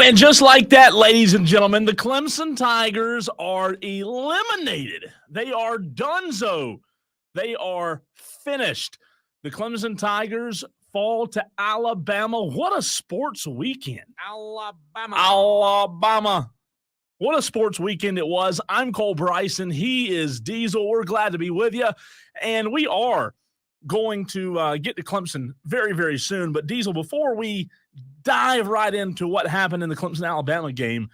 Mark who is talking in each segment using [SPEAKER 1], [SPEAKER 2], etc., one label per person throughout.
[SPEAKER 1] And just like that, ladies and gentlemen, the Clemson Tigers are eliminated. They are donezo. They are finished. The Clemson Tigers fall to Alabama. What a sports weekend. Alabama. What a sports weekend it was. I'm Cole Bryson. He is Diesel. We're glad to be with you. And we are going to get to Clemson very, very soon. But Diesel, before we dive right into what happened in the Clemson-Alabama game,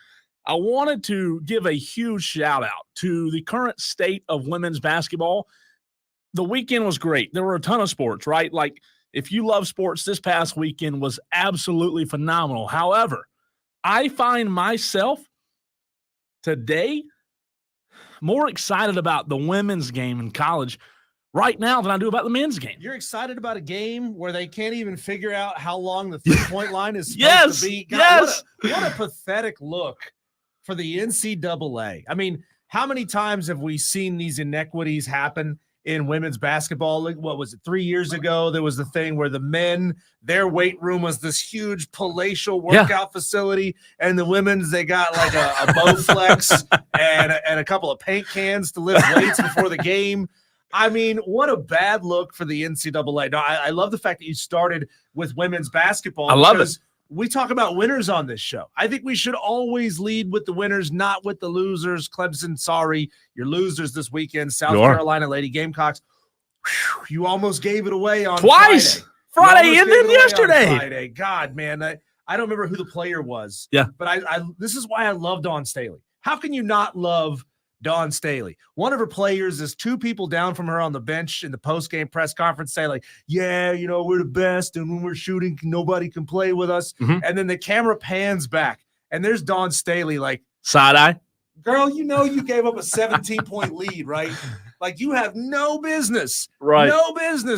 [SPEAKER 1] I wanted to give a huge shout-out to the current state of women's basketball. The weekend was great. There were a ton of sports, right? Like, if you love sports, this past weekend was absolutely phenomenal. However, I find myself today more excited about the women's game in college right now than I do about the men's game.
[SPEAKER 2] You're excited about a game where they can't even figure out how long the three-point line is supposed to be? God, what a pathetic look for the NCAA. I mean, how many times have we seen these inequities happen in women's basketball? What was it, 3 years ago? There was the thing where the men, their weight room was this huge palatial workout facility, and the women's, they got like a Bowflex and a couple of paint cans to lift weights before the game. I mean, what a bad look for the NCAA. No, I love the fact that you started with women's basketball.
[SPEAKER 1] I love it.
[SPEAKER 2] We talk about winners on this show. I think we should always lead with the winners, not with the losers. Clemson, sorry, you're losers this weekend. South Carolina Lady Gamecocks. Whew, you almost gave it away on
[SPEAKER 1] twice. Friday and then yesterday.
[SPEAKER 2] Friday. God, man, I don't remember who the player was.
[SPEAKER 1] Yeah,
[SPEAKER 2] but I this is why I love Dawn Staley. How can you not love Dawn Staley? One of her players is two people down from her on the bench in the post-game press conference say, like, yeah, you know, we're the best, and when we're shooting, nobody can play with us. And then the camera pans back, and there's Dawn Staley, like,
[SPEAKER 1] side-eye.
[SPEAKER 2] Girl, you know you gave up a 17-point lead, right? Like, you have no business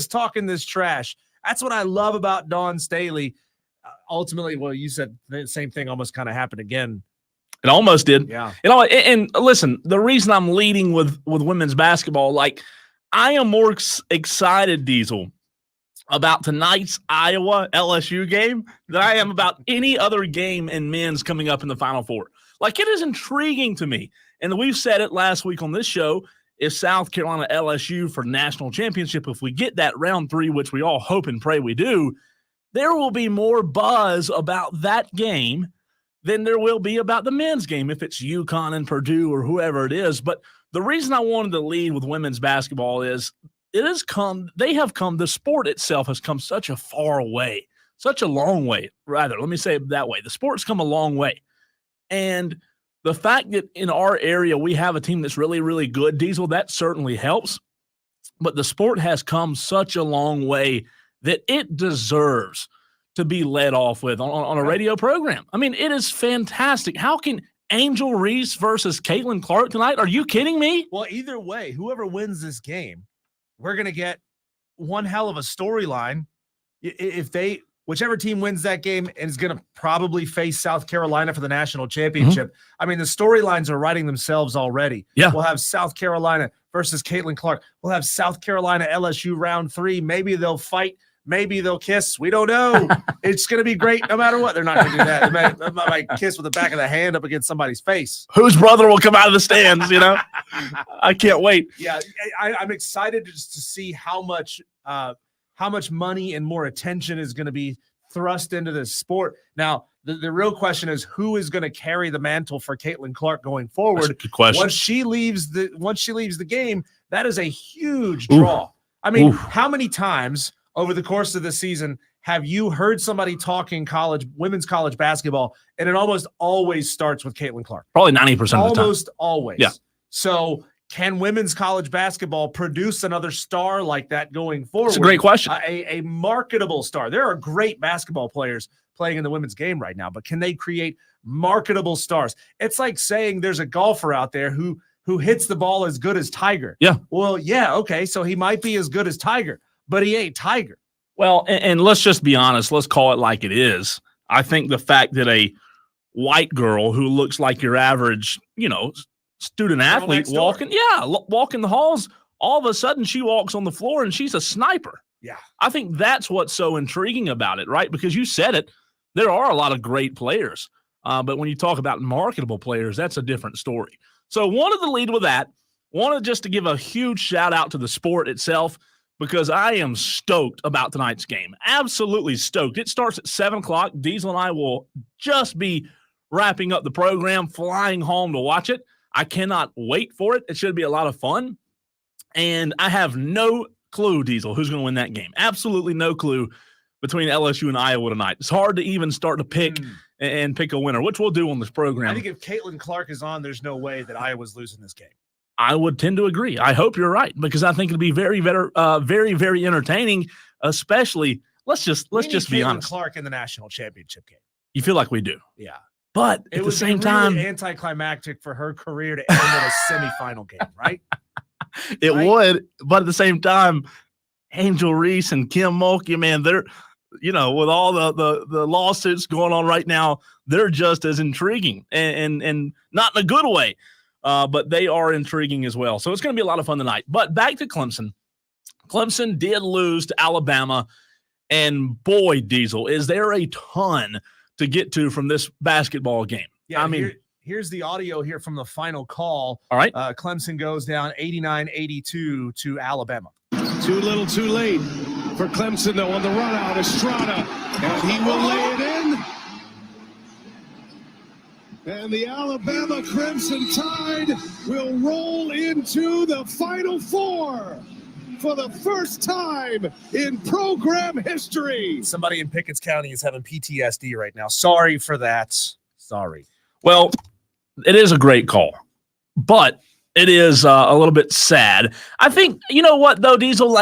[SPEAKER 2] talking this trash. That's what I love about Dawn Staley. Ultimately, well, you said the same thing almost kind of happened again.
[SPEAKER 1] It almost did.
[SPEAKER 2] Yeah.
[SPEAKER 1] You know, and listen, the reason I'm leading with women's basketball, like, I am more excited, Diesel, about tonight's Iowa LSU game than I am about any other game in men's coming up in the Final Four. Like, it is intriguing to me. And we've said it last week on this show, if South Carolina LSU for national championship, if we get that round 3, which we all hope and pray we do, there will be more buzz about that game than there will be about the men's game if it's UConn and Purdue or whoever it is. But the reason I wanted to lead with women's basketball is the sport itself has come such a long way, rather. Let me say it that way. The sport's come a long way. And the fact that in our area we have a team that's really, really good, Diesel, that certainly helps. But the sport has come such a long way that it deserves to be led off with on a radio program. I mean, it is fantastic. How can Angel Reese versus Caitlin Clark tonight? Are you kidding me?
[SPEAKER 2] Well, either way, whoever wins this game, we're going to get one hell of a storyline. Whichever team wins that game is going to probably face South Carolina for the national championship. I mean, the storylines are writing themselves already.
[SPEAKER 1] Yeah.
[SPEAKER 2] We'll have South Carolina versus Caitlin Clark. We'll have South Carolina LSU round 3. Maybe they'll fight. Maybe they'll kiss. We don't know. It's going to be great no matter what. They're not going to do that. They might kiss with the back of the hand up against somebody's face.
[SPEAKER 1] Whose brother will come out of the stands, you know? I can't wait.
[SPEAKER 2] Yeah, I'm excited just to see how much money and more attention is going to be thrust into this sport. Now, the real question is, who is going to carry the mantle for Caitlin Clark going forward?
[SPEAKER 1] That's a good question.
[SPEAKER 2] Once she leaves the game, that is a huge draw. I mean, how many times over the course of the season have you heard somebody talking women's college basketball, and it almost always starts with Caitlin Clark?
[SPEAKER 1] Probably 90% of the time.
[SPEAKER 2] Almost always.
[SPEAKER 1] Yeah.
[SPEAKER 2] So can women's college basketball produce another star like that going forward?
[SPEAKER 1] It's a great question.
[SPEAKER 2] A marketable star. There are great basketball players playing in the women's game right now, but can they create marketable stars? It's like saying there's a golfer out there who hits the ball as good as Tiger.
[SPEAKER 1] Yeah.
[SPEAKER 2] Well, yeah, okay, so he might be as good as Tiger, but he ain't Tiger.
[SPEAKER 1] Well, and let's just be honest. Let's call it like it is. I think the fact that a white girl who looks like your average, student athlete walking the halls, all of a sudden she walks on the floor and she's a sniper.
[SPEAKER 2] Yeah.
[SPEAKER 1] I think that's what's so intriguing about it, right? Because you said it, there are a lot of great players. But when you talk about marketable players, that's a different story. So wanted to lead with that. Wanted just to give a huge shout out to the sport itself because I am stoked about tonight's game. Absolutely stoked. It starts at 7 o'clock. Diesel and I will just be wrapping up the program, flying home to watch it. I cannot wait for it. It should be a lot of fun. And I have no clue, Diesel, who's going to win that game. Absolutely no clue between LSU and Iowa tonight. It's hard to even start to pick and pick a winner, which we'll do on this program.
[SPEAKER 2] I think if Caitlin Clark is on, there's no way that Iowa's losing this game.
[SPEAKER 1] I would tend to agree. I hope you're right because I think it'll be very, very entertaining. Especially, let's just be honest.
[SPEAKER 2] Clark in the national championship game.
[SPEAKER 1] You feel like we do,
[SPEAKER 2] yeah.
[SPEAKER 1] But at the same time,
[SPEAKER 2] anticlimactic for her career to end in a semifinal game, right?
[SPEAKER 1] It would, but at the same time, Angel Reese and Kim Mulkey, man, they're, with all the lawsuits going on right now, they're just as intriguing and not in a good way. But they are intriguing as well. So it's going to be a lot of fun tonight. But back to Clemson. Clemson did lose to Alabama. And boy, Diesel, is there a ton to get to from this basketball game.
[SPEAKER 2] Yeah, I mean, here's the audio here from the final call.
[SPEAKER 1] All right.
[SPEAKER 2] Clemson goes down 89-82 to Alabama.
[SPEAKER 3] Too little, too late for Clemson, though, on the run out. Estrada, and he will lay it in. And the Alabama Crimson Tide will roll into the Final Four for the first time in program history.
[SPEAKER 2] Somebody in Pickens County is having PTSD right now. Sorry for that. Sorry.
[SPEAKER 1] Well, it is a great call, but it is a little bit sad. I think, you know what, though, Diesel,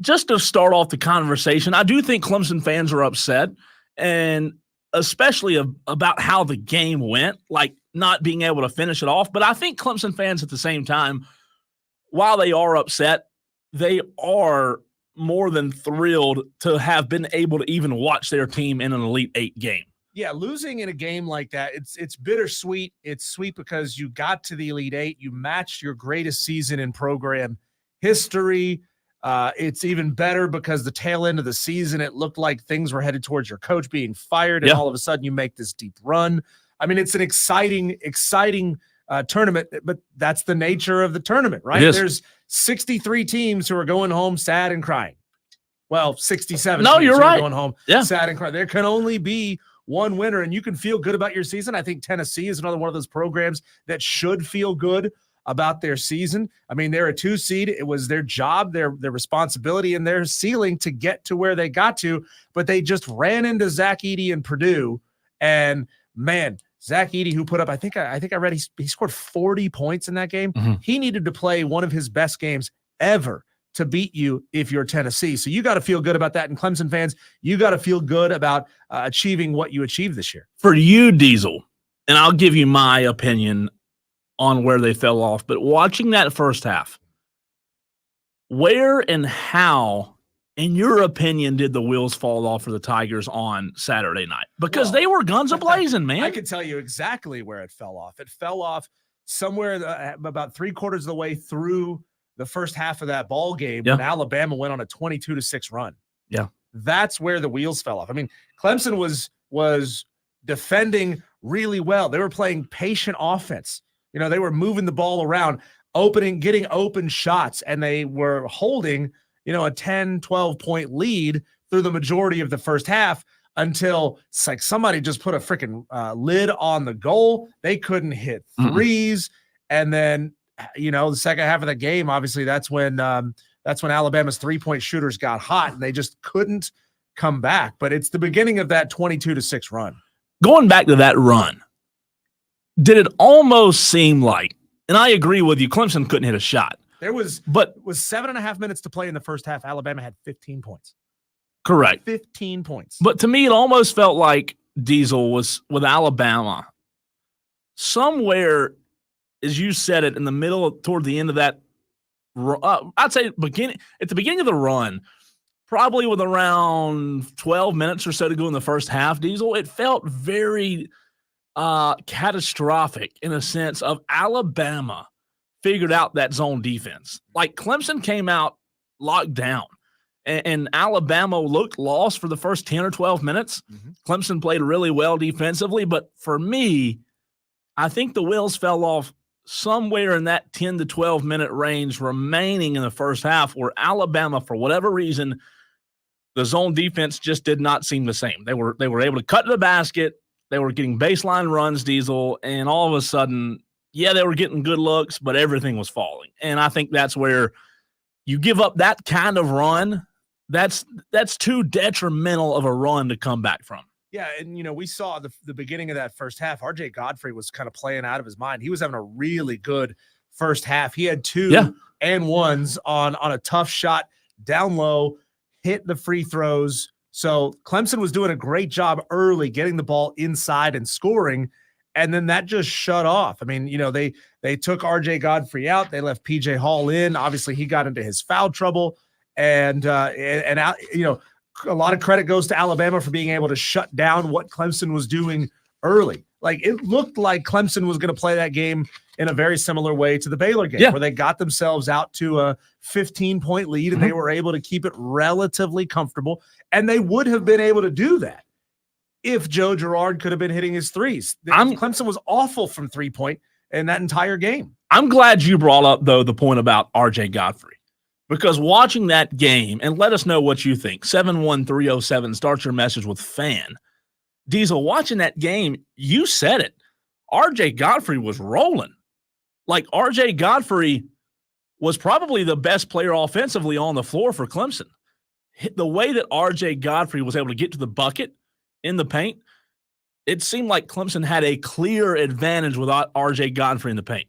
[SPEAKER 1] just to start off the conversation, I do think Clemson fans are upset, and especially about how the game went, not being able to finish it off. But I think Clemson fans at the same time, while they are upset, they are more than thrilled to have been able to even watch their team in an Elite Eight game.
[SPEAKER 2] Yeah, losing in a game like that, it's bittersweet. It's sweet because you got to the Elite Eight. You matched your greatest season in program history. It's even better because the tail end of the season, it looked like things were headed towards your coach being fired, and all of a sudden you make this deep run. I mean, it's an exciting tournament, but that's the nature of the tournament, right? There's 63 teams who are going home sad and crying. Well, 67
[SPEAKER 1] no,
[SPEAKER 2] teams
[SPEAKER 1] you're
[SPEAKER 2] who
[SPEAKER 1] right.
[SPEAKER 2] are going home sad and crying. There can only be one winner, and you can feel good about your season. I think Tennessee is another one of those programs that should feel good about their season. I mean, they're a 2 seed. It was their job, their responsibility, and their ceiling to get to where they got to, but they just ran into Zach Edey and Purdue. And man, Zach Edey, who put up, I think I read he scored 40 points in that game. Mm-hmm. He needed to play one of his best games ever to beat you if you're Tennessee. So you got to feel good about that. And Clemson fans, you got to feel good about achieving what you achieved this year.
[SPEAKER 1] For you, Diesel, and I'll give you my opinion on where they fell off, but watching that first half, where and how, in your opinion, did the wheels fall off for the Tigers on Saturday night? Because they were guns a-blazing, man.
[SPEAKER 2] I can tell you exactly where it fell off. It fell off somewhere about 3/4 of the way through the first half of that ball game when Alabama went on a 22-6 run.
[SPEAKER 1] Yeah.
[SPEAKER 2] That's where the wheels fell off. I mean, Clemson was defending really well. They were playing patient offense. They were moving the ball around, getting open shots, and they were holding, a 10, 12-point lead through the majority of the first half until it's like somebody just put a freaking lid on the goal. They couldn't hit threes. And then, the second half of the game, obviously that's when Alabama's 3-point shooters got hot and they just couldn't come back. But it's the beginning of that 22-6 run.
[SPEAKER 1] Going back to that run, did it almost seem like, and I agree with you, Clemson couldn't hit a shot.
[SPEAKER 2] There was 7.5 minutes to play in the first half. Alabama had 15 points.
[SPEAKER 1] Correct.
[SPEAKER 2] 15 points.
[SPEAKER 1] But to me, it almost felt like Diesel was with Alabama somewhere, as you said it, in the middle, toward the end of that, I'd say at the beginning of the run, probably with around 12 minutes or so to go in the first half, Diesel, it felt very catastrophic in a sense of Alabama figured out that zone defense. Like Clemson came out locked down and Alabama looked lost for the first 10 or 12 minutes. Clemson played really well defensively, but for me, I think the wheels fell off somewhere in that 10 to 12 minute range remaining in the first half, where Alabama, for whatever reason, the zone defense just did not seem the same. They were able to cut to the basket. They were getting baseline runs, Diesel, and all of a sudden, yeah, they were getting good looks, but everything was falling. And I think that's where you give up that kind of run. That's too detrimental of a run to come back from.
[SPEAKER 2] Yeah, and, we saw the beginning of that first half. R.J. Godfrey was kind of playing out of his mind. He was having a really good first half. He had 2 and 1s on a tough shot down low, hit the free throws. So Clemson was doing a great job early getting the ball inside and scoring, and then that just shut off. I mean, they took R.J. Godfrey out. They left P.J. Hall in. Obviously, he got into his foul trouble, and a lot of credit goes to Alabama for being able to shut down what Clemson was doing early. Like, it looked like Clemson was going to play that game in a very similar way to the Baylor game, where they got themselves out to a 15-point lead and they were able to keep it relatively comfortable. And they would have been able to do that if Joe Girard could have been hitting his threes. Clemson was awful from 3-point in that entire game. I'm
[SPEAKER 1] glad you brought up, though, the point about R.J. Godfrey. Because watching that game, and let us know what you think, 71307, start your message with fan. Diesel, watching that game, you said it. R.J. Godfrey was rolling. Like, R.J. Godfrey was probably the best player offensively on the floor for Clemson. The way that R.J. Godfrey was able to get to the bucket in the paint, it seemed like Clemson had a clear advantage without R.J. Godfrey in the paint.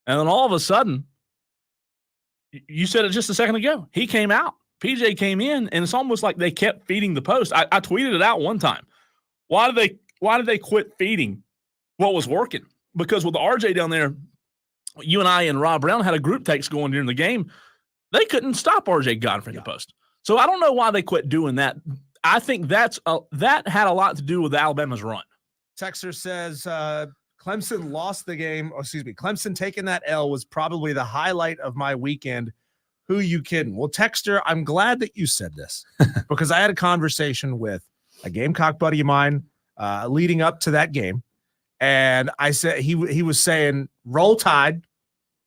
[SPEAKER 1] And then all of a sudden, you said it just a second ago, he came out. PJ came in, and it's almost like they kept feeding the post. I tweeted it out one time. Why did they quit feeding what was working? Because with RJ down there, you and I and Rob Brown had a group text going during the game. They couldn't stop RJ Godfrey in the post. So I don't know why they quit doing that. I think that had a lot to do with Alabama's run.
[SPEAKER 2] Texter says Clemson lost the game. Clemson taking that L was probably the highlight of my weekend. Who you kidding? Well, Texter, I'm glad that you said this because I had a conversation with a Gamecock buddy of mine leading up to that game. And I said, he was saying roll Tide,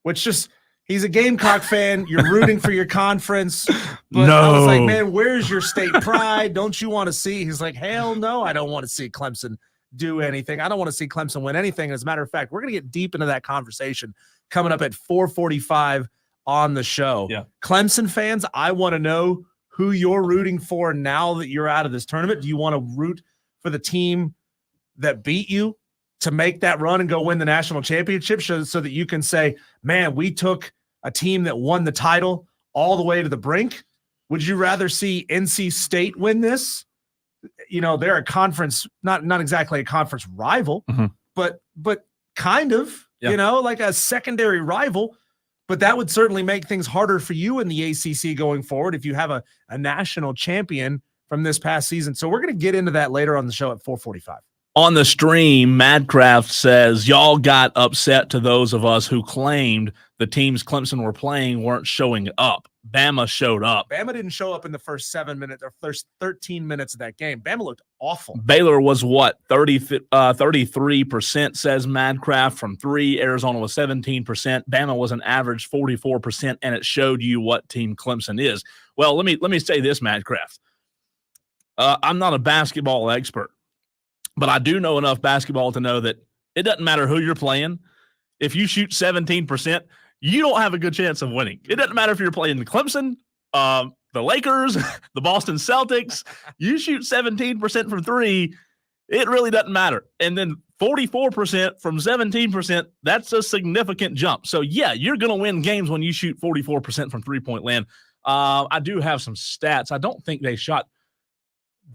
[SPEAKER 2] which just, he's a Gamecock fan. You're rooting for your conference. But I was like, man, where's your state pride? Don't you want to see? He's like, hell no, I don't want to see Clemson do anything. I don't want to see Clemson win anything. As a matter of fact, we're going to get deep into that conversation coming up at 4:45 on the show. Yeah. Clemson fans, I want to know who you're rooting for now that you're out of this tournament. Do you want to root for the team that beat you to make that run and go win the national championship so that you can say, man, we took a team that won the title all the way to the brink? Would you rather see NC State win this? You know, they're a conference, not exactly a conference rival, but kind of, you know, like a secondary rival. But that would certainly make things harder for you in the ACC going forward if you have a national champion from this past season. So we're going to get into that later on the show at 4:45.
[SPEAKER 1] On the stream, Madcraft says, y'all got upset to those of us who claimed the teams Clemson were playing weren't showing up. Bama showed up.
[SPEAKER 2] Bama didn't show up in the first 7 minutes or first 13 minutes of that game. Bama looked awful.
[SPEAKER 1] Baylor was what? 33% says Madcraft from 3. Arizona was 17%. Bama was an average 44%, and it showed you what team Clemson is. Well, let me say this, Madcraft. I'm not a basketball expert, but I do know enough basketball to know that it doesn't matter who you're playing. If you shoot 17%, you don't have a good chance of winning. It doesn't matter if you're playing the Clemson, the Lakers, the Boston Celtics. You shoot 17% from 3, it really doesn't matter. And then 44% from 17%, that's a significant jump. So, yeah, you're going to win games when you shoot 44% from three-point land. I do have some stats. I don't think they shot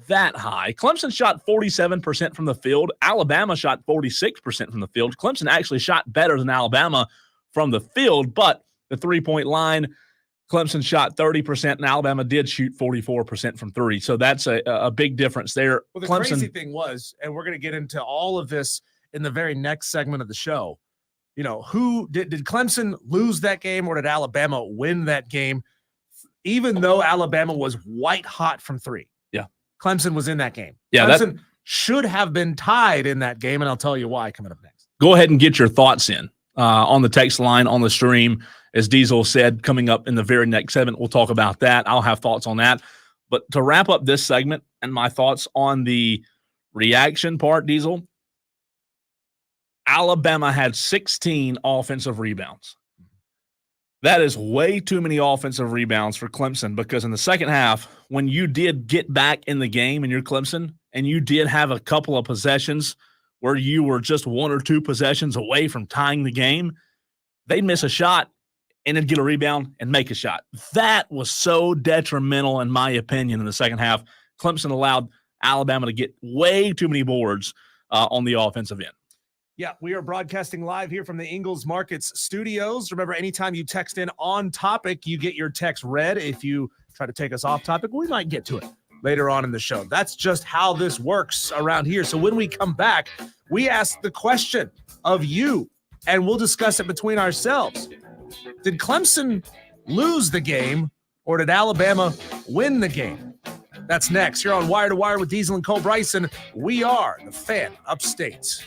[SPEAKER 1] that high. Clemson shot 47% from the field. Alabama shot 46% from the field. Clemson actually shot better than Alabama from the field, but the three-point line, Clemson shot 30%, and Alabama did shoot 44% from 3. So that's a big difference there.
[SPEAKER 2] Well, the crazy thing was, and we're going to get into all of this in the very next segment of the show, you know, who did Clemson lose that game or did Alabama win that game? even though Alabama was white hot from three.
[SPEAKER 1] Yeah.
[SPEAKER 2] Clemson was in that game.
[SPEAKER 1] Yeah,
[SPEAKER 2] Clemson should have been tied in that game, and I'll tell you why coming up next.
[SPEAKER 1] Go ahead and get your thoughts in on the text line, on the stream. As Diesel said, coming up in the very next segment, we'll talk about that. I'll have thoughts on that. But to wrap up this segment and my thoughts on the reaction part, Diesel, Alabama had 16 offensive rebounds. That is way too many offensive rebounds for Clemson, because in the second half, when you did get back in the game and you're Clemson and you did have a couple of possessions where you were just one or two possessions away from tying the game, they'd miss a shot and then get a rebound and make a shot. That was so detrimental, in my opinion, in the second half. Clemson allowed Alabama to get way too many boards on the offensive end.
[SPEAKER 2] Yeah, we are broadcasting live here from the Ingles Markets studios. Remember, anytime you text in on topic, you get your text read. If you try to take us off topic, we might get to it later on in the show. That's just how this works around here. So when we come back, we ask the question of you, and we'll discuss it between ourselves. Did Clemson lose the game, or did Alabama win the game? That's next here on Wire to Wire with Diesel and Cole Bryson. We are the Fan Upstate.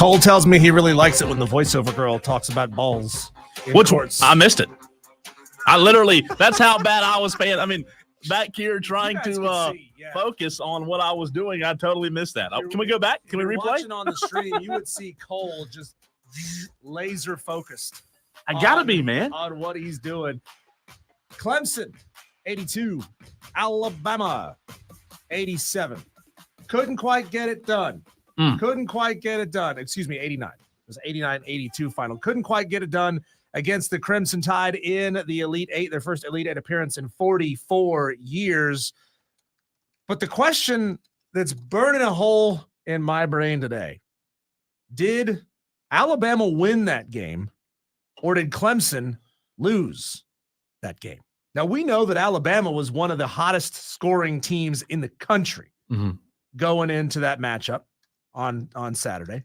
[SPEAKER 2] Cole tells me he really likes it when the voiceover girl talks about balls.
[SPEAKER 1] Which I missed it. I literally, that's how bad I was paying. I mean, back here trying to focus on what I was doing, I totally missed that. Can we go back? Can we replay?
[SPEAKER 2] Watching on the stream, you would see Cole just laser focused.
[SPEAKER 1] I gotta be, man,
[SPEAKER 2] on what he's doing. Clemson, 82. Alabama, 87. Couldn't quite get it done. Couldn't quite get it done. Excuse me, 89. It was 89-82 final. Couldn't quite get it done against the Crimson Tide in the Elite Eight, their first Elite Eight appearance in 44 years. But the question that's burning a hole in my brain today, did Alabama win that game or did Clemson lose that game? Now, we know that Alabama was one of the hottest scoring teams in the country going into that matchup on Saturday.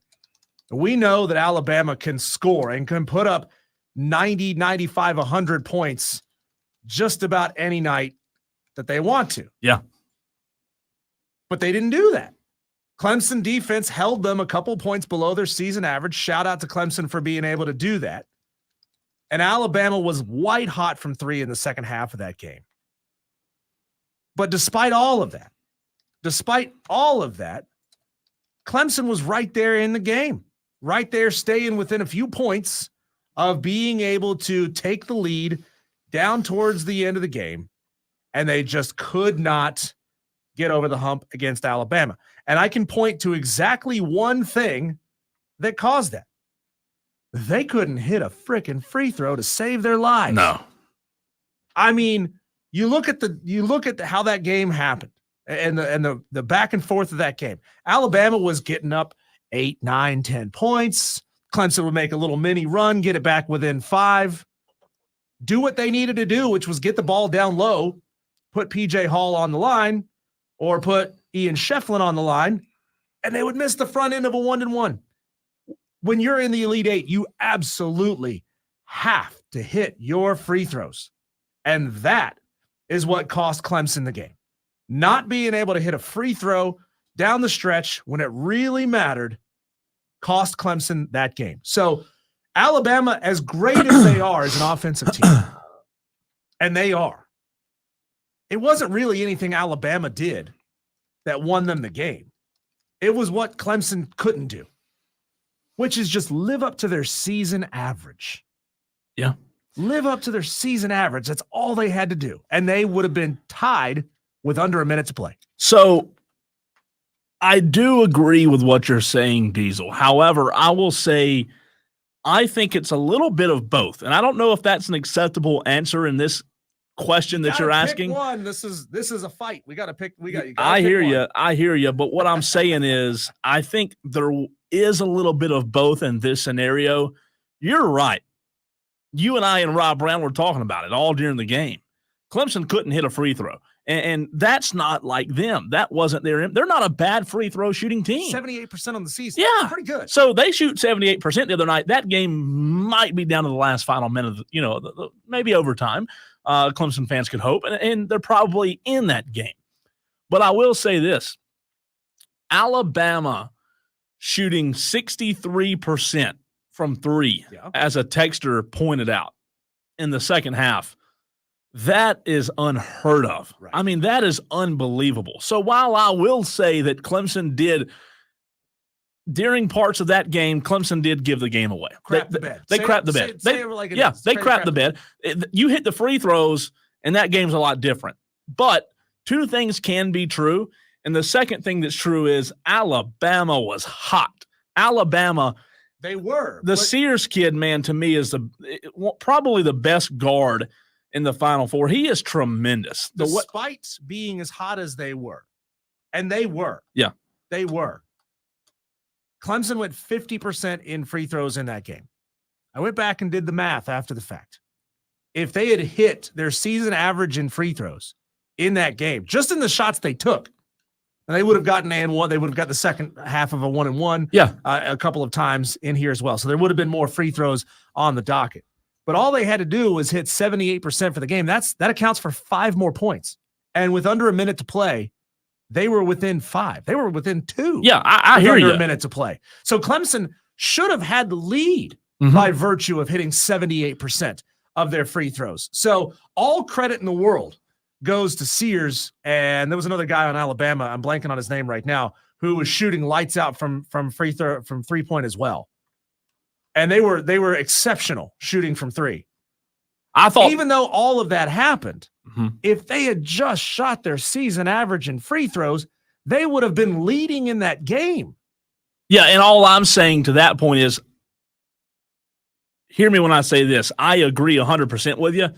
[SPEAKER 2] We know that Alabama can score and can put up 90, 95, 100 points just about any night that they want to.
[SPEAKER 1] Yeah.
[SPEAKER 2] But they didn't do that. Clemson defense held them a couple points below their season average. Shout out to Clemson for being able to do that. And Alabama was white hot from three in the second half of that game. But despite all of that, Clemson was right there in the game, right there staying within a few points of being able to take the lead down towards the end of the game, and they just could not get over the hump against Alabama. And I can point to exactly one thing that caused that. They couldn't hit a freaking free throw to save their lives.
[SPEAKER 1] No.
[SPEAKER 2] I mean, you look at how that game happened and the back and forth of that game. Alabama was getting up 8, 9, 10 points. Clemson would make a little mini run, get it back within 5, do what they needed to do, which was get the ball down low, put PJ Hall on the line or put Ian Shefflin on the line, and they would miss the front end of a 1-and-1. When you're in the Elite Eight, you absolutely have to hit your free throws. And that is what cost Clemson the game. Not being able to hit a free throw down the stretch when it really mattered cost Clemson that game. So Alabama, as great as they are as an offensive team, and they are, it wasn't really anything Alabama did that won them the game. It was what Clemson couldn't do, which is just live up to their season average.
[SPEAKER 1] Yeah.
[SPEAKER 2] Live up to their season average. That's all they had to do. And they would have been tied with under a minute to play.
[SPEAKER 1] So I do agree with what you're saying, Diesel. However, I will say I think it's a little bit of both. And I don't know if that's an acceptable answer in this question that you're asking.
[SPEAKER 2] One. This is a fight. We got to pick.
[SPEAKER 1] I hear you. But what I'm saying is I think there is a little bit of both in this scenario. You're right. You and I and Rob Brown were talking about it all during the game. Clemson couldn't hit a free throw. And that's not like them. That wasn't their – they're not a bad free throw shooting team.
[SPEAKER 2] 78% on the season.
[SPEAKER 1] Yeah.
[SPEAKER 2] Pretty good.
[SPEAKER 1] So they shoot 78% the other night. That game might be down to the last final minute, maybe overtime. Clemson fans could hope. And they're probably in that game. But I will say this. Alabama shooting 63% from three, as a texter pointed out in the second half. That is unheard of. Right. I mean, that is unbelievable. So while I will say that Clemson did, during parts of that game, Clemson did give the game away.
[SPEAKER 2] Crap the bed.
[SPEAKER 1] They crapped the bed. They crapped the bed. You hit the free throws, and that game's a lot different. But two things can be true, and the second thing that's true is Alabama was hot. Alabama –
[SPEAKER 2] they were.
[SPEAKER 1] The Sears kid, man, to me is probably the best guard in the Final Four. He is tremendous.
[SPEAKER 2] Despite being as hot as they were. And they were.
[SPEAKER 1] Yeah.
[SPEAKER 2] They were. Clemson went 50% in free throws in that game. I went back and did the math after the fact. If they had hit their season average in free throws in that game, just in the shots they took, and they would have gotten and one. They would have got the second half of a 1-and-1 a couple of times in here as well. So there would have been more free throws on the docket. But all they had to do was hit 78% for the game. That accounts for 5 more points. And with under a minute to play, they were within 5. They were within 2.
[SPEAKER 1] Yeah, I hear you.
[SPEAKER 2] Under a minute to play. So Clemson should have had the lead by virtue of hitting 78% of their free throws. So all credit in the world goes to Sears. And there was another guy on Alabama, I'm blanking on his name right now, who was shooting lights out from 3-point as well. And they were exceptional shooting from three.
[SPEAKER 1] I thought,
[SPEAKER 2] even though all of that happened, if they had just shot their season average in free throws, they would have been leading in that game.
[SPEAKER 1] Yeah, and all I'm saying to that point is, hear me when I say this. I agree 100% with you.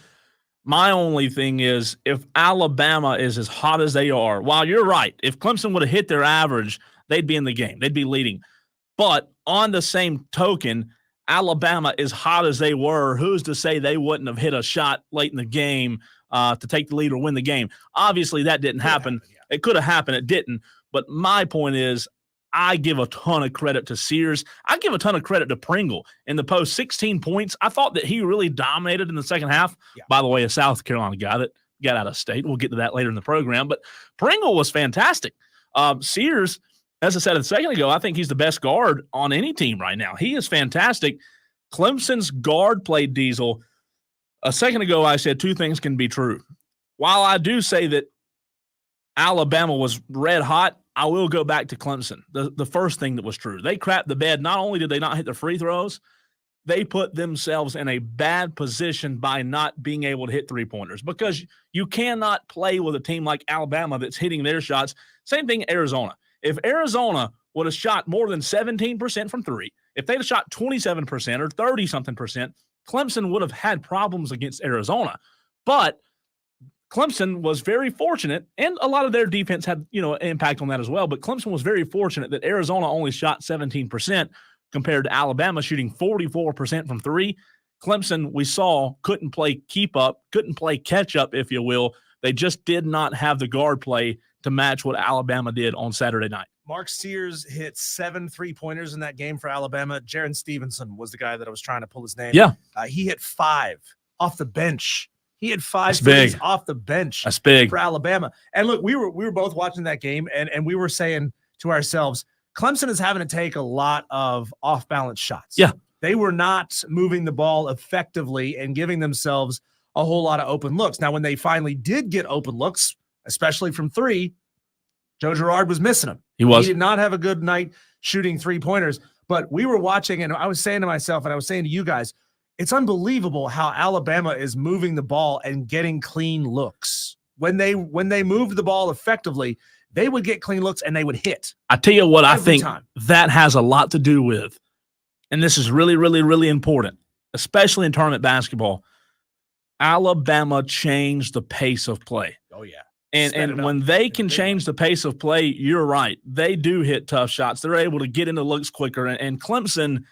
[SPEAKER 1] My only thing is, if Alabama is as hot as they are, while you're right, if Clemson would have hit their average, they'd be in the game. They'd be leading. But on the same token, Alabama, as hot as they were, who's to say they wouldn't have hit a shot late in the game to take the lead or win the game? Obviously, that didn't happen. It could have happened. It didn't. But my point is, I give a ton of credit to Sears. I give a ton of credit to Pringle in the post. 16 points. I thought that he really dominated in the second half. Yeah. By the way, a South Carolina guy that got out of state. We'll get to that later in the program. But Pringle was fantastic. Sears, as I said a second ago, I think he's the best guard on any team right now. He is fantastic. Clemson's guard play, Diesel. A second ago, I said two things can be true. While I do say that Alabama was red hot, I will go back to Clemson. The first thing that was true. They crapped the bed. Not only did they not hit their free throws, they put themselves in a bad position by not being able to hit three-pointers, because you cannot play with a team like Alabama that's hitting their shots. Same thing Arizona. If Arizona would have shot more than 17% from three, if they'd have shot 27% or 30-something%, Clemson would have had problems against Arizona. But Clemson was very fortunate, and a lot of their defense had, an impact on that as well. But Clemson was very fortunate that Arizona only shot 17% compared to Alabama shooting 44% from three. Clemson, we saw, couldn't play keep up, couldn't play catch up, if you will. They just did not have the guard play to match what Alabama did on Saturday night.
[SPEAKER 2] Mark Sears hit 7 3-pointers in that game for Alabama. Jaron Stevenson was the guy that I was trying to pull his name.
[SPEAKER 1] Yeah.
[SPEAKER 2] He hit 5 off the bench. He had 5 threes off the bench.
[SPEAKER 1] That's big
[SPEAKER 2] for Alabama. And look, we were both watching that game, and we were saying to ourselves, Clemson is having to take a lot of off-balance shots.
[SPEAKER 1] Yeah.
[SPEAKER 2] They were not moving the ball effectively and giving themselves a whole lot of open looks. Now, when they finally did get open looks, especially from three, Joe Girard was missing them.
[SPEAKER 1] He was.
[SPEAKER 2] He did not have a good night shooting three-pointers. But we were watching, and I was saying to myself, and I was saying to you guys, it's unbelievable how Alabama is moving the ball and getting clean looks. When they moved the ball effectively, they would get clean looks and they would hit.
[SPEAKER 1] I tell you what, I think
[SPEAKER 2] time.
[SPEAKER 1] That has a lot to do with, and this is really, really, really important, especially in tournament basketball. Alabama changed the pace of play.
[SPEAKER 2] Oh, yeah.
[SPEAKER 1] And when they can change the pace of play, you're right. They do hit tough shots. They're able to get into looks quicker. And Clemson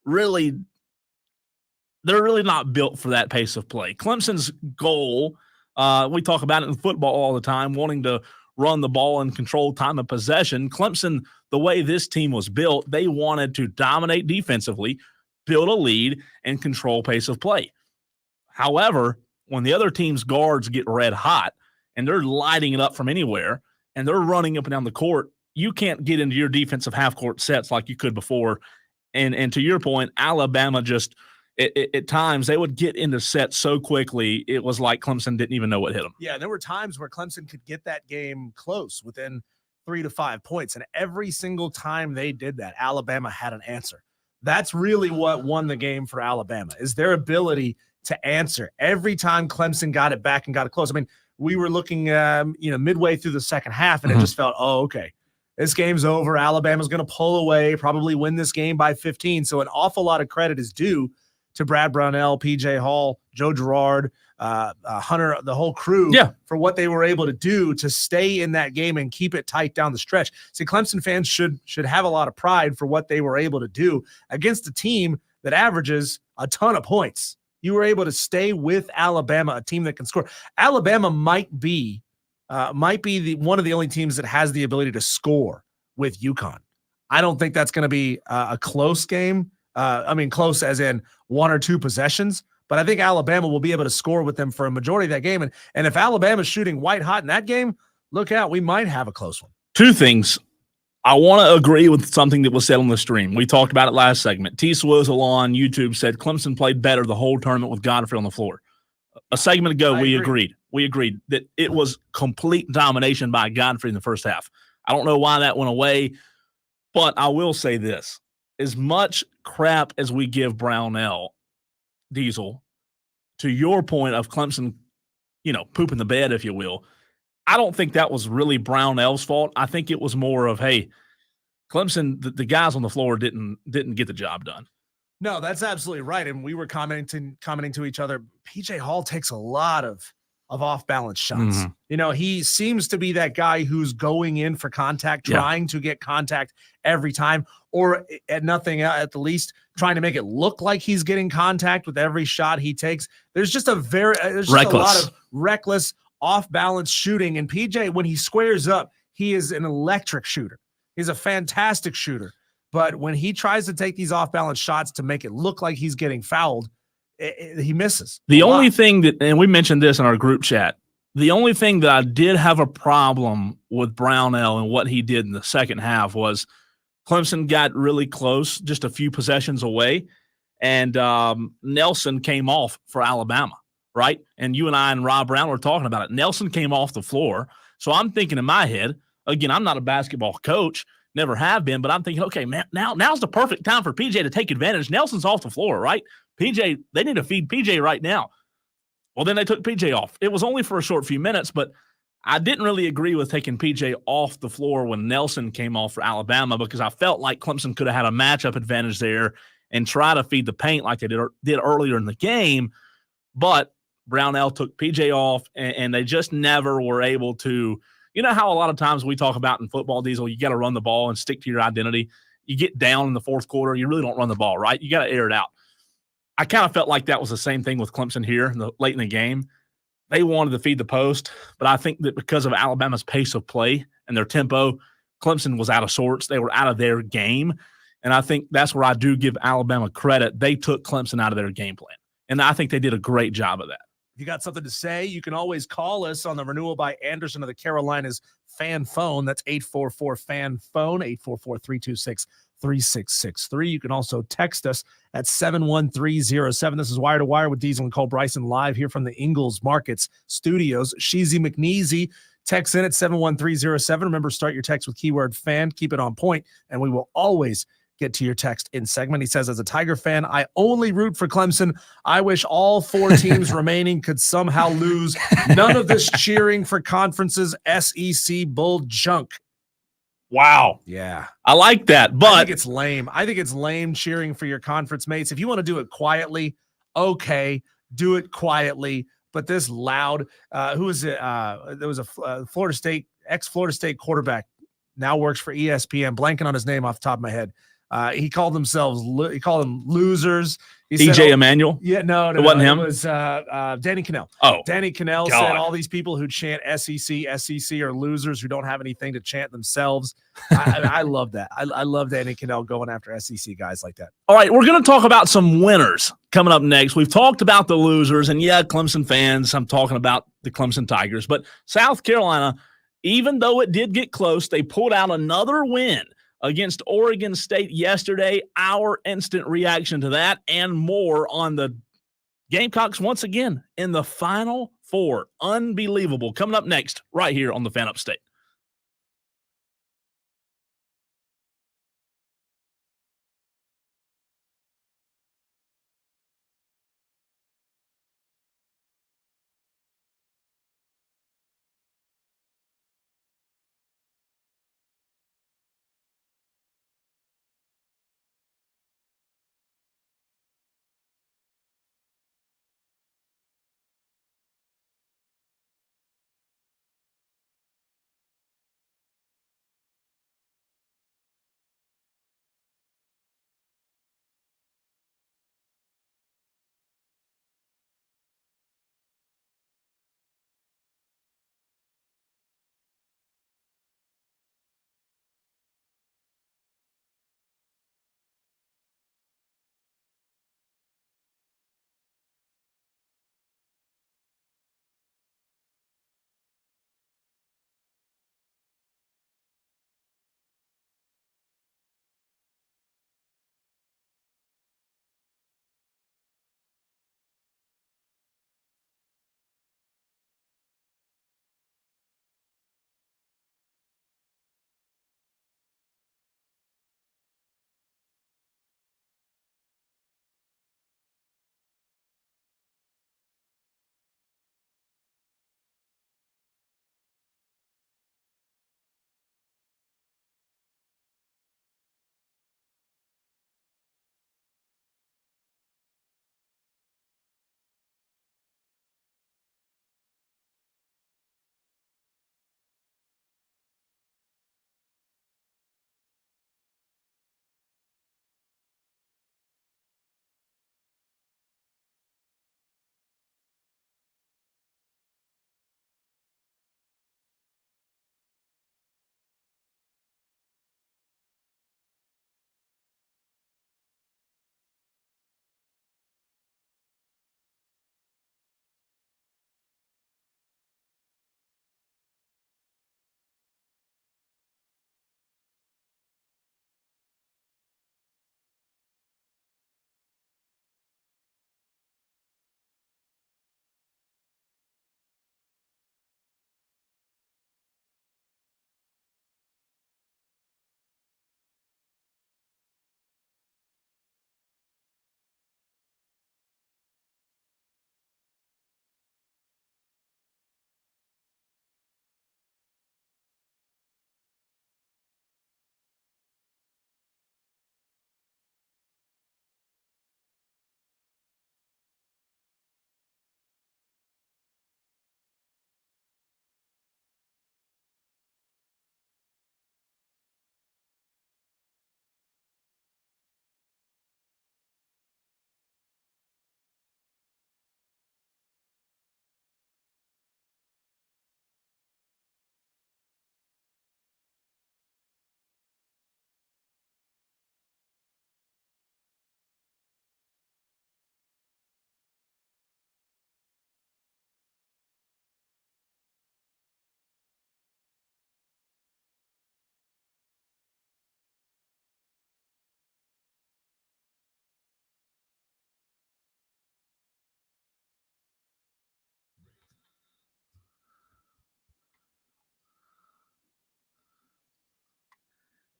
[SPEAKER 1] really – they're really not built for that pace of play. Clemson's goal, we talk about it in football all the time, wanting to run the ball and control time of possession. Clemson, the way this team was built, they wanted to dominate defensively, build a lead, and control pace of play. However, when the other team's guards get red hot and they're lighting it up from anywhere and they're running up and down the court, you can't get into your defensive half-court sets like you could before. And to your point, Alabama just – at times, they would get into sets so quickly, it was like Clemson didn't even know what hit them.
[SPEAKER 2] Yeah, there were times where Clemson could get that game close within 3 to 5 points, and every single time they did that, Alabama had an answer. That's really what won the game for Alabama, is their ability to answer. Every time Clemson got it back and got it close. I mean, we were looking midway through the second half, and it just felt, okay, this game's over. Alabama's going to pull away, probably win this game by 15. So an awful lot of credit is due to Brad Brownell, P.J. Hall, Joe Girard, Hunter, the whole crew for what they were able to do to stay in that game and keep it tight down the stretch. See, Clemson fans should have a lot of pride for what they were able to do against a team that averages a ton of points. You were able to stay with Alabama, a team that can score. Alabama might be one of the only teams that has the ability to score with UConn. I don't think that's going to be a close game. Close as in 1 or 2 possessions, but I think Alabama will be able to score with them for a majority of that game. And if Alabama's shooting white hot in that game, look out, we might have a close one.
[SPEAKER 1] 2 things. I want to agree with something that was said on the stream. We talked about it last segment. T. Swizzle on YouTube said Clemson played better the whole tournament with Godfrey on the floor. A segment ago, we agreed. We agreed that it was complete domination by Godfrey in the first half. I don't know why that went away, but I will say this. As much crap as we give Brownell, Diesel, to your point of Clemson, pooping the bed, if you will, I don't think that was really Brownell's fault. I think it was more of, hey, Clemson, the guys on the floor didn't get the job done.
[SPEAKER 2] No, that's absolutely right. And we were commenting to each other. PJ Hall takes a lot of off-balance shots.
[SPEAKER 1] Mm-hmm.
[SPEAKER 2] He seems to be that guy who's going in for contact, trying to get contact every time, or at the least trying to make it look like he's getting contact with every shot he takes. There's just a lot of reckless off-balance shooting. And PJ, when he squares up, he is an electric shooter. He's a fantastic shooter. But when he tries to take these off-balance shots to make it look like he's getting fouled, he misses.
[SPEAKER 1] The only thing that, and we mentioned this in our group chat, the only thing that I did have a problem with Brownell and what he did in the second half was Clemson got really close, just a few possessions away, and Nelson came off for Alabama, right? And you and I and Rob Brown were talking about it. Nelson came off the floor. So I'm thinking in my head, again, I'm not a basketball coach, never have been, but I'm thinking, okay, man, now's the perfect time for PJ to take advantage. Nelson's off the floor, right? PJ, they need to feed PJ right now. Well, then they took PJ off. It was only for a short few minutes, but I didn't really agree with taking PJ off the floor when Nelson came off for Alabama because I felt like Clemson could have had a matchup advantage there and try to feed the paint like they did earlier in the game. But Brownell took PJ off, and they just never were able to. You know how a lot of times we talk about in football, Diesel, you got to run the ball and stick to your identity. You get down in the fourth quarter, you really don't run the ball, right? You got to air it out. I kind of felt like that was the same thing with Clemson here late in the game. They wanted to feed the post, but I think that because of Alabama's pace of play and their tempo, Clemson was out of sorts. They were out of their game, and I think that's where I do give Alabama credit. They took Clemson out of their game plan, and I think they did a great job of that.
[SPEAKER 2] If you got something to say, you can always call us on the Renewal by Anderson of the Carolinas fan phone. That's 844-FAN-PHONE, 844-326-3663. You can also text us at 71307. This is Wire to Wire with Diesel and Cole Bryson live here from the Ingalls Markets Studios. Sheezy McNeasy text in at 71307. Remember, start your text with keyword fan. Keep it on point, and we will always get to your text in segment. He says, as a Tiger fan, I only root for Clemson. I wish all four teams remaining could somehow lose. None of this cheering for conferences, SEC bull junk.
[SPEAKER 1] Wow.
[SPEAKER 2] Yeah.
[SPEAKER 1] I like that, but
[SPEAKER 2] I think it's lame. I think it's lame cheering for your conference mates. If you want to do it quietly, okay, do it quietly. But this loud, who is it? There was a Florida State, ex-Florida State quarterback, now works for ESPN, blanking on his name off the top of my head. He called them losers.
[SPEAKER 1] DJ Emanuel?
[SPEAKER 2] Yeah, no,
[SPEAKER 1] it wasn't him.
[SPEAKER 2] It was Danny Cannell.
[SPEAKER 1] Oh,
[SPEAKER 2] Danny Cannell
[SPEAKER 1] God.
[SPEAKER 2] said all these people who chant SEC are losers who don't have anything to chant themselves. I love that. I love Danny Cannell going after SEC guys like that.
[SPEAKER 1] All right, we're going to talk about some winners coming up next. We've talked about the losers, and yeah, Clemson fans, I'm talking about the Clemson Tigers. But South Carolina, even though it did get close, they pulled out another win against Oregon State yesterday. Our instant reaction to that and more on the Gamecocks once again in the Final Four. Unbelievable. Coming up next right here on the Fan Upstate.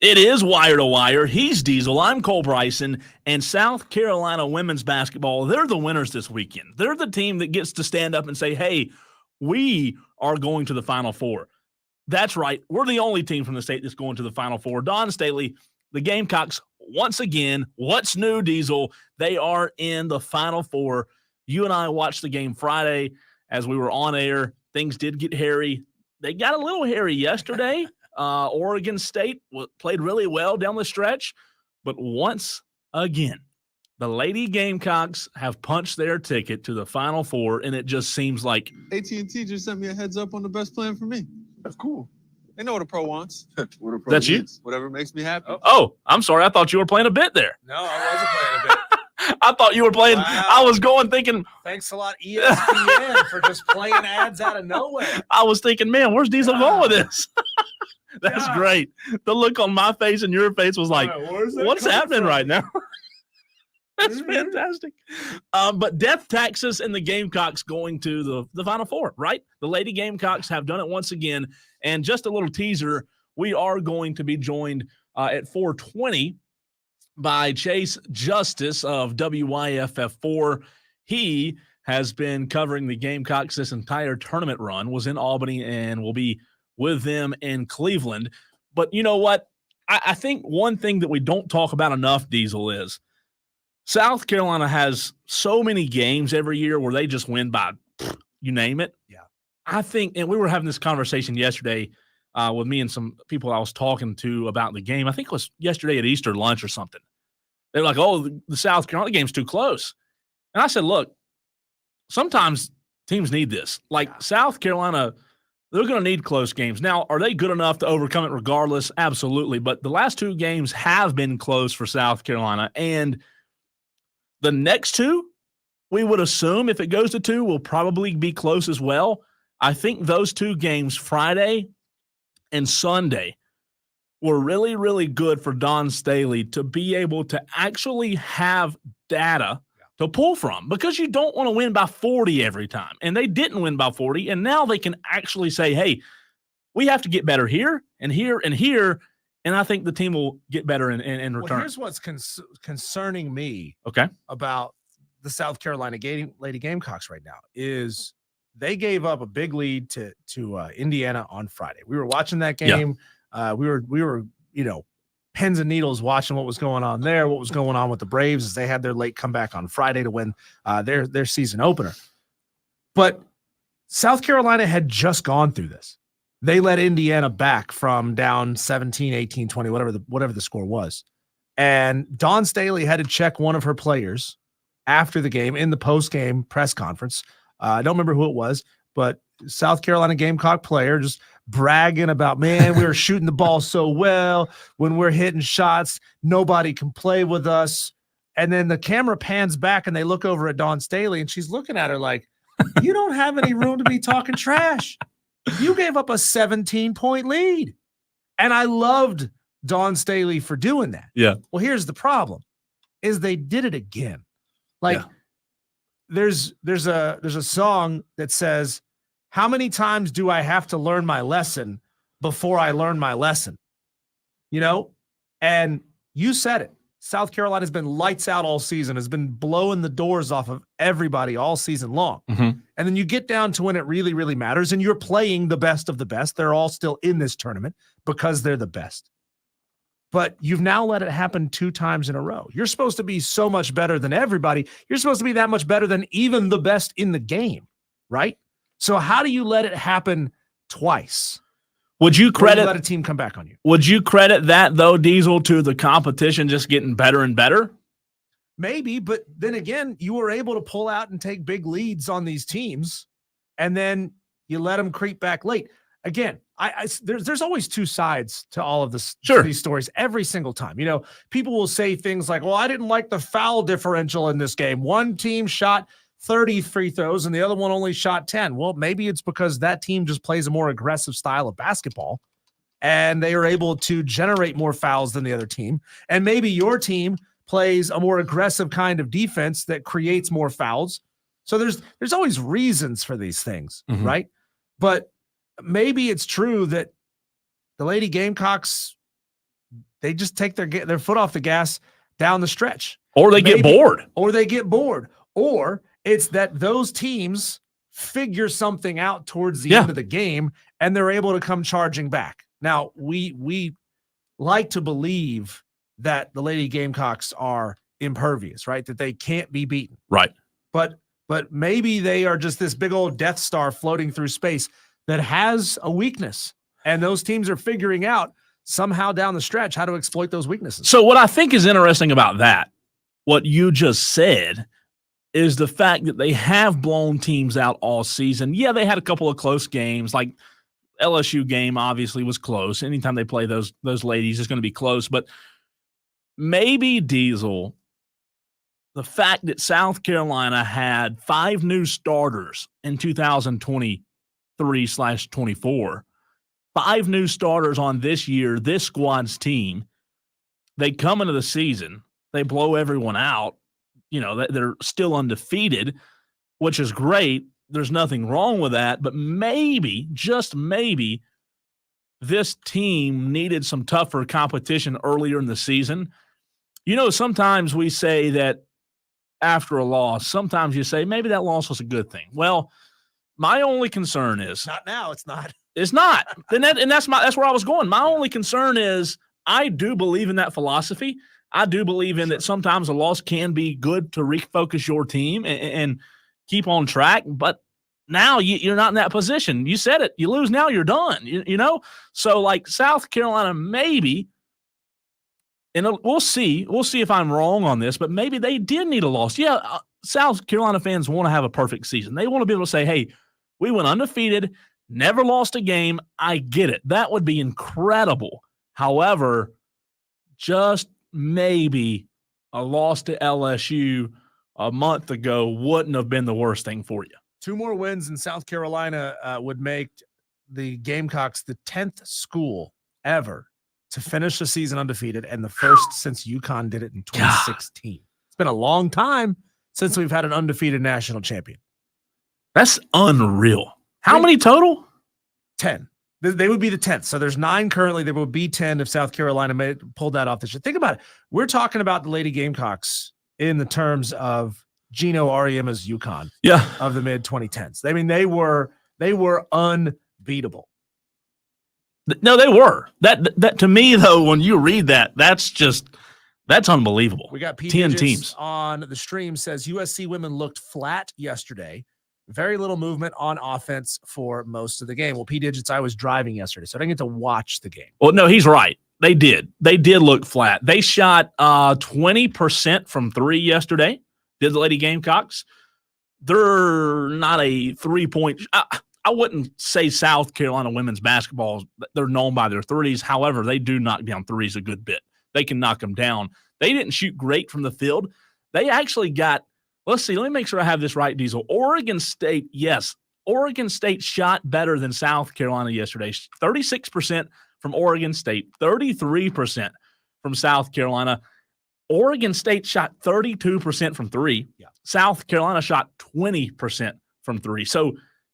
[SPEAKER 1] It is Wire to Wire. He's Diesel. I'm Cole Bryson. And South Carolina women's basketball, they're the winners this weekend. They're the team that gets to stand up and say, hey, we are going to the Final Four. That's right. We're the only team from the state that's going to the Final Four. Dawn Staley, the Gamecocks, once again, what's new, Diesel? They are in the Final Four. You and I watched the game Friday as we were on air. Things did get hairy. They got a little hairy yesterday. Oregon State played really well down the stretch. But once again, the Lady Gamecocks have punched their ticket to the Final Four, and it just seems like
[SPEAKER 4] AT&T just sent me a heads up on the best plan for me. That's cool. They know what a pro wants. What a pro
[SPEAKER 1] That's
[SPEAKER 4] needs. Whatever makes me happy.
[SPEAKER 1] Oh, I'm sorry. I thought you were playing a bit there.
[SPEAKER 2] No, I wasn't playing a bit.
[SPEAKER 1] I thought you were playing.
[SPEAKER 2] Wow.
[SPEAKER 1] I was going thinking.
[SPEAKER 2] Thanks a lot, ESPN, for just playing ads out of nowhere.
[SPEAKER 1] I was thinking, man, where's Diesel going with this? That's great. The look on my face and your face was like, what's happening right now? That's fantastic. But Death Texas and the Gamecocks going to the Final Four, right? The Lady Gamecocks have done it once again. And just a little teaser, we are going to be joined at 4:20 by Chase Justice of WIFF4. He has been covering the Gamecocks this entire tournament run, was in Albany, and will be with them in Cleveland. But you know what? I think one thing that we don't talk about enough, Diesel, is South Carolina has so many games every year where they just win by you name it.
[SPEAKER 2] Yeah.
[SPEAKER 1] I think, and we were having this conversation yesterday with me and some people I was talking to about the game. I think it was yesterday at Easter lunch or something. They're like, oh, the South Carolina game's too close. And I said, look, sometimes teams need this. Like South Carolina, they're going to need close games. Now, are they good enough to overcome it regardless? Absolutely. But the last two games have been close for South Carolina. And the next two, we would assume if it goes to two, will probably be close as well. I think those two games, Friday and Sunday, were really, really good for Dawn Staley to be able to actually have data to pull from, because you don't want to win by 40 every time. And they didn't win by 40. And now they can actually say, hey, we have to get better here and here and here. And I think the team will get better in return.
[SPEAKER 2] Well, here's what's concerning me about the South Carolina Lady Gamecocks right now is they gave up a big lead to Indiana on Friday. We were watching that game. Yeah. We were, pins and needles watching what was going on there, what was going on with the Braves as they had their late comeback on Friday to win their season opener. But South Carolina had just gone through this. They let Indiana back from down 17, 18, 20, whatever the score was. And Dawn Staley had to check one of her players after the game in the post-game press conference. I don't remember who it was, but South Carolina Gamecock player just bragging about, man, we were shooting the ball so well. When we're hitting shots, nobody can play with us. And then the camera pans back and they look over at Dawn Staley and she's looking at her like, you don't have any room to be talking trash. You gave up a 17-point lead. And I loved Dawn Staley for doing that.
[SPEAKER 1] Yeah.
[SPEAKER 2] Well, here's the problem is they did it again. There's a song that says, how many times do I have to learn my lesson before I learn my lesson? And you said it. South Carolina has been lights out all season, has been blowing the doors off of everybody all season long. Mm-hmm. And then you get down to when it really, really matters, and you're playing the best of the best. They're all still in this tournament because they're the best. But you've now let it happen 2 times in a row. You're supposed to be so much better than everybody. You're supposed to be that much better than even the best in the game, right? So how do you let it happen twice?
[SPEAKER 1] Would you credit
[SPEAKER 2] let a team come back on you?
[SPEAKER 1] Would you credit that though, Diesel, to the competition just getting better and better?
[SPEAKER 2] Maybe, but then again, you were able to pull out and take big leads on these teams, and then you let them creep back late. Again, there's always 2 sides to all of this.
[SPEAKER 1] Sure.
[SPEAKER 2] These stories every single time. People will say things like, "Well, I didn't like the foul differential in this game. One team shot 30 free throws and the other one only shot 10. Well, maybe it's because that team just plays a more aggressive style of basketball and they are able to generate more fouls than the other team. And maybe your team plays a more aggressive kind of defense that creates more fouls. So there's always reasons for these things, right? But maybe it's true that the Lady Gamecocks they just take their foot off the gas down the stretch.
[SPEAKER 1] Or they get bored.
[SPEAKER 2] Or they get bored. Or it's that those teams figure something out towards the end of the game and they're able to come charging back. Now, we like to believe that the Lady Gamecocks are impervious, right? That they can't be beaten.
[SPEAKER 1] Right.
[SPEAKER 2] But maybe they are just this big old Death Star floating through space that has a weakness. And those teams are figuring out somehow down the stretch how to exploit those weaknesses.
[SPEAKER 1] So what I think is interesting about that, what you just said, is the fact that they have blown teams out all season. Yeah, they had a couple of close games. Like LSU game obviously was close. Anytime they play those ladies, it's going to be close. But maybe, Diesel, the fact that South Carolina had 5 new starters in 2023/24, 5 new starters on this squad's team, they come into the season, they blow everyone out. They're still undefeated, which is great. There's nothing wrong with that. But maybe, just maybe, this team needed some tougher competition earlier in the season. Sometimes we say that after a loss, sometimes you say maybe that loss was a good thing. Well, my only concern is
[SPEAKER 2] not now. It's not.
[SPEAKER 1] It's not. And that's where I was going. My only concern is I do believe in that philosophy. I do believe in that sometimes a loss can be good to refocus your team and keep on track. But now you're not in that position. You said it. You lose now, you're done. So like South Carolina, maybe, and we'll see. We'll see if I'm wrong on this, but maybe they did need a loss. Yeah, South Carolina fans want to have a perfect season. They want to be able to say, hey, we went undefeated, never lost a game. I get it. That would be incredible. However, just maybe a loss to LSU a month ago wouldn't have been the worst thing for you.
[SPEAKER 2] 2 more wins in South Carolina would make the Gamecocks the 10th school ever to finish the season undefeated, and the first since UConn did it in 2016. It's been a long time since we've had an undefeated national champion.
[SPEAKER 1] That's unreal. How many total?
[SPEAKER 2] 10. They would be the 10th. So there's 9 currently. There will be 10 if South Carolina pulled that off this year. Think about it. We're talking about the Lady Gamecocks in the terms of Gino Auriemma's UConn of the mid-2010s. I mean, they were unbeatable.
[SPEAKER 1] No, they were. That to me, though, when you read that, that's unbelievable.
[SPEAKER 2] We got
[SPEAKER 1] 10 teams
[SPEAKER 2] on the stream says USC women looked flat yesterday. Very little movement on offense for most of the game. Well, P Digits, I was driving yesterday, so I didn't get to watch the game.
[SPEAKER 1] Well, no, he's right. They did. They did look flat. They shot 20% from 3 yesterday, did the Lady Gamecocks. They're not a 3-point I wouldn't say South Carolina women's basketball, they're known by their threes. However, they do knock down threes a good bit. They can knock them down. They didn't shoot great from the field. They actually got, let's see, let me make sure I have this right, Diesel. Oregon State, yes. Oregon State shot better than South Carolina yesterday. 36% from Oregon State, 33% from South Carolina. Oregon State shot 32% from 3. Yeah. South Carolina shot 20% from 3. So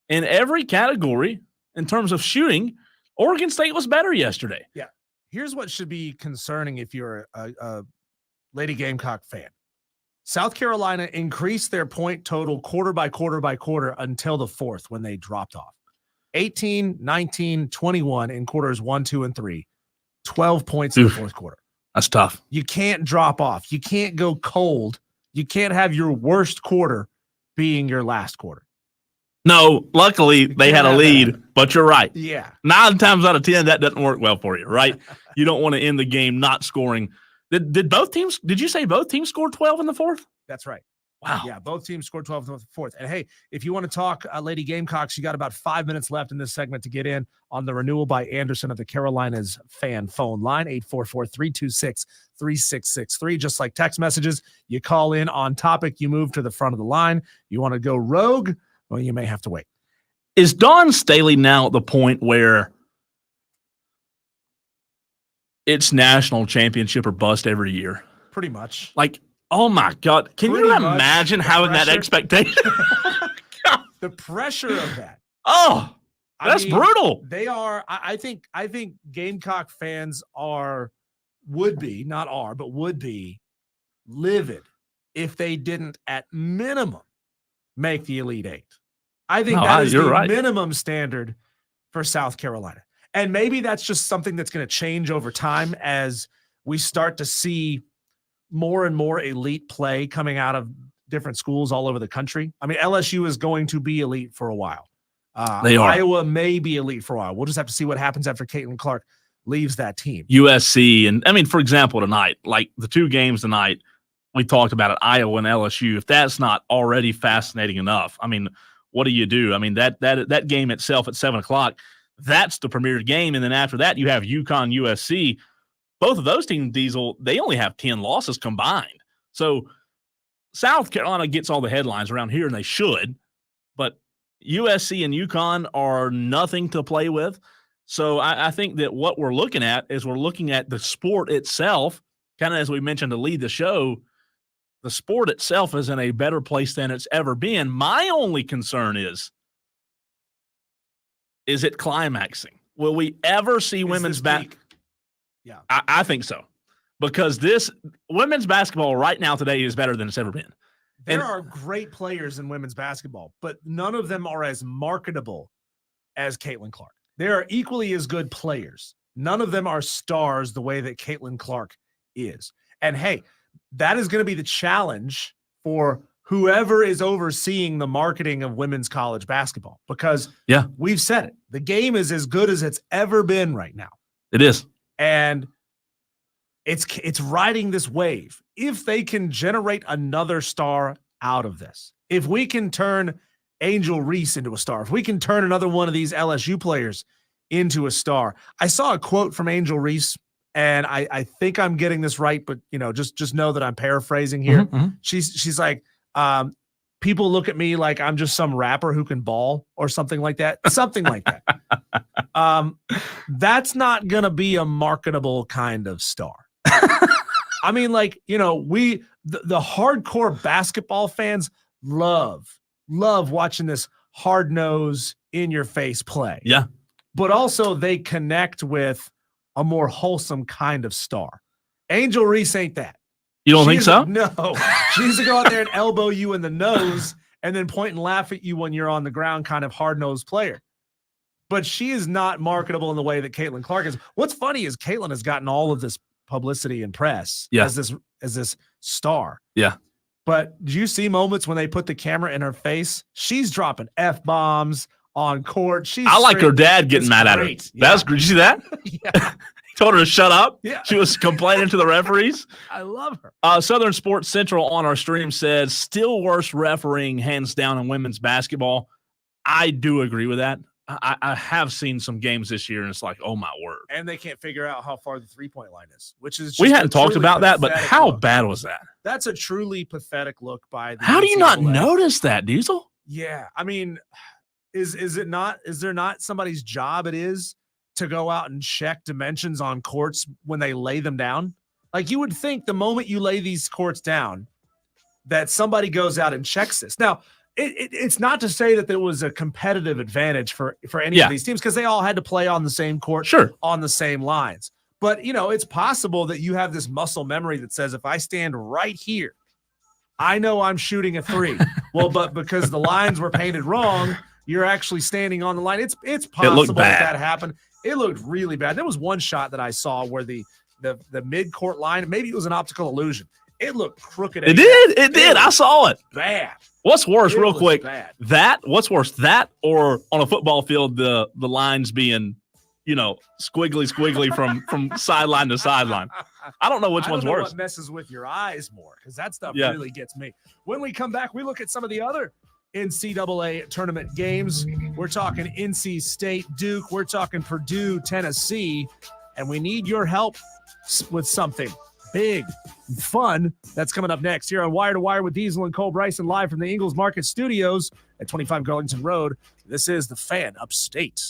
[SPEAKER 1] in every category, in terms of shooting, Oregon State was better yesterday.
[SPEAKER 2] Yeah. Here's what should be concerning if you're a Lady Gamecock fan. South Carolina increased their point total quarter by quarter by quarter until the 4th when they dropped off. 18, 19, 21 in quarters 1, 2, and 3. 12 points in the 4th quarter.
[SPEAKER 1] That's tough.
[SPEAKER 2] You can't drop off. You can't go cold. You can't have your worst quarter being your last quarter.
[SPEAKER 1] No, luckily they had a lead, but you're right.
[SPEAKER 2] Yeah.
[SPEAKER 1] 9 times out of 10, that doesn't work well for you, right? You don't want to end the game not scoring. Did you say both teams scored 12 in the 4th?
[SPEAKER 2] That's right.
[SPEAKER 1] Wow.
[SPEAKER 2] Yeah, both teams scored 12 in the 4th. And hey, if you want to talk Lady Gamecocks, you got about 5 minutes left in this segment to get in on the renewal by Anderson of the Carolinas fan phone line, 844-326-3663. Just like text messages, you call in on topic, you move to the front of the line. You want to go rogue? Well, you may have to wait.
[SPEAKER 1] Is Dawn Staley now at the point where it's national championship or bust every year?
[SPEAKER 2] Pretty much.
[SPEAKER 1] Like, oh my God. Can you imagine having that expectation?
[SPEAKER 2] The pressure of that.
[SPEAKER 1] Oh, that's brutal.
[SPEAKER 2] They are, I think Gamecock fans are would be, not are, but would be livid if they didn't at minimum make the Elite Eight. I think that is the minimum standard for South Carolina. And maybe that's just something that's going to change over time as we start to see more and more elite play coming out of different schools all over the country. I mean, LSU is going to be elite for a while.
[SPEAKER 1] They are.
[SPEAKER 2] Iowa may be elite for a while. We'll just have to see what happens after Caitlin Clark leaves that team.
[SPEAKER 1] USC, and I mean, for example, tonight, like the two games tonight, we talked about it, Iowa and LSU. If that's not already fascinating enough, I mean, what do you do? I mean, that game itself at 7:00, that's the premier game. And then after that, you have UConn, USC. Both of those teams, Diesel, they only have 10 losses combined. So South Carolina gets all the headlines around here, and they should. But USC and UConn are nothing to play with. So I think that what we're looking at is we're looking at the sport itself, kind of as we mentioned to lead the show. The sport itself is in a better place than it's ever been. My only concern is it climaxing? Will we ever see women's basketball?
[SPEAKER 2] Yeah,
[SPEAKER 1] I think so, because this women's basketball right now today is better than it's ever been.
[SPEAKER 2] There are great players in women's basketball, but none of them are as marketable as Caitlin Clark. They are equally as good players. None of them are stars the way that Caitlin Clark is. And hey, that is going to be the challenge for whoever is overseeing the marketing of women's college basketball, because we've said it. The game is as good as it's ever been right now.
[SPEAKER 1] It is.
[SPEAKER 2] And it's riding this wave. If they can generate another star out of this, if we can turn Angel Reese into a star, if we can turn another one of these LSU players into a star. I saw a quote from Angel Reese, and I think I'm getting this right, but just know that I'm paraphrasing here.
[SPEAKER 1] Mm-hmm.
[SPEAKER 2] She's like, people look at me like I'm just some rapper who can ball or something like that. Something like that. That's not gonna be a marketable kind of star. I mean, like, the hardcore basketball fans love watching this hard nose in your face play.
[SPEAKER 1] Yeah.
[SPEAKER 2] But also they connect with a more wholesome kind of star. Angel Reese ain't that.
[SPEAKER 1] You don't think so?
[SPEAKER 2] No. She needs to go out there and elbow you in the nose and then point and laugh at you when you're on the ground, kind of hard-nosed player. But she is not marketable in the way that Caitlin Clark is. What's funny is Caitlin has gotten all of this publicity and press as this star.
[SPEAKER 1] Yeah.
[SPEAKER 2] But do you see moments when they put the camera in her face? She's dropping F-bombs on court.
[SPEAKER 1] I like her dad getting mad at her.
[SPEAKER 2] Yeah.
[SPEAKER 1] That's great. Did you see that?
[SPEAKER 2] Yeah.
[SPEAKER 1] He told her to shut up.
[SPEAKER 2] Yeah.
[SPEAKER 1] She was complaining to the referees.
[SPEAKER 2] I love her.
[SPEAKER 1] Southern Sports Central on our stream says, still worse refereeing hands down in women's basketball. I do agree with that. I have seen some games this year, and it's like, oh, my word.
[SPEAKER 2] And they can't figure out how far the three-point line is, which is just
[SPEAKER 1] we hadn't talked about that, but how bad was that?
[SPEAKER 2] That's a truly pathetic look by the
[SPEAKER 1] How do you
[SPEAKER 2] NCAA.
[SPEAKER 1] not notice that, Diesel?
[SPEAKER 2] Yeah. I mean, is there not somebody's job it is to go out and check dimensions on courts when they lay them down? Like, you would think the moment you lay these courts down that somebody goes out and checks this. Now, it's not to say that there was a competitive advantage for any of these teams, because they all had to play on the same court, on the same lines. But, it's possible that you have this muscle memory that says, if I stand right here, I know I'm shooting a three. Well, but because the lines were painted wrong, you're actually standing on the line. It's possible that happened. It looked really bad. There was one shot that I saw where the mid-court line, maybe it was an optical illusion. It looked crooked.
[SPEAKER 1] It did. I saw it.
[SPEAKER 2] Bad.
[SPEAKER 1] What's worse, real quick?
[SPEAKER 2] Bad.
[SPEAKER 1] What's worse, that or on a football field, the lines being, squiggly from sideline to sideline? I don't know which one's worse.
[SPEAKER 2] What messes with your eyes more, because that stuff really gets me. When we come back, we look at some of the other NCAA tournament games. We're talking NC State, Duke. We're talking Purdue, Tennessee, and we need your help with something big and fun. That's coming up next here on Wire to Wire with Diesel and Cole Bryson, live from the Ingles Market Studios at 25 Garlington Road. This is the Fan Upstate.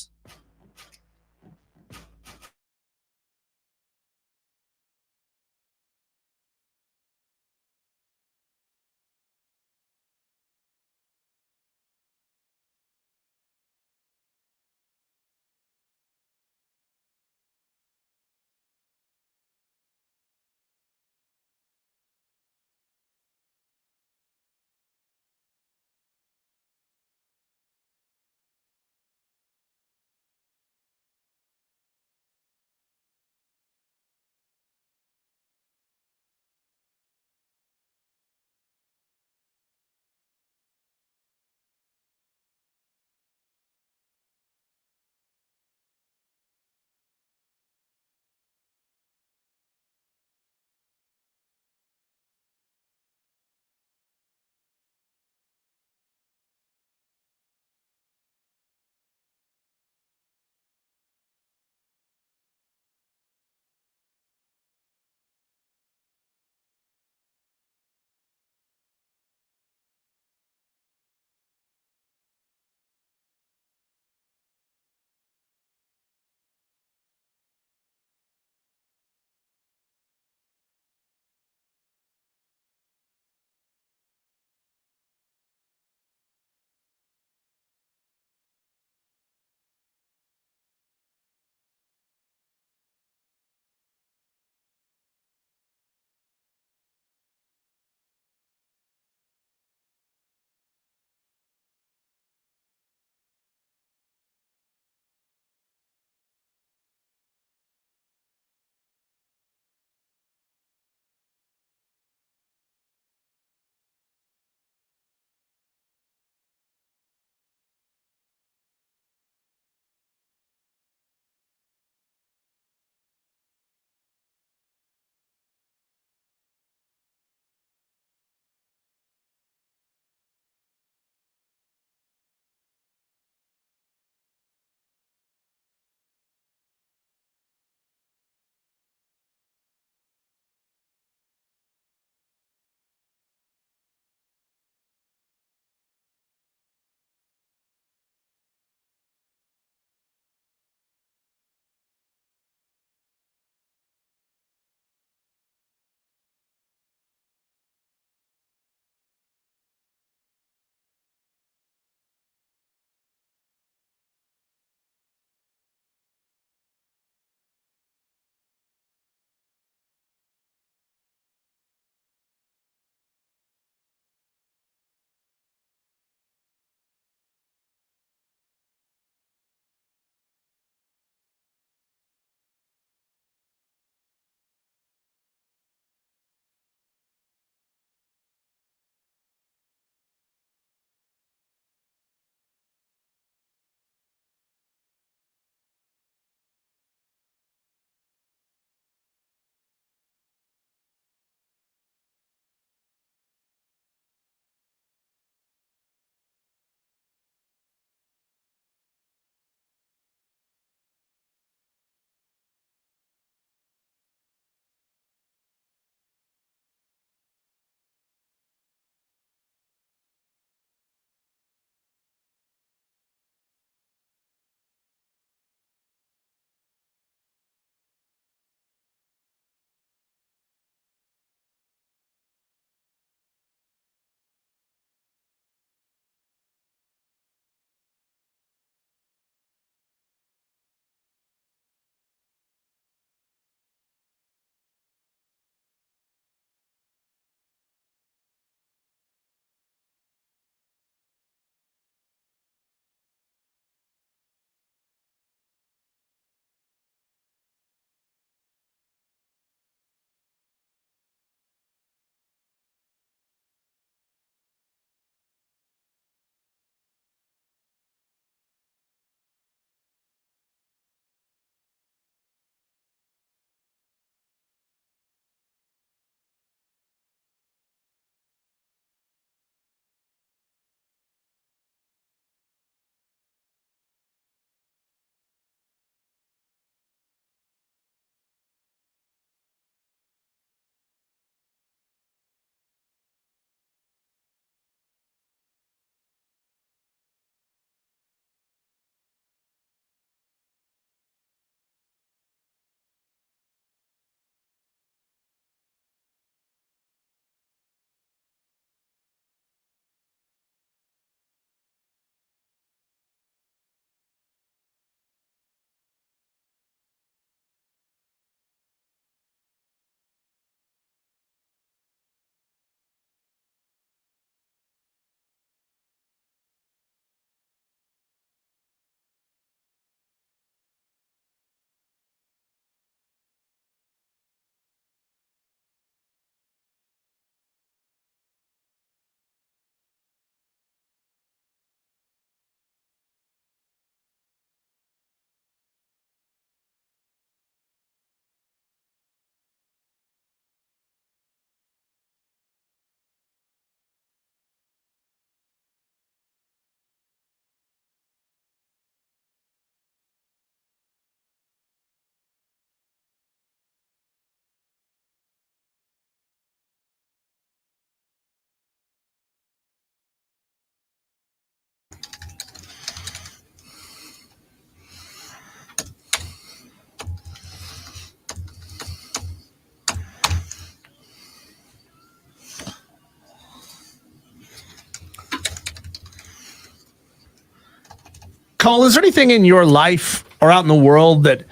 [SPEAKER 2] Cole, is there anything in your life or out in the world that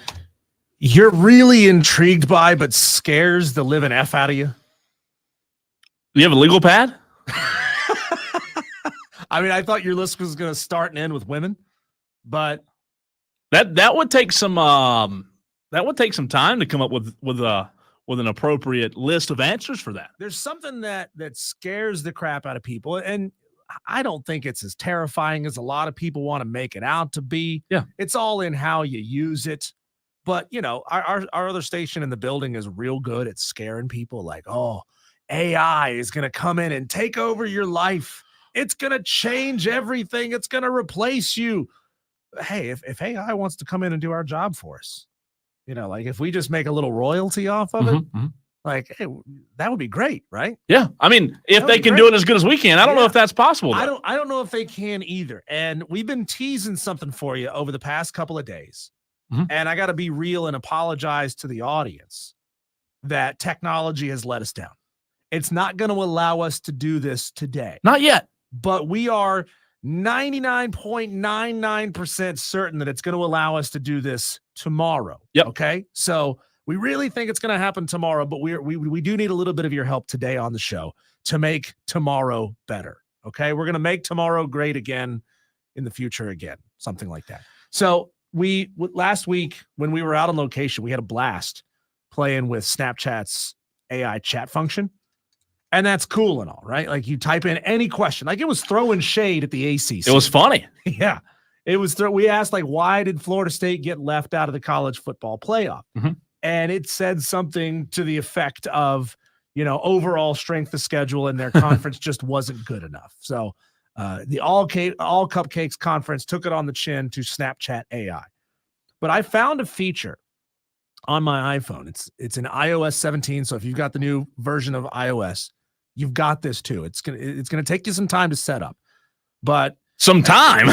[SPEAKER 2] you're really intrigued by but scares the living F out of you?
[SPEAKER 1] Do you have a legal pad?
[SPEAKER 2] I mean, I thought your list was going to start and end with women, but
[SPEAKER 1] that would take some time to come up with an appropriate list of answers for that.
[SPEAKER 2] There's something that scares the crap out of people, and I don't think it's as terrifying as a lot of people want to make it out to be.
[SPEAKER 1] Yeah.
[SPEAKER 2] It's all in how you use it. But, you know, our other station in the building is real good at scaring people like, oh, AI is going to come in and take over your life. It's going to change everything. It's going to replace you. Hey, if AI wants to come in and do our job for us, you know, like if we just make a little royalty off of it, like, hey, that would be great, right?
[SPEAKER 1] Yeah. I mean, if they can do it as good as we can, I don't know if that's possible. Though.
[SPEAKER 2] I don't know if they can either. And we've been teasing something for you over the past couple of days. And I got to be real and apologize to the audience that technology has let us down. It's not going to allow us to do this today.
[SPEAKER 1] Not yet.
[SPEAKER 2] But we are 99.99% certain that it's going to allow us to do this tomorrow.
[SPEAKER 1] Yep.
[SPEAKER 2] Okay. So we really think it's going to happen tomorrow, but we do need a little bit of your help today on the show to make tomorrow better. Okay. We're going to make tomorrow great again in the future again, something like that. So last week when we were out on location, we had a blast playing with Snapchat's AI chat function. And that's cool and all, right? Like you type in any question, like it was throwing shade at the ACC.
[SPEAKER 1] It was funny.
[SPEAKER 2] Yeah. It was, we asked like, why did Florida State get left out of the college football playoff? And it said something to the effect of, you know, overall strength of schedule in their conference just wasn't good enough. So the all Cupcakes conference took it on the chin to Snapchat AI. But I found a feature on my iPhone. It's in iOS 17. So if you've got the new version of iOS, you've got this too. It's gonna take you some time to set up, but
[SPEAKER 1] some time.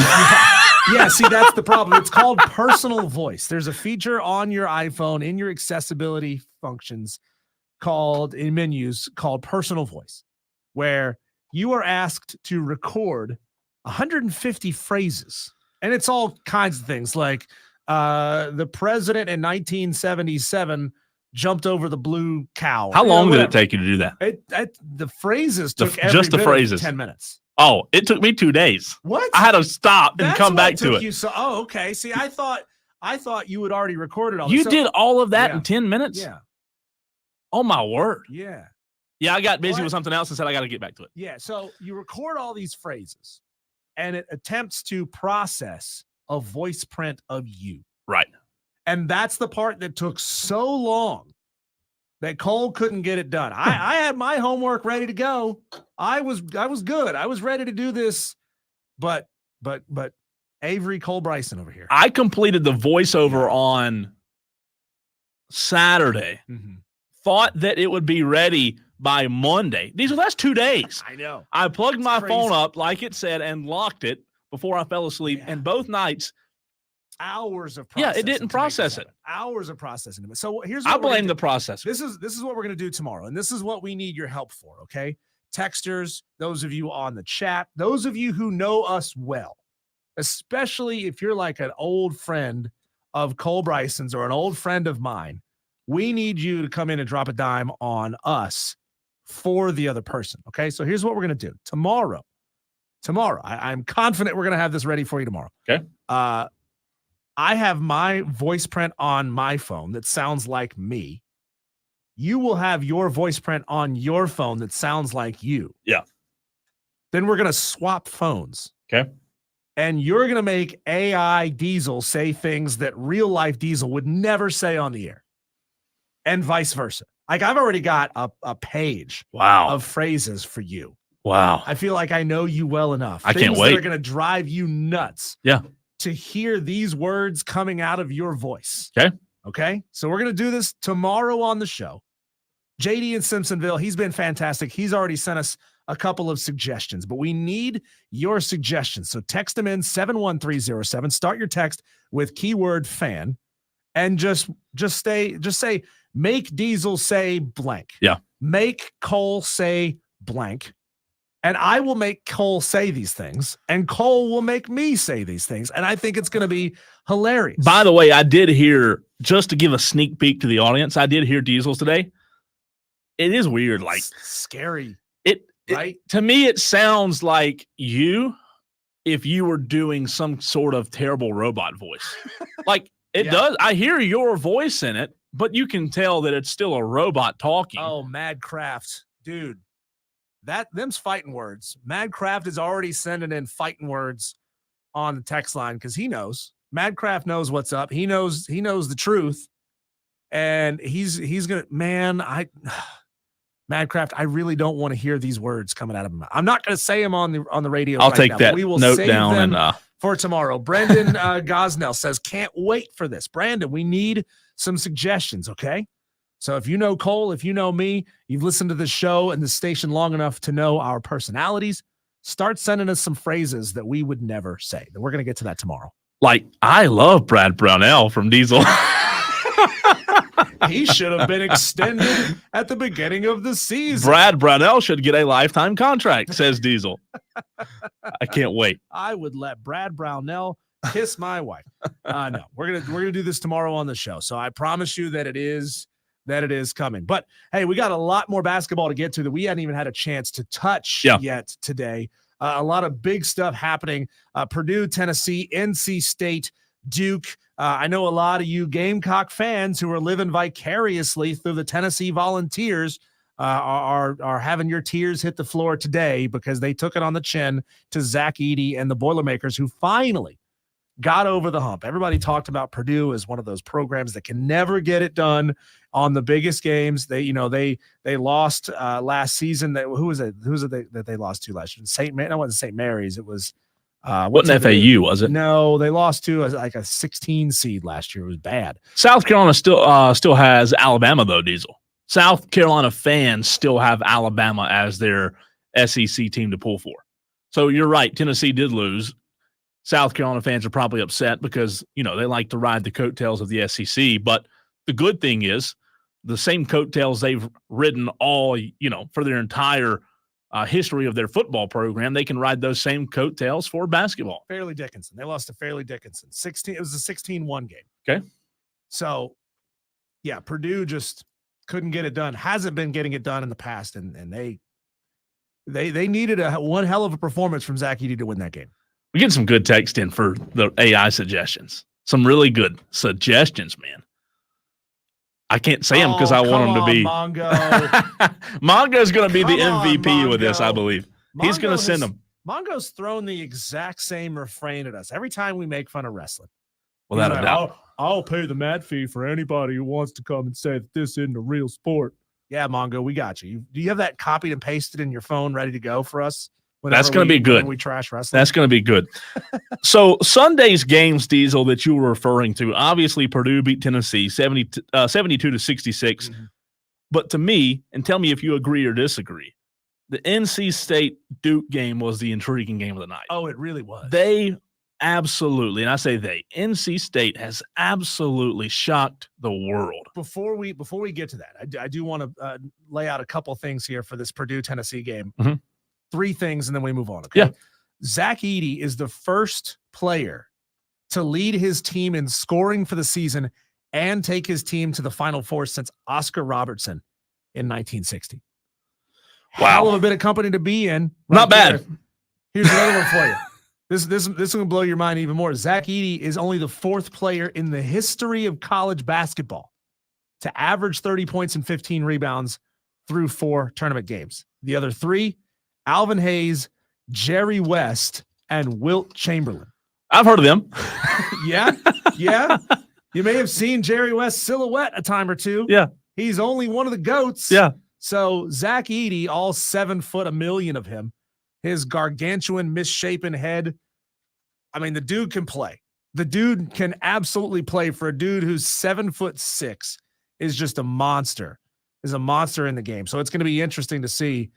[SPEAKER 2] Yeah, see, that's the problem. It's called personal voice. There's a feature on your iPhone in your accessibility functions in menus called personal voice, where you are asked to record 150 phrases, and it's all kinds of things like the president in 1977 jumped over the blue cow.
[SPEAKER 1] How long did it take you to do that?
[SPEAKER 2] The phrases took
[SPEAKER 1] just the phrases
[SPEAKER 2] 10 minutes.
[SPEAKER 1] Oh, it took me 2 days.
[SPEAKER 2] What?
[SPEAKER 1] I had to stop and come back to it.
[SPEAKER 2] Okay. See, I thought you had already recorded all.
[SPEAKER 1] You did all of that in 10 minutes?
[SPEAKER 2] Yeah.
[SPEAKER 1] Oh my word.
[SPEAKER 2] Yeah.
[SPEAKER 1] Yeah, I got busy with something else and said I got to get back to it.
[SPEAKER 2] Yeah. So you record all these phrases, and it attempts to process a voice print of you.
[SPEAKER 1] Right.
[SPEAKER 2] And that's the part that took so long that Cole couldn't get it done. I had my homework ready to go. I was good. I was ready to do this, but Avery Cole Bryson over here.
[SPEAKER 1] I completed the voiceover on Saturday. Thought that it would be ready by Monday. That's 2 days.
[SPEAKER 2] I know.
[SPEAKER 1] I plugged my phone up like it said and locked it before I fell asleep.
[SPEAKER 2] Yeah.
[SPEAKER 1] And both nights,
[SPEAKER 2] hours of processing.
[SPEAKER 1] Yeah, it didn't process it.
[SPEAKER 2] Hours of processing. So here's what
[SPEAKER 1] I blame the processor.
[SPEAKER 2] This is what we're going to do tomorrow, and this is what we need your help for, okay? Texters, those of you on the chat, those of you who know us well, especially if you're like an old friend of Cole Bryson's or an old friend of mine, we need you to come in and drop a dime on us for the other person, okay? So here's what we're going to do. Tomorrow, I'm confident we're going to have this ready for you tomorrow.
[SPEAKER 1] Okay.
[SPEAKER 2] I have my voice print on my phone that sounds like me. You will have your voice print on your phone that sounds like you.
[SPEAKER 1] Yeah.
[SPEAKER 2] Then we're going to swap phones.
[SPEAKER 1] Okay.
[SPEAKER 2] And you're going to make AI Diesel say things that real life Diesel would never say on the air. And vice versa. Like I've already got a page of phrases for you.
[SPEAKER 1] Wow.
[SPEAKER 2] I feel like I know you well enough.
[SPEAKER 1] I can't wait.
[SPEAKER 2] They're going to drive you nuts.
[SPEAKER 1] Yeah.
[SPEAKER 2] To hear these words coming out of your voice.
[SPEAKER 1] Okay.
[SPEAKER 2] So we're going to do this tomorrow on the show. JD in Simpsonville, he's been fantastic. He's already sent us a couple of suggestions, but we need your suggestions. So text them in 71307. Start your text with keyword fan and just say, make Diesel say blank.
[SPEAKER 1] Yeah.
[SPEAKER 2] Make Cole say blank. And I will make Cole say these things, and Cole will make me say these things. And I think it's going to be hilarious.
[SPEAKER 1] By the way, I did hear, just to give a sneak peek to the audience, I did hear Diesels today. It is weird. Like,
[SPEAKER 2] scary.
[SPEAKER 1] Right? To me, it sounds like you if you were doing some sort of terrible robot voice. Like, it does. I hear your voice in it, but you can tell that it's still a robot talking.
[SPEAKER 2] Oh, Madcraft. Dude. Them's fighting words. Madcraft is already sending in fighting words on the text line because he knows. Madcraft knows what's up. He knows the truth. And he's gonna, Madcraft, I really don't want to hear these words coming out of him. I'm not gonna say them on the radio.
[SPEAKER 1] I'll take that
[SPEAKER 2] We will
[SPEAKER 1] note
[SPEAKER 2] save
[SPEAKER 1] down
[SPEAKER 2] them
[SPEAKER 1] and
[SPEAKER 2] for tomorrow. Brendan Gosnell says, can't wait for this. Brandon, we need some suggestions, okay? So if you know Cole, if you know me, you've listened to the show and the station long enough to know our personalities, start sending us some phrases that we would never say. We're going to get to that tomorrow.
[SPEAKER 1] Like, I love Brad Brownell from Diesel.
[SPEAKER 2] He should have been extended at the beginning of the season.
[SPEAKER 1] Brad Brownell should get a lifetime contract, says Diesel. I can't wait.
[SPEAKER 2] I would let Brad Brownell kiss my wife. No, we're gonna do this tomorrow on the show. So I promise you that it is coming. But hey, we got a lot more basketball to get to that we hadn't even had a chance to touch yet today. A lot of big stuff happening. Purdue, Tennessee, NC State, Duke. I know a lot of you Gamecock fans who are living vicariously through the Tennessee Volunteers are having your tears hit the floor today because they took it on the chin to Zach Edey and the Boilermakers, who finally got over the hump. Everybody talked about Purdue as one of those programs that can never get it done on the biggest games. They lost last season. Who was it that they lost to last year? It wasn't St. Mary's. It was
[SPEAKER 1] wasn't FAU, was it?
[SPEAKER 2] No, they lost to like a 16 seed last year. It was bad.
[SPEAKER 1] South Carolina still has Alabama though, Diesel. South Carolina fans still have Alabama as their SEC team to pull for. So you're right. Tennessee did lose. South Carolina fans are probably upset because, they like to ride the coattails of the SEC. But the good thing is the same coattails they've ridden all, for their entire history of their football program, they can ride those same coattails for basketball.
[SPEAKER 2] Fairleigh Dickinson. They lost to Fairleigh Dickinson. It was a 16-1 game.
[SPEAKER 1] Okay.
[SPEAKER 2] So, yeah, Purdue just couldn't get it done. Hasn't been getting it done in the past, and they needed one hell of a performance from Zach Edey to win that game.
[SPEAKER 1] We get some good text in for the AI suggestions. Some really good suggestions, man. I can't say them because I want them to be.
[SPEAKER 2] Mongo.
[SPEAKER 1] Mongo's going to be the MVP with this, I believe. He's going to send them.
[SPEAKER 2] Mongo's thrown the exact same refrain at us every time we make fun of wrestling.
[SPEAKER 1] Without a doubt.
[SPEAKER 2] I'll pay the mat fee for anybody who wants to come and say that this isn't a real sport. Yeah, Mongo, we got you. Do you have that copied and pasted in your phone ready to go for us?
[SPEAKER 1] That's going to be good.
[SPEAKER 2] When we trash wrestling.
[SPEAKER 1] That's going to be good. So Sunday's games, Diesel, that you were referring to, obviously Purdue beat Tennessee 72 to 66. Mm-hmm. But to me, and tell me if you agree or disagree, the NC State Duke game was the intriguing game of the night.
[SPEAKER 2] Oh, it really was.
[SPEAKER 1] They absolutely, and I say NC State has absolutely shocked the world.
[SPEAKER 2] Before we get to that, I do want to lay out a couple things here for this Purdue-Tennessee game.
[SPEAKER 1] Mm-hmm.
[SPEAKER 2] 3 things, and then we move on. Okay?
[SPEAKER 1] Yeah.
[SPEAKER 2] Zach Edey is the first player to lead his team in scoring for the season and take his team to the Final Four since Oscar Robertson in 1960.
[SPEAKER 1] Wow.
[SPEAKER 2] Hell of a bit of company to be in.
[SPEAKER 1] Right. Not bad.
[SPEAKER 2] There. Here's another one for you. This is going to blow your mind even more. Zach Edey is only the 4th player in the history of college basketball to average 30 points and 15 rebounds through 4 tournament games. The other 3, Alvin Hayes, Jerry West, and Wilt Chamberlain.
[SPEAKER 1] I've heard of them.
[SPEAKER 2] Yeah. You may have seen Jerry West's silhouette a time or two.
[SPEAKER 1] Yeah.
[SPEAKER 2] He's only one of the GOATs.
[SPEAKER 1] Yeah.
[SPEAKER 2] So Zach Edey, all 7 foot, a million of him, his gargantuan, misshapen head. I mean, the dude can play. The dude can absolutely play. For a dude who's 7'6" is just a monster. Is a monster in the game. So it's going to be interesting to see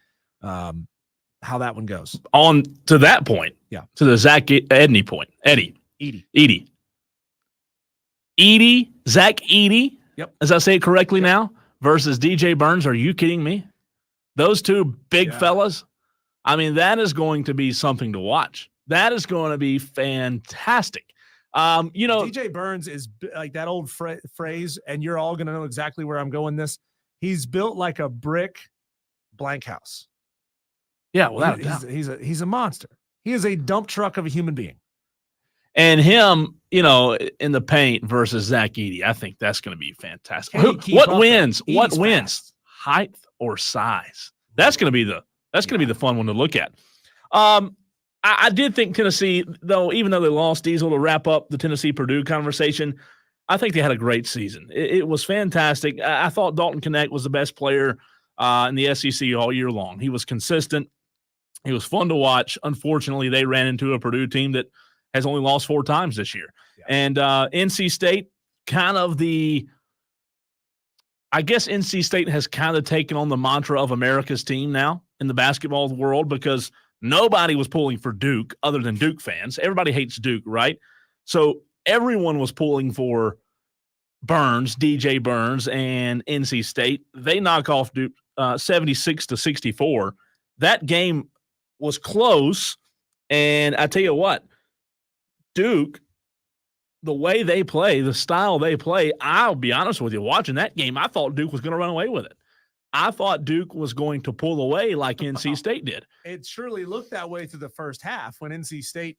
[SPEAKER 2] how that one goes.
[SPEAKER 1] On to that point.
[SPEAKER 2] Yeah.
[SPEAKER 1] To the Zach Edney point. Edey. Zach Edey.
[SPEAKER 2] Yep.
[SPEAKER 1] As I say it correctly now, versus DJ Burns. Are you kidding me? Those 2 big fellas. I mean, that is going to be something to watch. That is going to be fantastic.
[SPEAKER 2] DJ Burns is like that old phrase, and you're all going to know exactly where I'm going this. He's built like a brick blank house.
[SPEAKER 1] Yeah, well,
[SPEAKER 2] he's a monster. He is a dump truck of a human being.
[SPEAKER 1] And him, in the paint versus Zach Edey, I think that's going to be fantastic. What wins? What wins? Fast. Height or size? That's going to be the fun one to look at. I did think Tennessee, though, even though they lost Diesel to wrap up the Tennessee-Purdue conversation, I think they had a great season. It was fantastic. I thought Dalton Knecht was the best player in the SEC all year long. He was consistent. He was fun to watch. Unfortunately, they ran into a Purdue team that has only lost 4 times this year. Yeah. And NC State, NC State has kind of taken on the mantra of America's team now in the basketball world because nobody was pulling for Duke other than Duke fans. Everybody hates Duke, right? So everyone was pulling for Burns, DJ Burns, and NC State. They knock off Duke 76-64. That game was close, and I tell you what, Duke, the way they play, the style they play, I'll be honest with you, watching that game, I thought Duke was going to run away with it. I thought Duke was going to pull away like NC State did.
[SPEAKER 2] It surely looked that way through the first half when NC State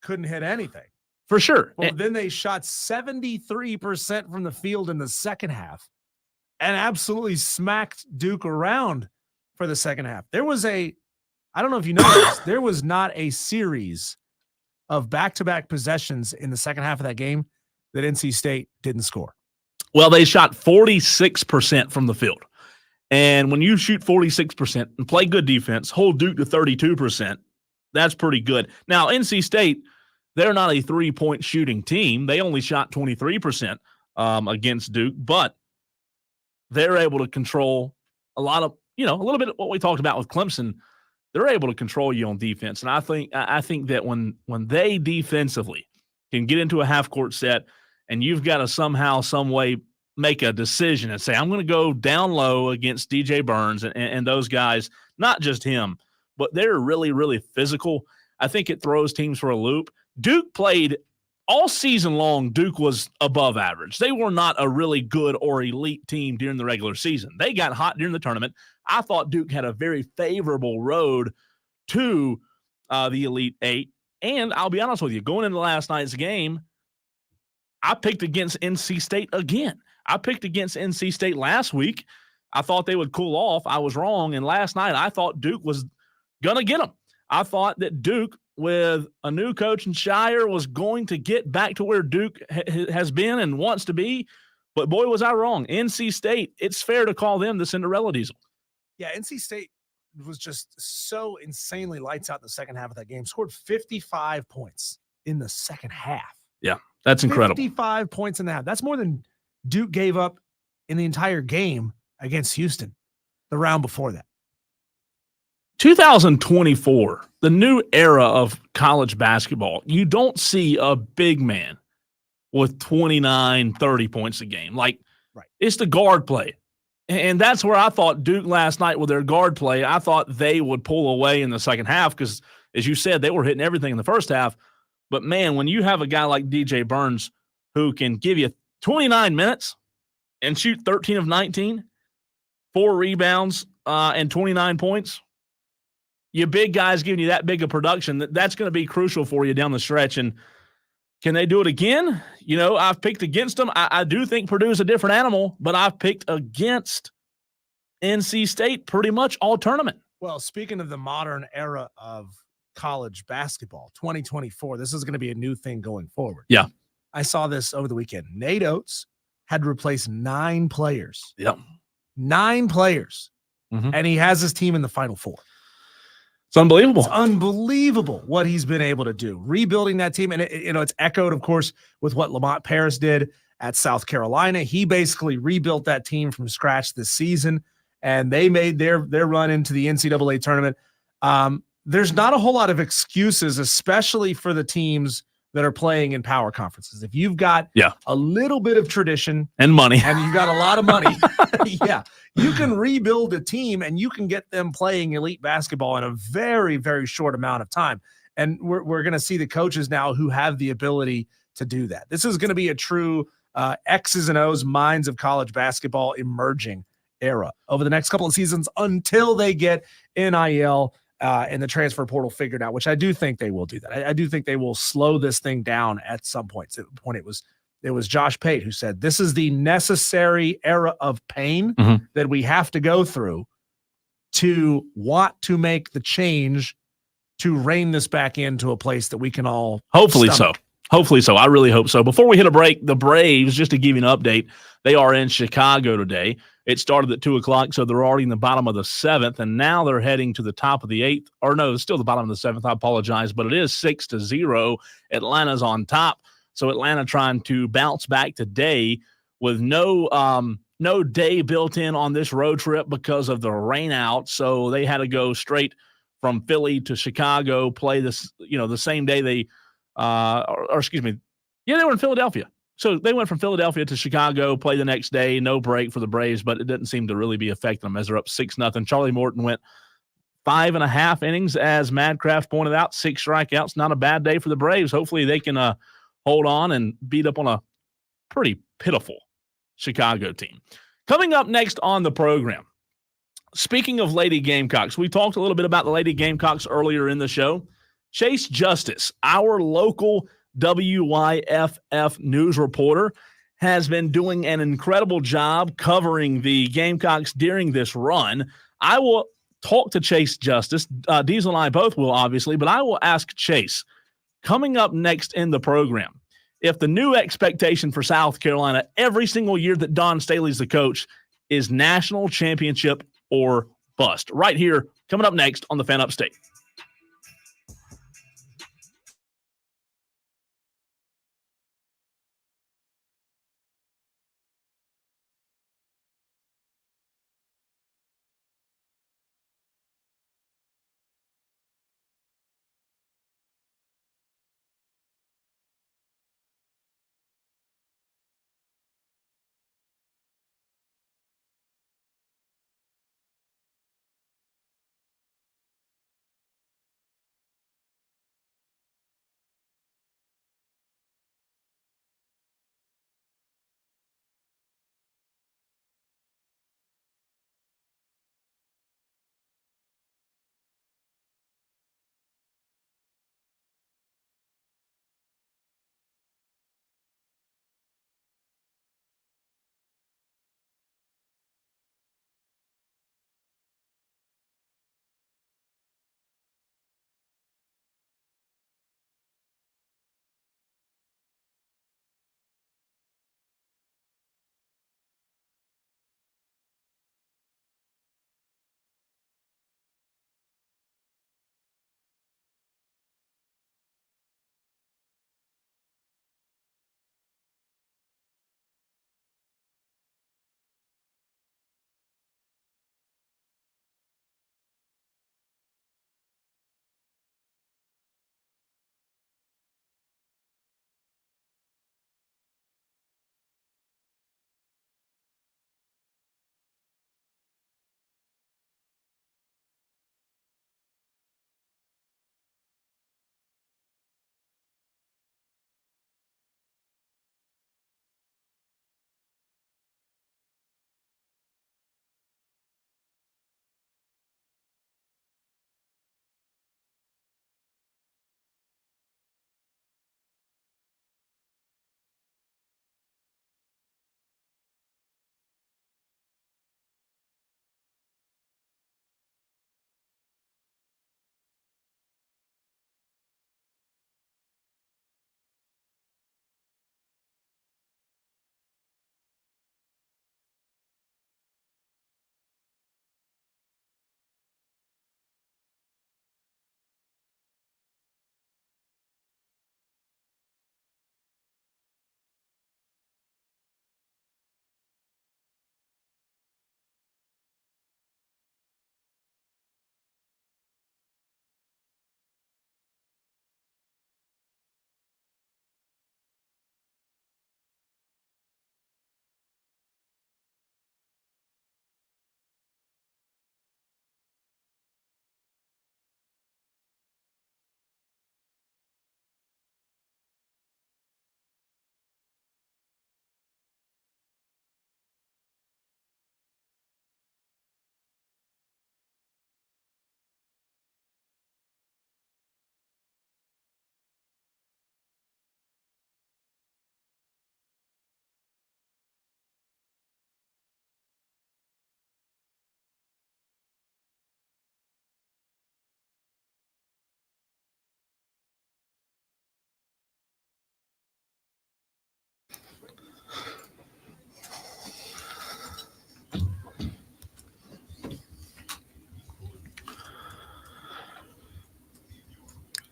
[SPEAKER 2] couldn't hit anything.
[SPEAKER 1] For sure.
[SPEAKER 2] Well, then they shot 73% from the field in the second half and absolutely smacked Duke around for the second half. There was I don't know if you noticed, there was not a series of back-to-back possessions in the second half of that game that NC State didn't score.
[SPEAKER 1] Well, they shot 46% from the field. And when you shoot 46% and play good defense, hold Duke to 32%, that's pretty good. Now, NC State, they're not a three-point shooting team. They only shot 23% against Duke, but they're able to control a lot of, a little bit of what we talked about with Clemson. They're able to control you on defense. And I think that when they defensively can get into a half-court set and you've got to somehow, some way make a decision and say, I'm going to go down low against DJ Burns and those guys, not just him, but they're really, really physical. I think it throws teams for a loop. Duke played all season long. Duke was above average. They were not a really good or elite team during the regular season. They got hot during the tournament. I thought Duke had a very favorable road to the Elite Eight. And I'll be honest with you, going into last night's game, I picked against NC State again. I picked against NC State last week. I thought they would cool off. I was wrong. And last night, I thought Duke was going to get them. I thought that Duke, with a new coach in Shire, was going to get back to where Duke has been and wants to be. But boy, was I wrong. NC State, it's fair to call them the Cinderella Diesel.
[SPEAKER 2] Yeah, NC State was just so insanely lights out the second half of that game. Scored 55 points in the second half.
[SPEAKER 1] Yeah, that's incredible.
[SPEAKER 2] 55 points in the half. That's more than Duke gave up in the entire game against Houston the round before that.
[SPEAKER 1] 2024, the new era of college basketball, you don't see a big man with 29, 30 points a game. Right. It's the guard play. And that's where I thought Duke last night with their guard play, I thought they would pull away in the second half because, as you said, they were hitting everything in the first half. But, man, when you have a guy like DJ Burns who can give you 29 minutes and shoot 13 of 19, 4 rebounds, and 29 points, your big guys giving you that big of production, that's going to be crucial for you down the stretch. And can they do it again? I've picked against them. I do think Purdue's a different animal, but I've picked against NC State pretty much all tournament.
[SPEAKER 2] Well, speaking of the modern era of college basketball, 2024, this is going to be a new thing going forward.
[SPEAKER 1] Yeah.
[SPEAKER 2] I saw this over the weekend. Nate Oates had to replace 9 players.
[SPEAKER 1] Yep.
[SPEAKER 2] 9 players. Mm-hmm. And he has his team in the Final Four.
[SPEAKER 1] It's unbelievable.
[SPEAKER 2] It's unbelievable what he's been able to do. Rebuilding that team. And, it's echoed, of course, with what Lamont Paris did at South Carolina. He basically rebuilt that team from scratch this season, and they made their run into the NCAA tournament. There's not a whole lot of excuses, especially for the teams that are playing in power conferences. If you've got a little bit of tradition
[SPEAKER 1] and money,
[SPEAKER 2] and you've got a lot of money, you can rebuild a team and you can get them playing elite basketball in a very, very short amount of time. And we're going to see the coaches now who have the ability to do that. This is going to be a true X's and O's minds of college basketball emerging era over the next couple of seasons until they get NIL and the transfer portal figured out, which I do think they will do that. I do think they will slow this thing down at some point. At the point it was Josh Pate who said, this is the necessary era of pain that we have to go through to want to make the change to rein this back into a place that we can all
[SPEAKER 1] hopefully
[SPEAKER 2] stomach.
[SPEAKER 1] Hopefully so. I really hope so. Before we hit a break, the Braves, just to give you an update, they are in Chicago today. It started at 2 o'clock, so they're already in the bottom of the 7th, and now they're heading to the top of the 8th. Or no, it's still the bottom of the 7th. I apologize, but it is 6-0. Atlanta's on top. So Atlanta trying to bounce back today with no day built in on this road trip because of the rain out. So they had to go straight from Philly to Chicago, play this, the same day they they were in Philadelphia. So they went from Philadelphia to Chicago, play the next day, no break for the Braves, but it didn't seem to really be affecting them as they're up 6-0. Charlie Morton went 5.5 innings, as Madcraft pointed out, 6 strikeouts. Not a bad day for the Braves. Hopefully they can hold on and beat up on a pretty pitiful Chicago team. Coming up next on the program, speaking of Lady Gamecocks, we talked a little bit about the Lady Gamecocks earlier in the show. Chase Justice, our local WYFF news reporter, has been doing an incredible job covering the Gamecocks during this run. I will talk to Chase Justice. Diesel and I both will, obviously, but I will ask Chase, coming up next in the program, if the new expectation for South Carolina every single year that Don Staley's the coach is national championship or bust. Right here, coming up next on the Fan Upstate.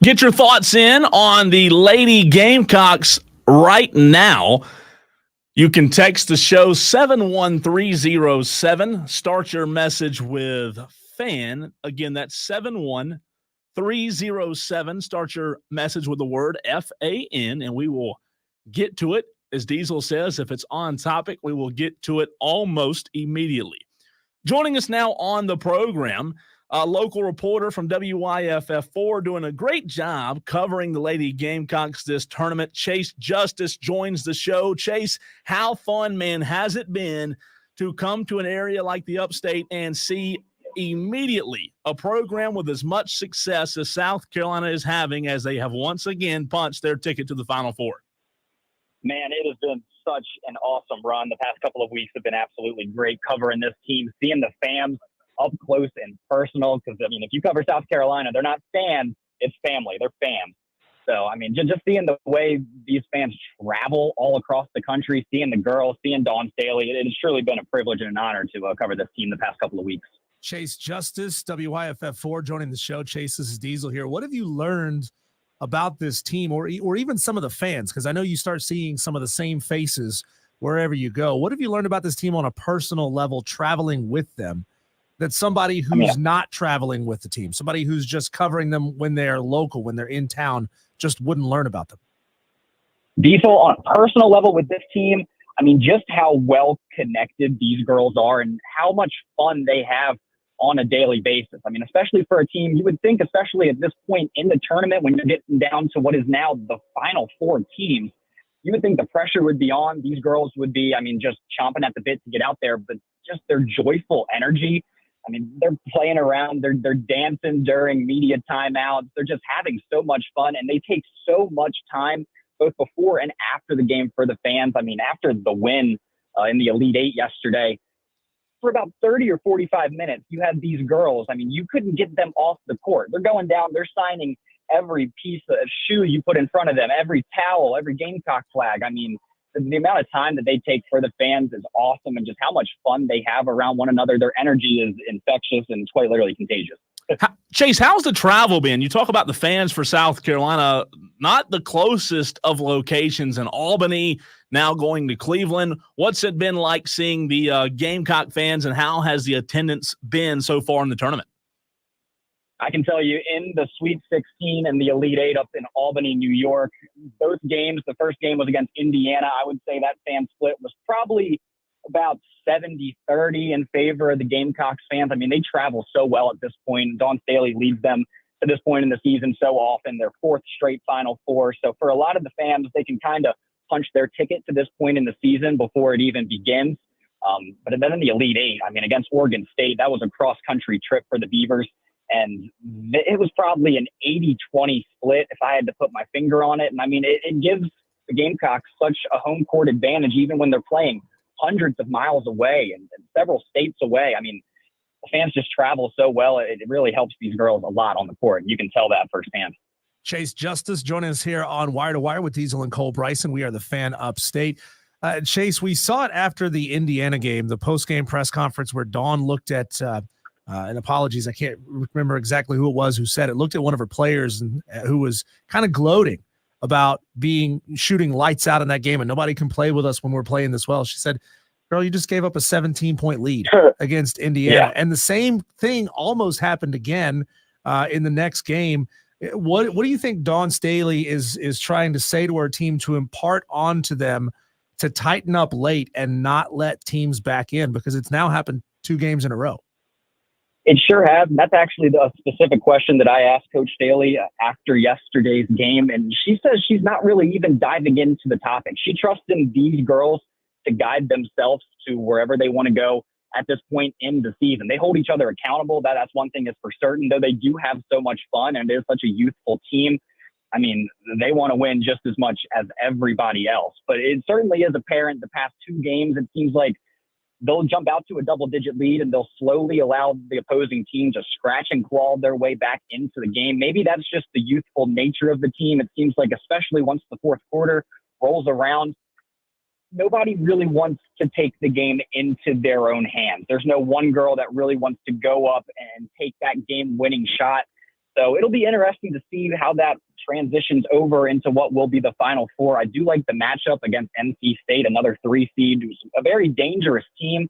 [SPEAKER 1] Get your thoughts in on the Lady Gamecocks right now. You can text the show 71307. Start your message with FAN. Again, that's 71307. Start your message with the word FAN, and we will get to it. As Diesel says, if it's on topic, we will get to it almost immediately. Joining us now on the program, a local reporter from WIFF4 doing a great job covering the Lady Gamecocks this tournament. Chase Justice joins the show. Chase, how fun, man, has it been to come to an area like the Upstate and see immediately a program with as much success as South Carolina is having, as they have once again punched their ticket to the Final Four?
[SPEAKER 5] Man, it has been such an awesome run. The past couple of weeks have been absolutely great covering this team, seeing the fans up close and personal. Because, I mean, if you cover South Carolina, they're not fans, it's family. They're fans. So, I mean, just seeing the way these fans travel all across the country, seeing the girls, seeing Dawn Staley, it has surely been a privilege and an honor to cover this team the past couple of weeks.
[SPEAKER 2] Chase Justice, WIFF4, joining the show. Chase, this is Diesel here. What have you learned about this team, or even some of the fans? Because I know you start seeing some of the same faces wherever you go. What have you learned about this team on a personal level, traveling with them, that somebody who's not traveling with the team, somebody who's just covering them when they're local, when they're in town, just wouldn't learn about them?
[SPEAKER 5] Diesel, on a personal level with this team, I mean, just how well connected these girls are and how much fun they have on a daily basis. I mean, especially for a team, you would think, especially at this point in the tournament, when you're getting down to what is now the final four teams, you would think the pressure would be on. These girls would be, I mean, just chomping at the bit to get out there, but just their joyful energy. I mean, they're playing around, they're dancing during media timeouts. They're just having so much fun, and they take so much time both before and after the game for the fans. I mean, after the win in the Elite Eight yesterday, for about 30 or 45 minutes, you had these girls. I mean, you couldn't get them off the court. They're going down, they're signing every piece of shoe you put in front of them, every towel, every Gamecock flag. I mean, the amount of time that they take for the fans is awesome, and just how much fun they have around one another. Their energy is infectious and quite literally contagious.
[SPEAKER 1] Chase, how's the travel been? You talk about the fans for South Carolina, not the closest of locations in Albany, now going to Cleveland. What's it been like seeing the Gamecock fans, and how has the attendance been so far in the tournament?
[SPEAKER 5] I can tell you, in the Sweet 16 and the Elite Eight up in Albany, New York, both games, the first game was against Indiana. I would say that fan split was probably about 70-30 in favor of the Gamecocks fans. I mean, they travel so well at this point. Dawn Staley leads them to this point in the season so often, their fourth straight Final Four. So for a lot of the fans, they can kind of punch their ticket to this point in the season before it even begins. But then in the Elite Eight, I mean, against Oregon State, that was a cross-country trip for the Beavers. And it was probably an 80-20 split if I had to put my finger on it. And I mean, it gives the Gamecocks such a home court advantage, even when they're playing hundreds of miles away and several states away. I mean, the fans just travel so well. It really helps these girls a lot on the court. You can tell that firsthand.
[SPEAKER 2] Chase Justice joining us here on Wire to Wire with Diesel and Cole Bryson. We are the Fan Upstate. Chase, we saw it after the Indiana game, the post-game press conference where Dawn looked at and apologies, I can't remember exactly who it was who said it, looked at one of her players and who was kind of gloating about shooting lights out in that game, and nobody can play with us when we're playing this well. She said, girl, you just gave up a 17-point lead against Indiana. Yeah. And the same thing almost happened again in the next game. What do you think Dawn Staley is trying to say to her team to impart onto them to tighten up late and not let teams back in? Because it's now happened 2 games in a row.
[SPEAKER 5] It sure has. That's actually the specific question that I asked Coach Staley after yesterday's game. And she says she's not really even diving into the topic. She trusts in these girls to guide themselves to wherever they want to go at this point in the season. They hold each other accountable. That's one thing is for certain, though they do have so much fun and it is such a youthful team. I mean, they want to win just as much as everybody else. But it certainly is apparent the past 2 games, it seems like they'll jump out to a double-digit lead and they'll slowly allow the opposing team to scratch and claw their way back into the game. Maybe that's just the youthful nature of the team. It seems like, especially once the fourth quarter rolls around, nobody really wants to take the game into their own hands. There's no one girl that really wants to go up and take that game-winning shot. So it'll be interesting to see how that transitions over into what will be the Final Four. I do like the matchup against NC State, another 3 seed, who's a very dangerous team.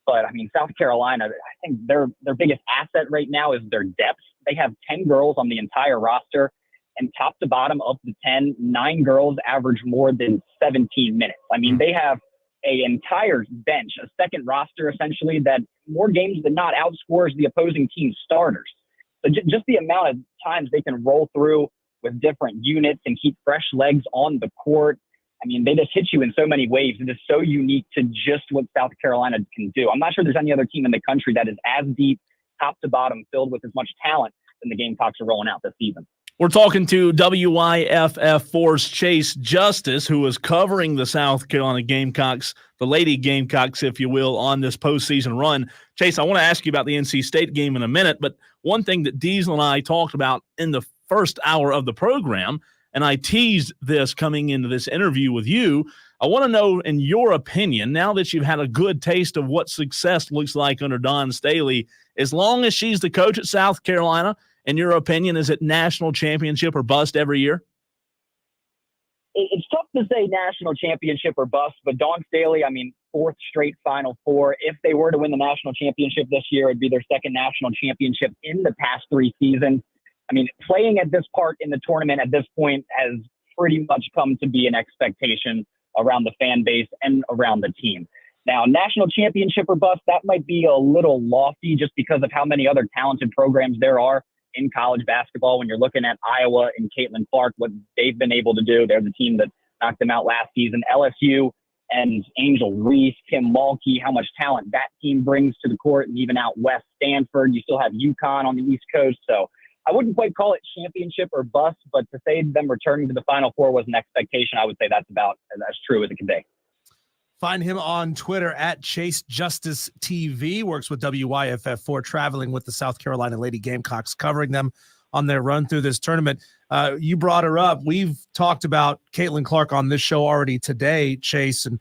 [SPEAKER 5] But, I mean, South Carolina, I think their biggest asset right now is their depth. They have 10 girls on the entire roster, and top to bottom of the 10, 9 girls average more than 17 minutes. I mean, they have an entire bench, a second roster, essentially, that more games than not outscores the opposing team's starters. So just the amount of times they can roll through with different units and keep fresh legs on the court. I mean, they just hit you in so many ways. It is so unique to just what South Carolina can do. I'm not sure there's any other team in the country that is as deep, top to bottom, filled with as much talent than the Gamecocks are rolling out this season.
[SPEAKER 1] We're talking to WIFF4's Chase Justice, who is covering the South Carolina Gamecocks, the Lady Gamecocks, if you will, on this postseason run. Chase, I want to ask you about the NC State game in a minute, but one thing that Diesel and I talked about in the first hour of the program, and I teased this coming into this interview with you, I want to know, in your opinion, now that you've had a good taste of what success looks like under Dawn Staley, as long as she's the coach at South Carolina, in your opinion, is it national championship or bust every year?
[SPEAKER 5] It's tough to say national championship or bust, but Dawn Staley, I mean, 4th straight Final Four. If they were to win the national championship this year, it'd be their 2nd national championship in the past 3 seasons. I mean, playing at this part in the tournament at this point has pretty much come to be an expectation around the fan base and around the team. Now, national championship or bust, that might be a little lofty just because of how many other talented programs there are in college basketball. When you're looking at Iowa and Caitlin Clark, what they've been able to do, they're the team that knocked them out last season. LSU and Angel Reese, Kim Mulkey, how much talent that team brings to the court, and even out west, Stanford. You still have UConn on the East Coast. So I wouldn't quite call it championship or bust, but to say them returning to the Final Four was an expectation, I would say that's about as true as it can be.
[SPEAKER 2] Find him on Twitter at Chase Justice TV. Works with WIFF4, traveling with the South Carolina Lady Gamecocks, covering them on their run through this tournament. You brought her up. We've talked about Caitlin Clark on this show already today, Chase, and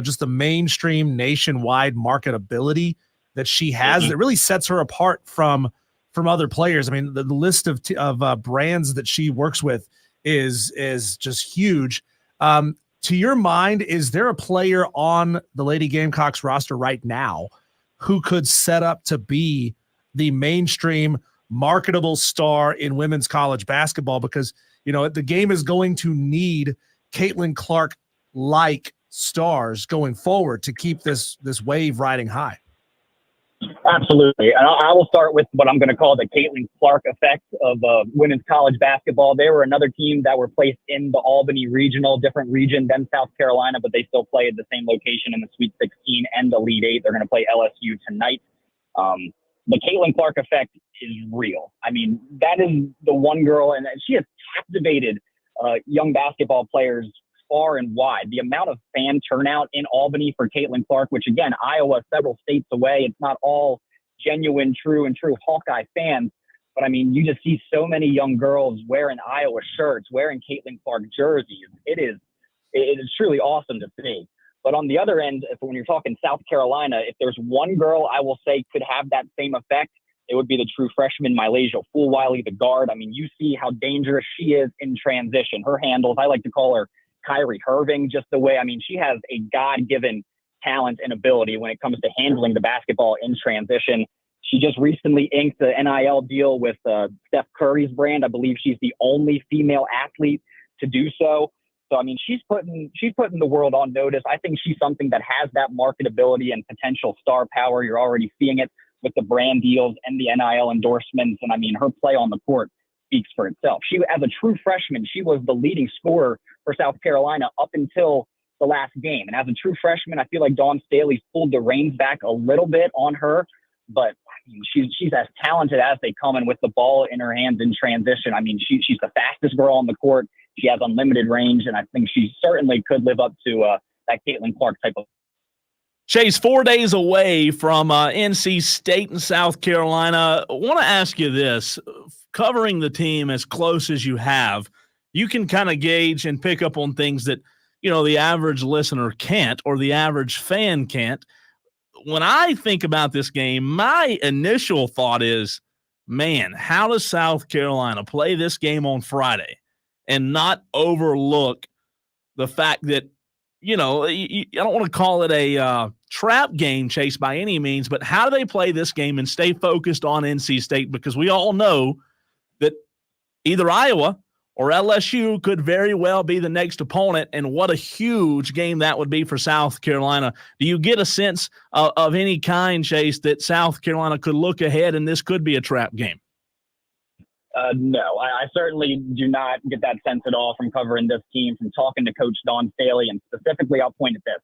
[SPEAKER 2] just the mainstream nationwide marketability that she has that really sets her apart from other players. I mean, the list of brands that she works with is just huge. To your mind, is there a player on the Lady Gamecocks roster right now who could set up to be the mainstream marketable star in women's college basketball? Because, the game is going to need Caitlin Clark-like stars going forward to keep this wave riding high.
[SPEAKER 5] Absolutely. And I will start with what I'm going to call the Caitlin Clark effect of women's college basketball. They were another team that were placed in the Albany regional, different region than South Carolina, but they still play at the same location in the Sweet 16 and Elite 8. They're going to play LSU tonight. The Caitlin Clark effect is real. I mean, that is the one girl, and she has captivated young basketball players far and wide. The amount of fan turnout in Albany for Caitlin Clark, which again, Iowa, several states away, it's not all genuine, true Hawkeye fans. But I mean, you just see so many young girls wearing Iowa shirts, wearing Caitlin Clark jerseys. It is truly awesome to see. But on the other end, when you're talking South Carolina, if there's one girl I will say could have that same effect, it would be the true freshman, Mylasia Fulwiley, the guard. I mean, you see how dangerous she is in transition. Her handles, I like to call her Kyrie Irving, just the way, I mean, she has a God-given talent and ability when it comes to handling the basketball in transition. She just recently inked the NIL deal with Steph Curry's brand. I believe she's the only female athlete to do so. So, I mean, she's putting the world on notice. I think she's something that has that marketability and potential star power. You're already seeing it with the brand deals and the NIL endorsements. And I mean, her play on the court speaks for itself. She, as a true freshman, she was the leading scorer for South Carolina up until the last game. And as a true freshman, I feel like Dawn Staley's pulled the reins back a little bit on her, but I mean, she's as talented as they come, and with the ball in her hands in transition, I mean, she's the fastest girl on the court. She has unlimited range, and I think she certainly could live up to that Caitlin Clark type of.
[SPEAKER 1] Chase, 4 days away from NC State and South Carolina. I want to ask you this. Covering the team as close as you have, you can kind of gauge and pick up on things that, the average listener can't, or the average fan can't. When I think about this game, my initial thought is man, how does South Carolina play this game on Friday and not overlook the fact that, I don't want to call it a trap game, Chase, by any means, but how do they play this game and stay focused on NC State? Because we all know that either Iowa or LSU could very well be the next opponent, and what a huge game that would be for South Carolina. Do you get a sense of any kind, Chase, that South Carolina could look ahead and this could be a trap game?
[SPEAKER 5] No, I certainly do not get that sense at all from covering this team, from talking to Coach Dawn Staley, and specifically I'll point at this.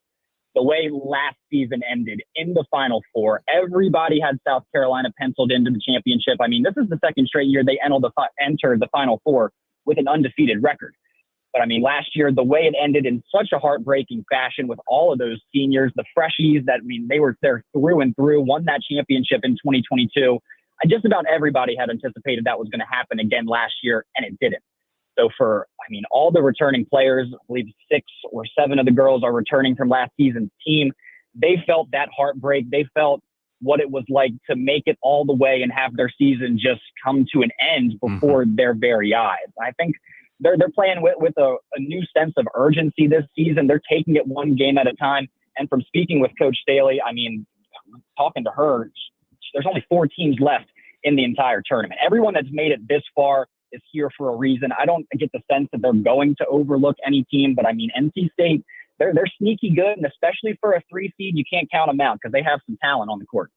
[SPEAKER 5] The way last season ended in the Final Four, everybody had South Carolina penciled into the championship. I mean, this is the second straight year they entered the Final Four with an undefeated record. But I mean, last year, the way it ended in such a heartbreaking fashion with all of those seniors, the freshies that, they were there through and through, won that championship in 2022. Just about everybody had anticipated that was going to happen again last year, and it didn't. So for, all the returning players, I believe 6 or 7 of the girls are returning from last season's team. They felt that heartbreak. They felt what it was like to make it all the way and have their season just come to an end before their very eyes. I think they're playing with a new sense of urgency this season. They're taking it one game at a time. And from speaking with Coach Staley, talking to her, there's only 4 teams left in the entire tournament. Everyone that's made it this far is here for a reason. I don't get the sense that they're going to overlook any team, but NC State, they're sneaky good, and especially for a 3 seed, you can't count them out because they have some talent on the court.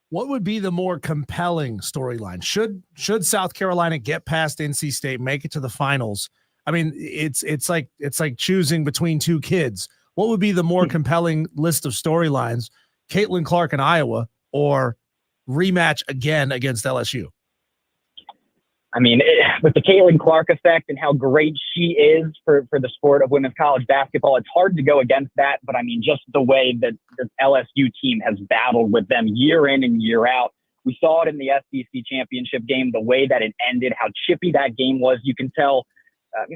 [SPEAKER 2] What would be the more compelling storyline? Should South Carolina get past NC State, make it to the finals? It's like choosing between 2 kids. What would be the more compelling list of storylines? Caitlin Clark and Iowa, or rematch again against LSU?
[SPEAKER 5] With the Caitlin Clark effect and how great she is for the sport of women's college basketball, it's hard to go against that. But just the way that the LSU team has battled with them year in and year out. We saw it in the SEC championship game, the way that it ended, how chippy that game was. You can tell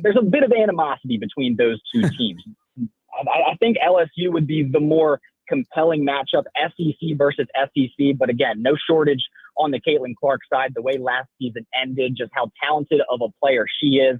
[SPEAKER 5] there's a bit of animosity between those 2 teams. I think LSU would be the more compelling matchup, SEC versus SEC. But again, no shortage on the Caitlin Clark side, the way last season ended, just how talented of a player she is.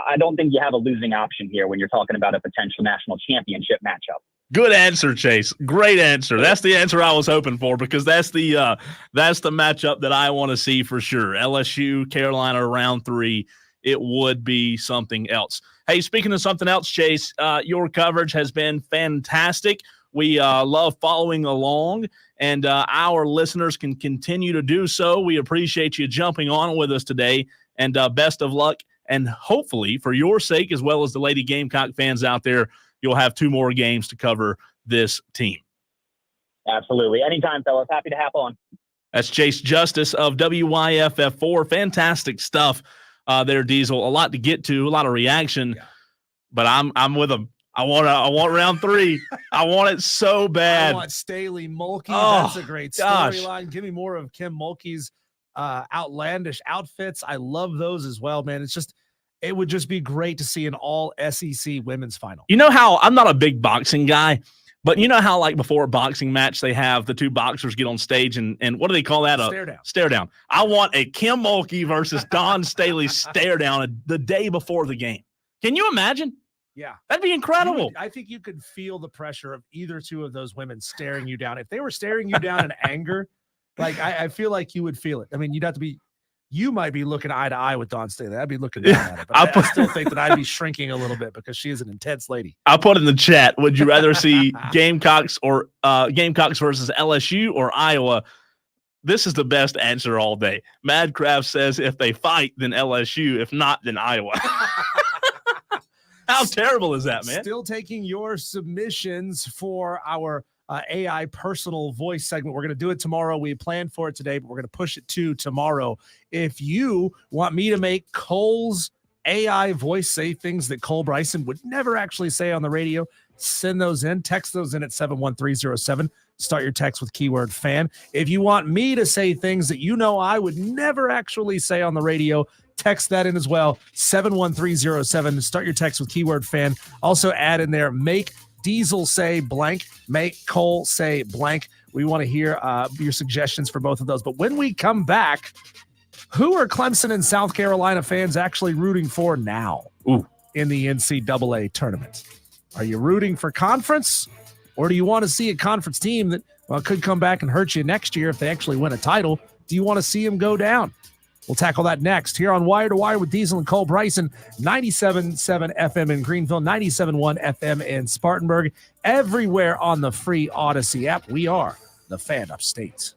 [SPEAKER 5] I don't think you have a losing option here when you're talking about a potential national championship matchup.
[SPEAKER 1] Good answer, Chase. Great answer. That's the answer I was hoping for, because that's the matchup that I want to see for sure. LSU, Carolina, round 3. It would be something else. Hey, speaking of something else, Chase, your coverage has been fantastic. We love following along, and our listeners can continue to do so. We appreciate you jumping on with us today, and best of luck. And hopefully, for your sake, as well as the Lady Gamecock fans out there, you'll have 2 more games to cover this team.
[SPEAKER 5] Absolutely. Anytime, fellas. Happy to hop on.
[SPEAKER 1] That's Chase Justice of WIFF4. Fantastic stuff there, Diesel. A lot to get to, a lot of reaction, but I'm with them. I want round 3. I want it so bad.
[SPEAKER 2] I want Staley Mulkey. That's a great storyline. Give me more of Kim Mulkey's outlandish outfits. I love those as well, man. It would just be great to see an all SEC women's final.
[SPEAKER 1] You know how I'm not a big boxing guy, but you know how before a boxing match, they have the 2 boxers get on stage and what do they call that? Stare down. I want a Kim Mulkey versus Dawn Staley stare down the day before the game. Can you imagine?
[SPEAKER 2] Yeah.
[SPEAKER 1] That'd be incredible.
[SPEAKER 2] I think you could feel the pressure of either 2 of those women staring you down. If they were staring you down in anger, I feel like you would feel it. You might be looking eye to eye with Dawn Staley. I'd be looking down at it. But I still think that I'd be shrinking a little bit because she is an intense lady.
[SPEAKER 1] I put in the chat, would you rather see Gamecocks or Gamecocks versus LSU or Iowa? This is the best answer all day. Madcraft says if they fight, then LSU. If not, then Iowa. How terrible is that, man?
[SPEAKER 2] Still taking your submissions for our AI personal voice segment. We're going to do it tomorrow. We planned for it today, but we're going to push it to tomorrow. If you want me to make Cole's AI voice say things that Cole Bryson would never actually say on the radio, send those in. Text those in at 71307. Start your text with keyword fan. If you want me to say things that I would never actually say on the radio, text that in as well. 71307. Start your text with keyword fan. Also add in there, make Diesel say blank, make Cole say blank. We want to hear your suggestions for both of those. But when we come back, Who are Clemson and South Carolina fans actually rooting for now in the NCAA tournament? Are you rooting for conference, or do you want to see a conference team that could come back and hurt you next year if they actually win a title? Do you want to see them go down? We'll tackle that next here on Wire to Wire with Diesel and Cole Bryson, 97.7 FM in Greenville, 97.1 FM in Spartanburg, everywhere on the free Odyssey app. We are the Fan Upstate.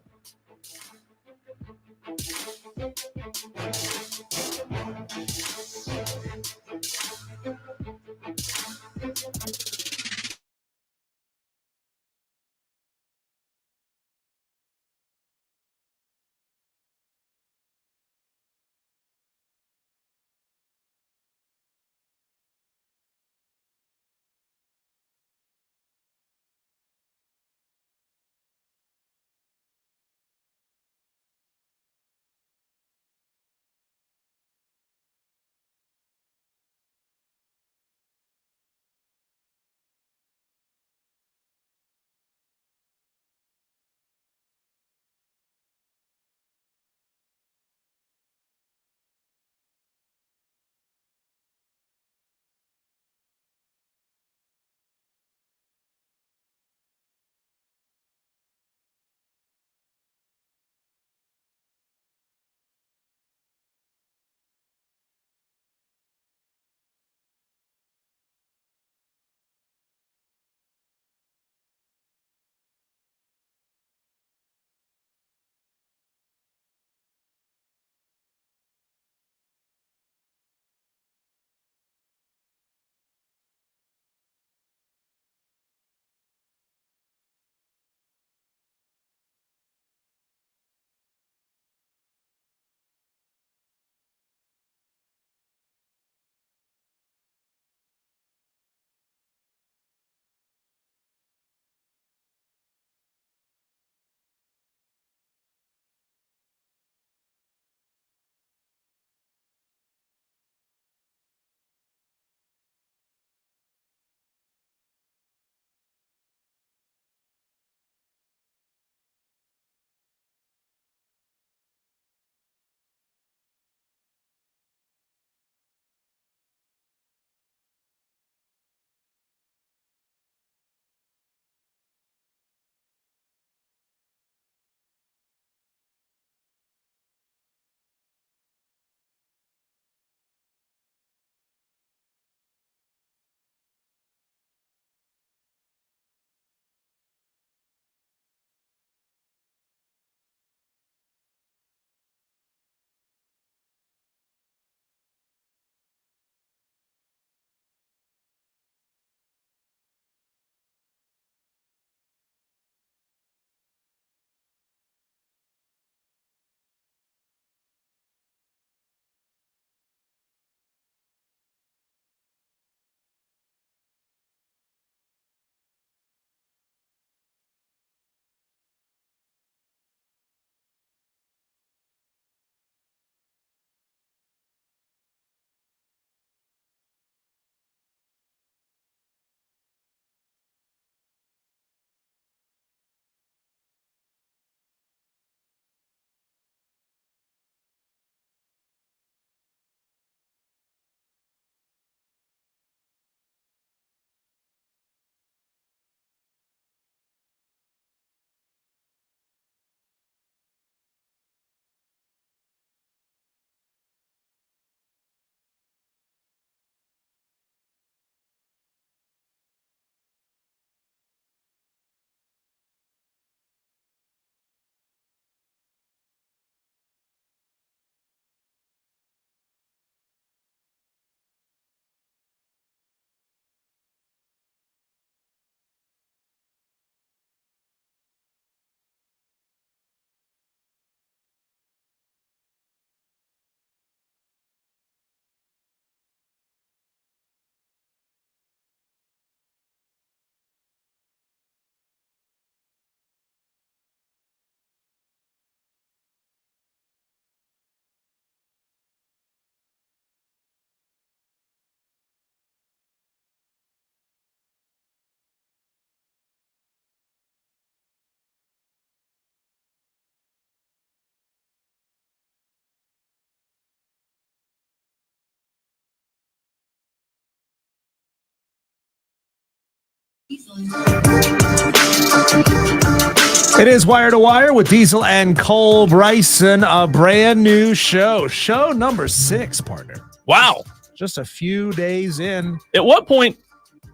[SPEAKER 2] It is Wire to Wire with Diesel and Cole Bryson, a brand new show. Show number 6, partner.
[SPEAKER 1] Wow.
[SPEAKER 2] Just a few days in.
[SPEAKER 1] At what point,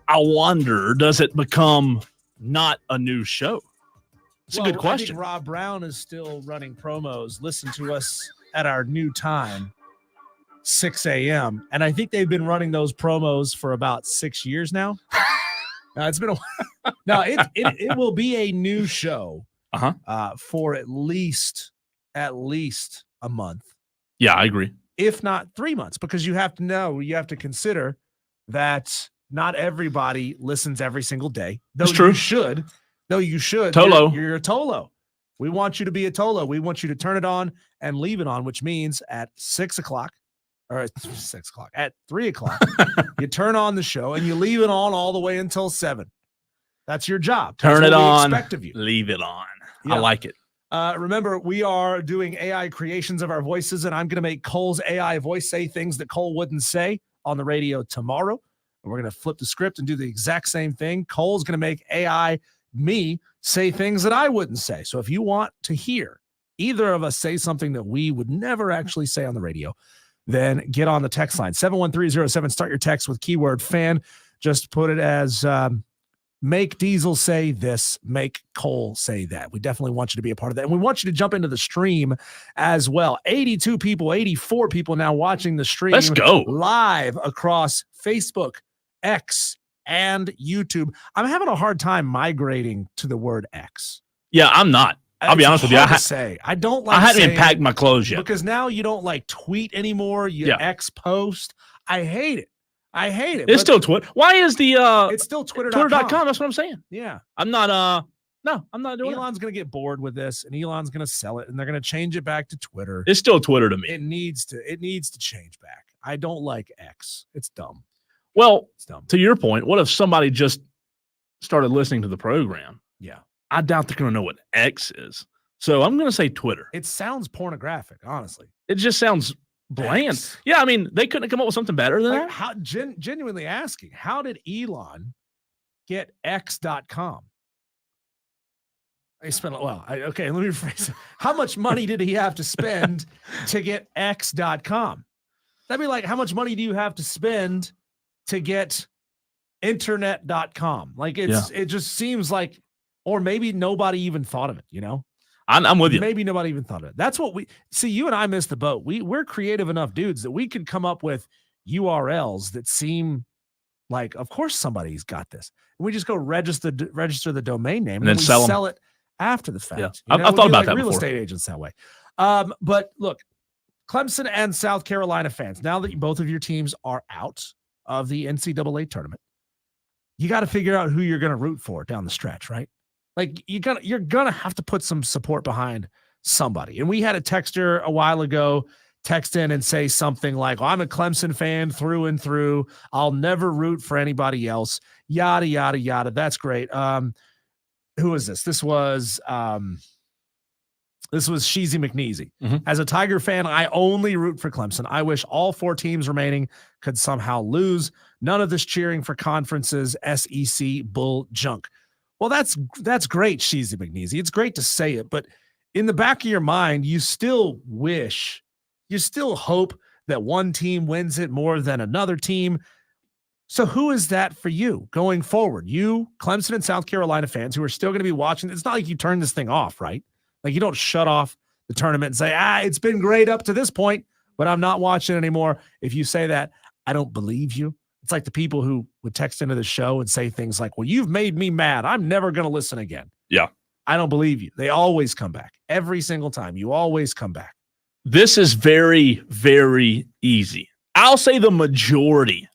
[SPEAKER 1] I wonder, does it become not a new show? It's a good question.
[SPEAKER 2] I think Rob Brown is still running promos. Listen to us at our new time, 6 a.m. And I think they've been running those promos for about 6 years now. It's been a while. No, it will be a new show for at least a month.
[SPEAKER 1] Yeah, I agree.
[SPEAKER 2] If not 3 months, because you have to consider that not everybody listens every single day.
[SPEAKER 1] That's true.
[SPEAKER 2] You should.
[SPEAKER 1] Tolo.
[SPEAKER 2] You're a Tolo. We want you to be a Tolo. We want you to turn it on and leave it on, which means at 6 o'clock or at 6 o'clock, at 3 o'clock, you turn on the show and you leave it on all the way until 7. That's your job.
[SPEAKER 1] Turn it on.
[SPEAKER 2] Expect of you.
[SPEAKER 1] Leave it on.
[SPEAKER 2] Yeah.
[SPEAKER 1] I like it.
[SPEAKER 2] Remember, we are doing AI creations of our voices, and I'm going to make Cole's AI voice say things that Cole wouldn't say on the radio tomorrow. And we're going to flip the script and do the exact same thing. Cole's going to make AI me say things that I wouldn't say. So if you want to hear either of us say something that we would never actually say on the radio, then get on the text line 71307. Start your text with keyword fan. Just put it as make Diesel say this, make Cole say that. We definitely want you to be a part of that. And we want you to jump into the stream as well. 84 people now watching the stream.
[SPEAKER 1] Let's go.
[SPEAKER 2] Live across Facebook, X, and YouTube. I'm having a hard time migrating to the word X.
[SPEAKER 1] Yeah, I'm not. I'll be honest with you.
[SPEAKER 2] I don't like.
[SPEAKER 1] I hadn't even packed my clothes yet
[SPEAKER 2] because now you don't like tweet anymore. You X post. I hate it.
[SPEAKER 1] It's still Twitter. Why is the
[SPEAKER 2] it's still
[SPEAKER 1] Twitter.com? That's what I'm saying.
[SPEAKER 2] Yeah.
[SPEAKER 1] I'm not no, I'm not doing
[SPEAKER 2] Elon's going to get bored with this, and Elon's going to sell it, and they're going to change it back to Twitter.
[SPEAKER 1] It's still Twitter to me.
[SPEAKER 2] It needs to change back. I don't like X. It's dumb.
[SPEAKER 1] Well,
[SPEAKER 2] it's dumb.
[SPEAKER 1] To your point, what if somebody just started listening to the program?
[SPEAKER 2] Yeah.
[SPEAKER 1] I doubt they're going to know what X is. So I'm going to say Twitter.
[SPEAKER 2] It sounds pornographic, honestly.
[SPEAKER 1] It just sounds bland.
[SPEAKER 2] X.
[SPEAKER 1] Yeah, I mean, they couldn't come up with something better than that.
[SPEAKER 2] How genuinely asking, how did Elon get X.com? He spent okay, let me rephrase it. How much money did he have to spend to get X.com? That'd be like, how much money do you have to spend to get internet.com? Like it just seems like, or maybe nobody even thought of it, you know?
[SPEAKER 1] I'm with you.
[SPEAKER 2] Maybe nobody even thought of it. That's what we see. You and I missed the boat. We're creative enough dudes that we could come up with URLs that seem like, of course, somebody's got this. And we just go register the domain name and then we sell it after the fact.
[SPEAKER 1] Yeah.
[SPEAKER 2] You know,
[SPEAKER 1] I've thought about that
[SPEAKER 2] real
[SPEAKER 1] before.
[SPEAKER 2] estate agents that way. But look, Clemson and South Carolina fans, now that both of your teams are out of the NCAA tournament, you got to figure out who you're going to root for down the stretch, right? Like you're gonna have to put some support behind somebody. And we had a texter a while ago text in and say something like, well, I'm a Clemson fan through and through. I'll never root for anybody else. Yada, yada, yada. That's great. Who is this? This was Sheezy McNeasy.
[SPEAKER 1] Mm-hmm.
[SPEAKER 2] As a Tiger fan, I only root for Clemson. I wish all 4 teams remaining could somehow lose. None of this cheering for conferences, SEC bull junk. Well, that's great, Sheezy McNeasy. It's great to say it, but in the back of your mind, you still hope that one team wins it more than another team. So who is that for you going forward? You, Clemson and South Carolina fans who are still going to be watching. It's not like you turn this thing off, right? Like you don't shut off the tournament and say, it's been great up to this point, but I'm not watching anymore. If you say that, I don't believe you. It's like the people who would text into the show and say things like, well, you've made me mad. I'm never going to listen again.
[SPEAKER 1] Yeah.
[SPEAKER 2] I don't believe you. They always come back. Every single time. You always come back.
[SPEAKER 1] This is very, very easy. I'll say the majority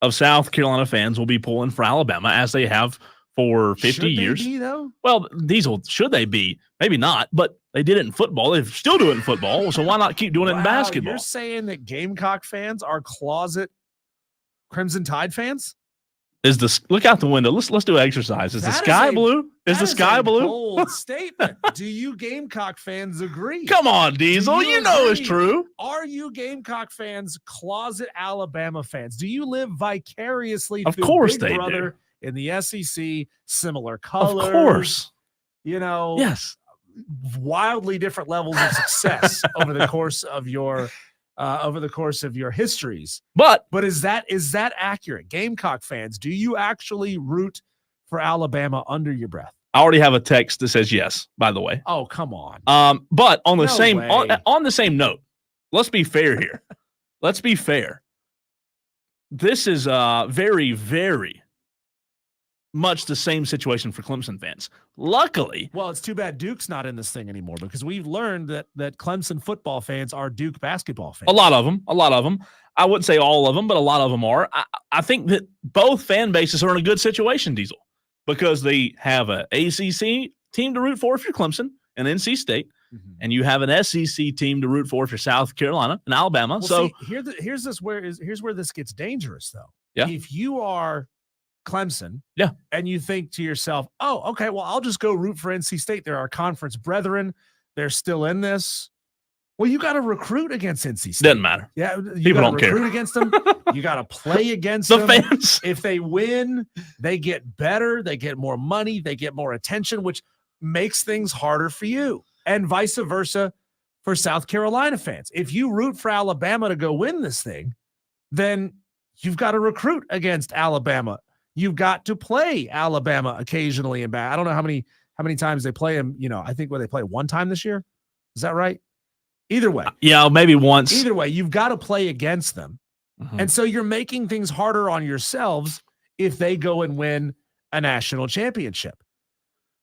[SPEAKER 1] of South Carolina fans will be pulling for Alabama as they have for 50 years.
[SPEAKER 2] Should they be, though?
[SPEAKER 1] Well, Diesel, should they be? Maybe not, but they did it in football. They still do it in football, so why not keep doing it in basketball?
[SPEAKER 2] You're saying that Gamecock fans are closet Crimson Tide fans?
[SPEAKER 1] Look out the window. Let's do an exercise. Is the sky blue? Is the sky blue?
[SPEAKER 2] Bold statement. Do you Gamecock fans agree?
[SPEAKER 1] Come on, Diesel. You know it's true.
[SPEAKER 2] Are you Gamecock fans closet Alabama fans? Do you live vicariously
[SPEAKER 1] of
[SPEAKER 2] through
[SPEAKER 1] course
[SPEAKER 2] Big
[SPEAKER 1] they
[SPEAKER 2] Brother In the SEC, similar colors.
[SPEAKER 1] Of course.
[SPEAKER 2] Yes. Wildly different levels of success over the course of your histories. But is that accurate? Gamecock fans, do you actually root for Alabama under your breath?
[SPEAKER 1] I already have a text that says yes, by the way.
[SPEAKER 2] Oh, come on.
[SPEAKER 1] But on the
[SPEAKER 2] No
[SPEAKER 1] on the same note, let's be fair here. Let's be fair. This is very, very much the same situation for Clemson fans. Luckily,
[SPEAKER 2] well, it's too bad Duke's not in this thing anymore, because we've learned that Clemson football fans are Duke basketball fans.
[SPEAKER 1] A lot of them. I wouldn't say all of them, but a lot of them are. I think that both fan bases are in a good situation, Diesel, because they have an ACC team to root for if you're Clemson and NC State, and you have an SEC team to root for if you're South Carolina and Alabama.
[SPEAKER 2] Well, here's where this gets dangerous, though.
[SPEAKER 1] Yeah.
[SPEAKER 2] If you are Clemson,
[SPEAKER 1] yeah,
[SPEAKER 2] and you think to yourself, oh, okay, well, I'll just go root for NC State. They're our conference brethren. They're still in this. Well, you got to recruit against NC State.
[SPEAKER 1] Doesn't matter.
[SPEAKER 2] Yeah,
[SPEAKER 1] people don't care.
[SPEAKER 2] Recruit against them. You got to play against
[SPEAKER 1] the
[SPEAKER 2] them.
[SPEAKER 1] fans.
[SPEAKER 2] If they win, they get better. They get more money. They get more attention, which makes things harder for you, and vice versa for South Carolina fans. If you root for Alabama to go win this thing, then you've got to recruit against Alabama. You've got to play Alabama occasionally and back. I don't know how many times they play them. I think they play one time this year. Is that right? Either way.
[SPEAKER 1] Yeah, maybe once.
[SPEAKER 2] Either way, you've got to play against them. And so you're making things harder on yourselves if they go and win a national championship.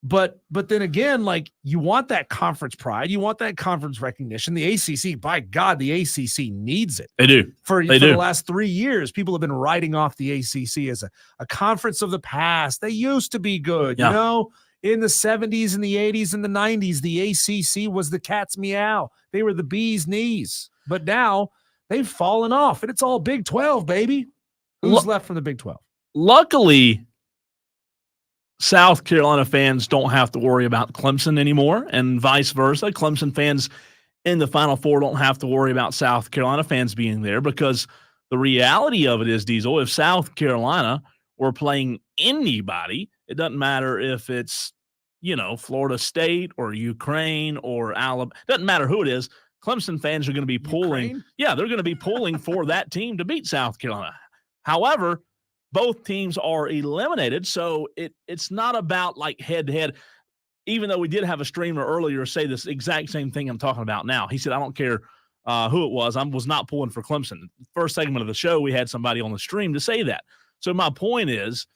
[SPEAKER 2] But then again, like, you want that conference pride. You want that conference recognition. The ACC, by God, the ACC needs it.
[SPEAKER 1] They do.
[SPEAKER 2] For the last 3 years, people have been writing off the ACC as a conference of the past. They used to be good.
[SPEAKER 1] Yeah.
[SPEAKER 2] In the 70s and the 80s and the 90s, the ACC was the cat's meow. They were the bee's knees. But now they've fallen off, and it's all Big 12, baby. Who's left from the Big 12?
[SPEAKER 1] Luckily, South Carolina fans don't have to worry about Clemson anymore, and vice versa. Clemson fans in the Final Four don't have to worry about South Carolina fans being there, because the reality of it is, Diesel, if South Carolina were playing anybody, it doesn't matter if it's, Florida State or Ukraine or Alabama. It doesn't matter who it is. Clemson fans are going to be pulling.
[SPEAKER 2] Ukraine?
[SPEAKER 1] Yeah, they're going to be pulling for that team to beat South Carolina. However, both teams are eliminated, so it's not about like head-to-head, even though we did have a streamer earlier say this exact same thing I'm talking about now. He said, I don't care who it was. I was not pulling for Clemson. First segment of the show, we had somebody on the stream to say that. So my point is,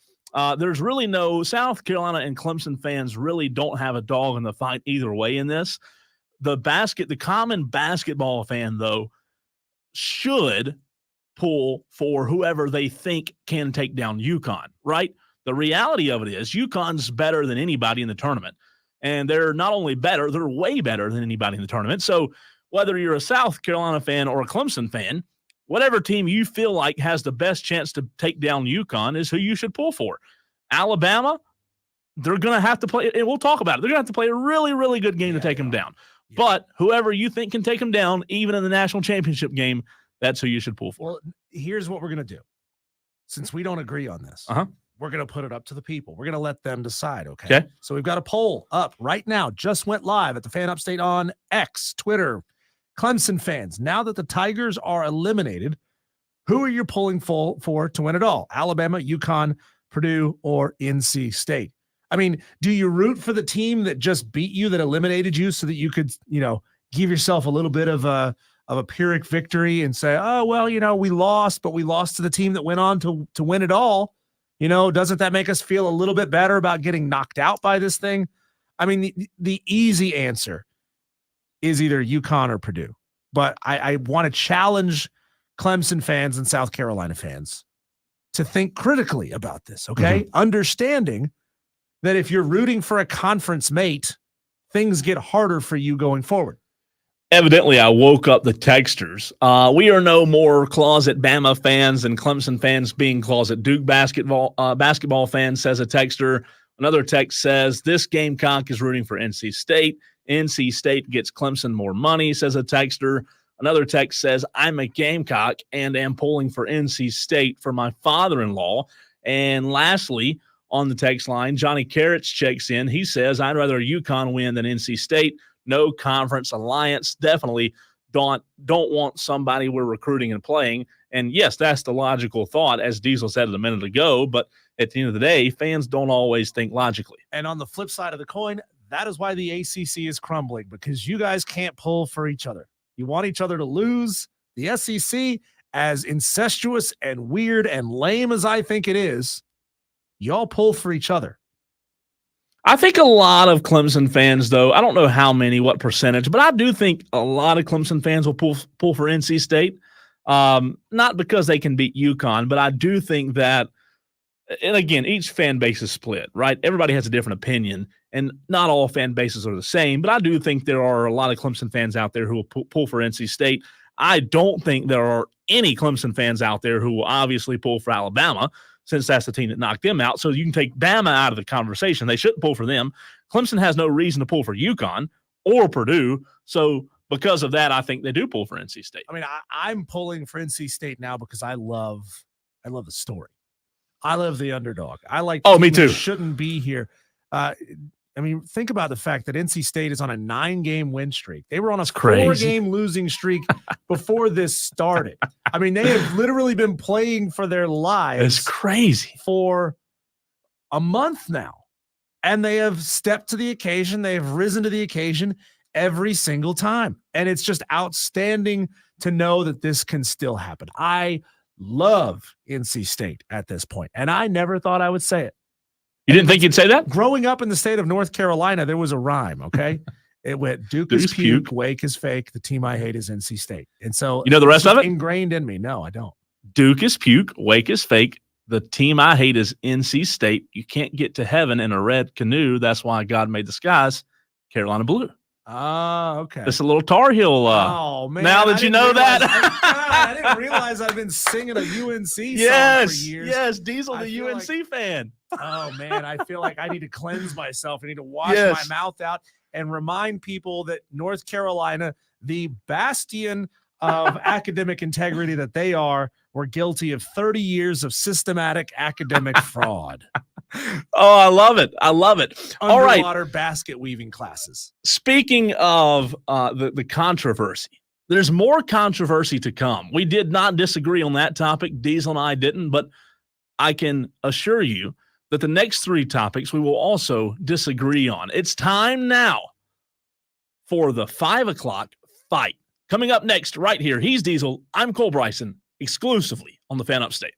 [SPEAKER 1] there's really no – South Carolina and Clemson fans really don't have a dog in the fight either way in this. The common basketball fan, though, should – pull for whoever they think can take down UConn, right? The reality of it is UConn's better than anybody in the tournament. And they're not only better, they're way better than anybody in the tournament. So whether you're a South Carolina fan or a Clemson fan, whatever team you feel like has the best chance to take down UConn is who you should pull for. Alabama, they're going to have to play, and we'll talk about it, they're going to have to play a really, really good game to take them down. Yeah. But whoever you think can take them down, even in the national championship game, that's who you should pull for.
[SPEAKER 2] Well, here's what we're going to do. Since we don't agree on this, we're going to put it up to the people. We're going to let them decide, okay? So we've got a poll up right now. Just went live at the Fan Upstate on X, Twitter. Clemson fans, now that the Tigers are eliminated, who are you pulling for to win it all? Alabama, UConn, Purdue, or NC State? I mean, do you root for the team that just beat you, that eliminated you, so that you could, give yourself a little bit of a Pyrrhic victory and say, oh, well, we lost, but we lost to the team that went on to win it all. Doesn't that make us feel a little bit better about getting knocked out by this thing? I mean, the easy answer is either UConn or Purdue. But I want to challenge Clemson fans and South Carolina fans to think critically about this, okay? Understanding that if you're rooting for a conference mate, things get harder for you going forward.
[SPEAKER 1] Evidently, I woke up the texters. We are no more closet Bama fans than Clemson fans being closet Duke basketball fans, says a texter. Another text says, this Gamecock is rooting for NC State. NC State gets Clemson more money, says a texter. Another text says, I'm a Gamecock and am pulling for NC State for my father-in-law. And lastly, on the text line. Johnny Carrots checks in. He says, I'd rather UConn win than NC State. No conference alliance. Definitely don't want somebody we're recruiting and playing. And yes, that's the logical thought, as Diesel said a minute ago. But at the end of the day, fans don't always think logically.
[SPEAKER 2] And on the flip side of the coin, that is why the ACC is crumbling, because you guys can't pull for each other. You want each other to lose. The SEC, as incestuous and weird and lame as I think it is, y'all pull for each other.
[SPEAKER 1] I think a lot of Clemson fans, though, I don't know how many, what percentage, but I do think a lot of Clemson fans will pull for NC State. Not because they can beat UConn, but I do think that, and again, each fan base is split, right? Everybody has a different opinion, and not all fan bases are the same, but I do think there are a lot of Clemson fans out there who will pull for NC State. I don't think there are any Clemson fans out there who will obviously pull for Alabama, since that's the team that knocked them out. So you can take Bama out of the conversation. They shouldn't pull for them. Clemson has no reason to pull for UConn or Purdue. So because of that, I think they do pull for NC State.
[SPEAKER 2] I mean, I'm pulling for NC State now because I love the story. I love the underdog. I like.
[SPEAKER 1] Oh, me too.
[SPEAKER 2] Shouldn't be here. I mean, think about the fact that NC State is on a 9-game win streak. They were on a 4-game losing streak before this started. I mean, they have literally been playing for their lives.
[SPEAKER 1] It's crazy.
[SPEAKER 2] For a month now. And they have stepped to the occasion. They have risen to the occasion every single time. And it's just outstanding to know that this can still happen. I love NC State at this point, and I never thought I would say it.
[SPEAKER 1] You didn't think you'd say that?
[SPEAKER 2] Growing up in the state of North Carolina, there was a rhyme, okay? It went, Duke is puke, Wake is fake, the team I hate is NC State. And so
[SPEAKER 1] you know the rest of it?
[SPEAKER 2] Ingrained in me. No, I don't.
[SPEAKER 1] Duke is puke, Wake is fake, the team I hate is NC State. You can't get to heaven in a red canoe. That's why God made the skies Carolina blue.
[SPEAKER 2] Oh, okay.
[SPEAKER 1] It's a little Tar Heel.
[SPEAKER 2] Oh, man.
[SPEAKER 1] Now that you know that.
[SPEAKER 2] I didn't realize I've been singing a UNC song for years.
[SPEAKER 1] Yes, Diesel, the UNC fan.
[SPEAKER 2] Oh, man, I feel like I need to cleanse myself. I need to wash my mouth out and remind people that North Carolina, the bastion of academic integrity that they are, were guilty of 30 years of systematic academic fraud.
[SPEAKER 1] Oh, I love it. I love it. All right.
[SPEAKER 2] Underwater basket weaving classes.
[SPEAKER 1] Speaking of the controversy, there's more controversy to come. We did not disagree on that topic. Diesel and I didn't, but I can assure you that the next 3 topics we will also disagree on. It's time now for the 5 o'clock fight. Coming up next, right here, he's Diesel. I'm Cole Bryson, exclusively on the Fan Upstate.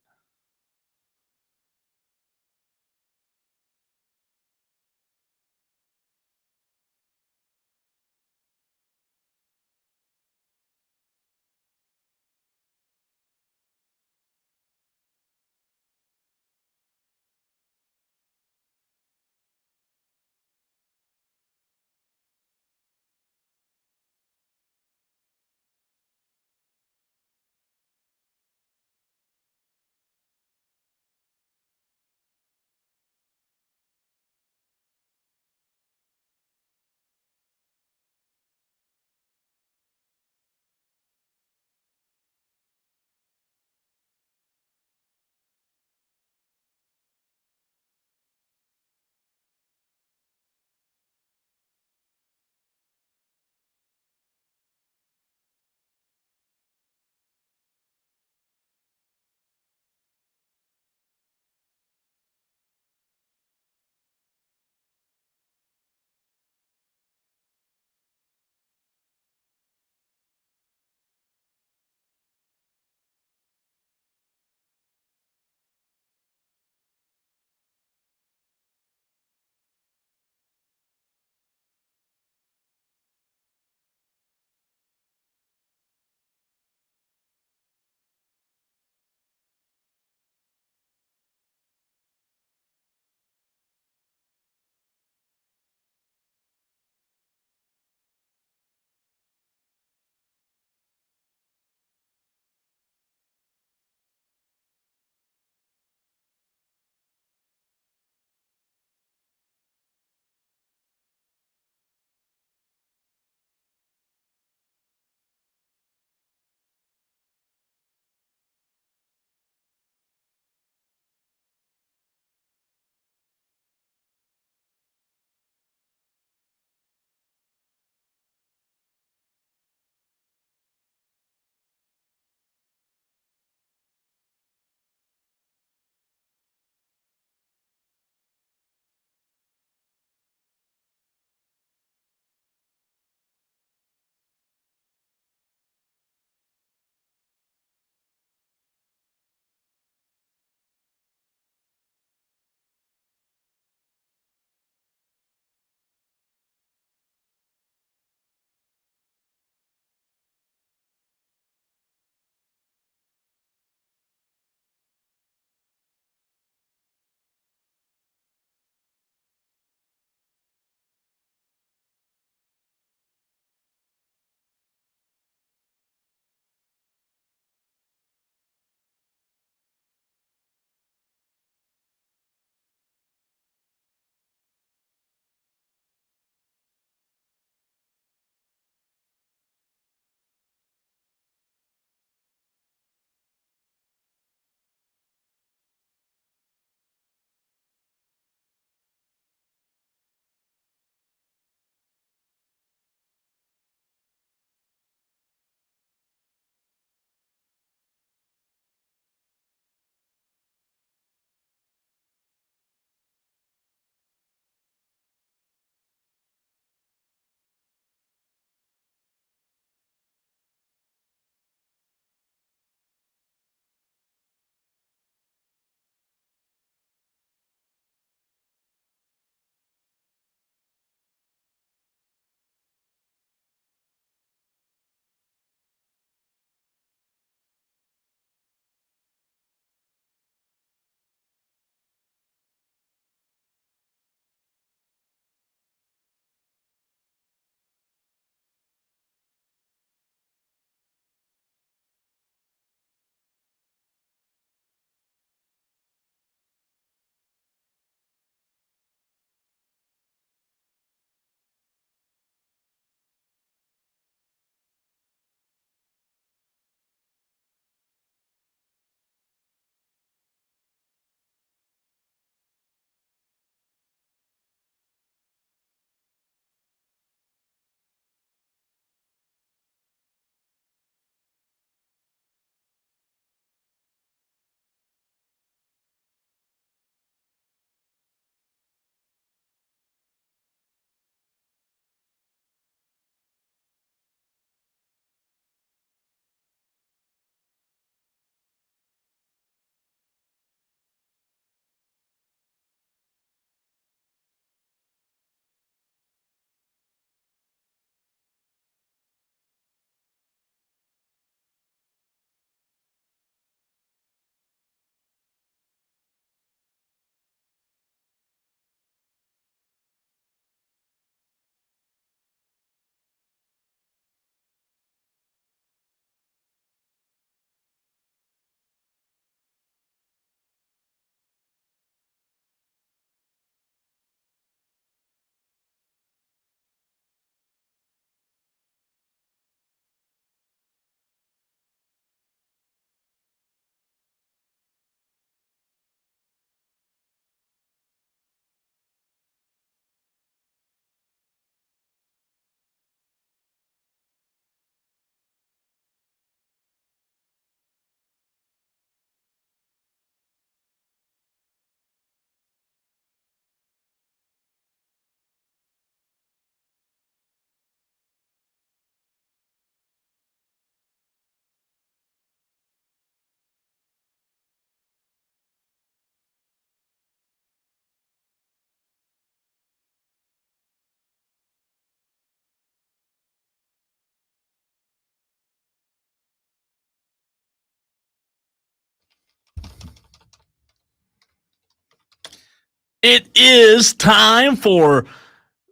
[SPEAKER 1] It is time for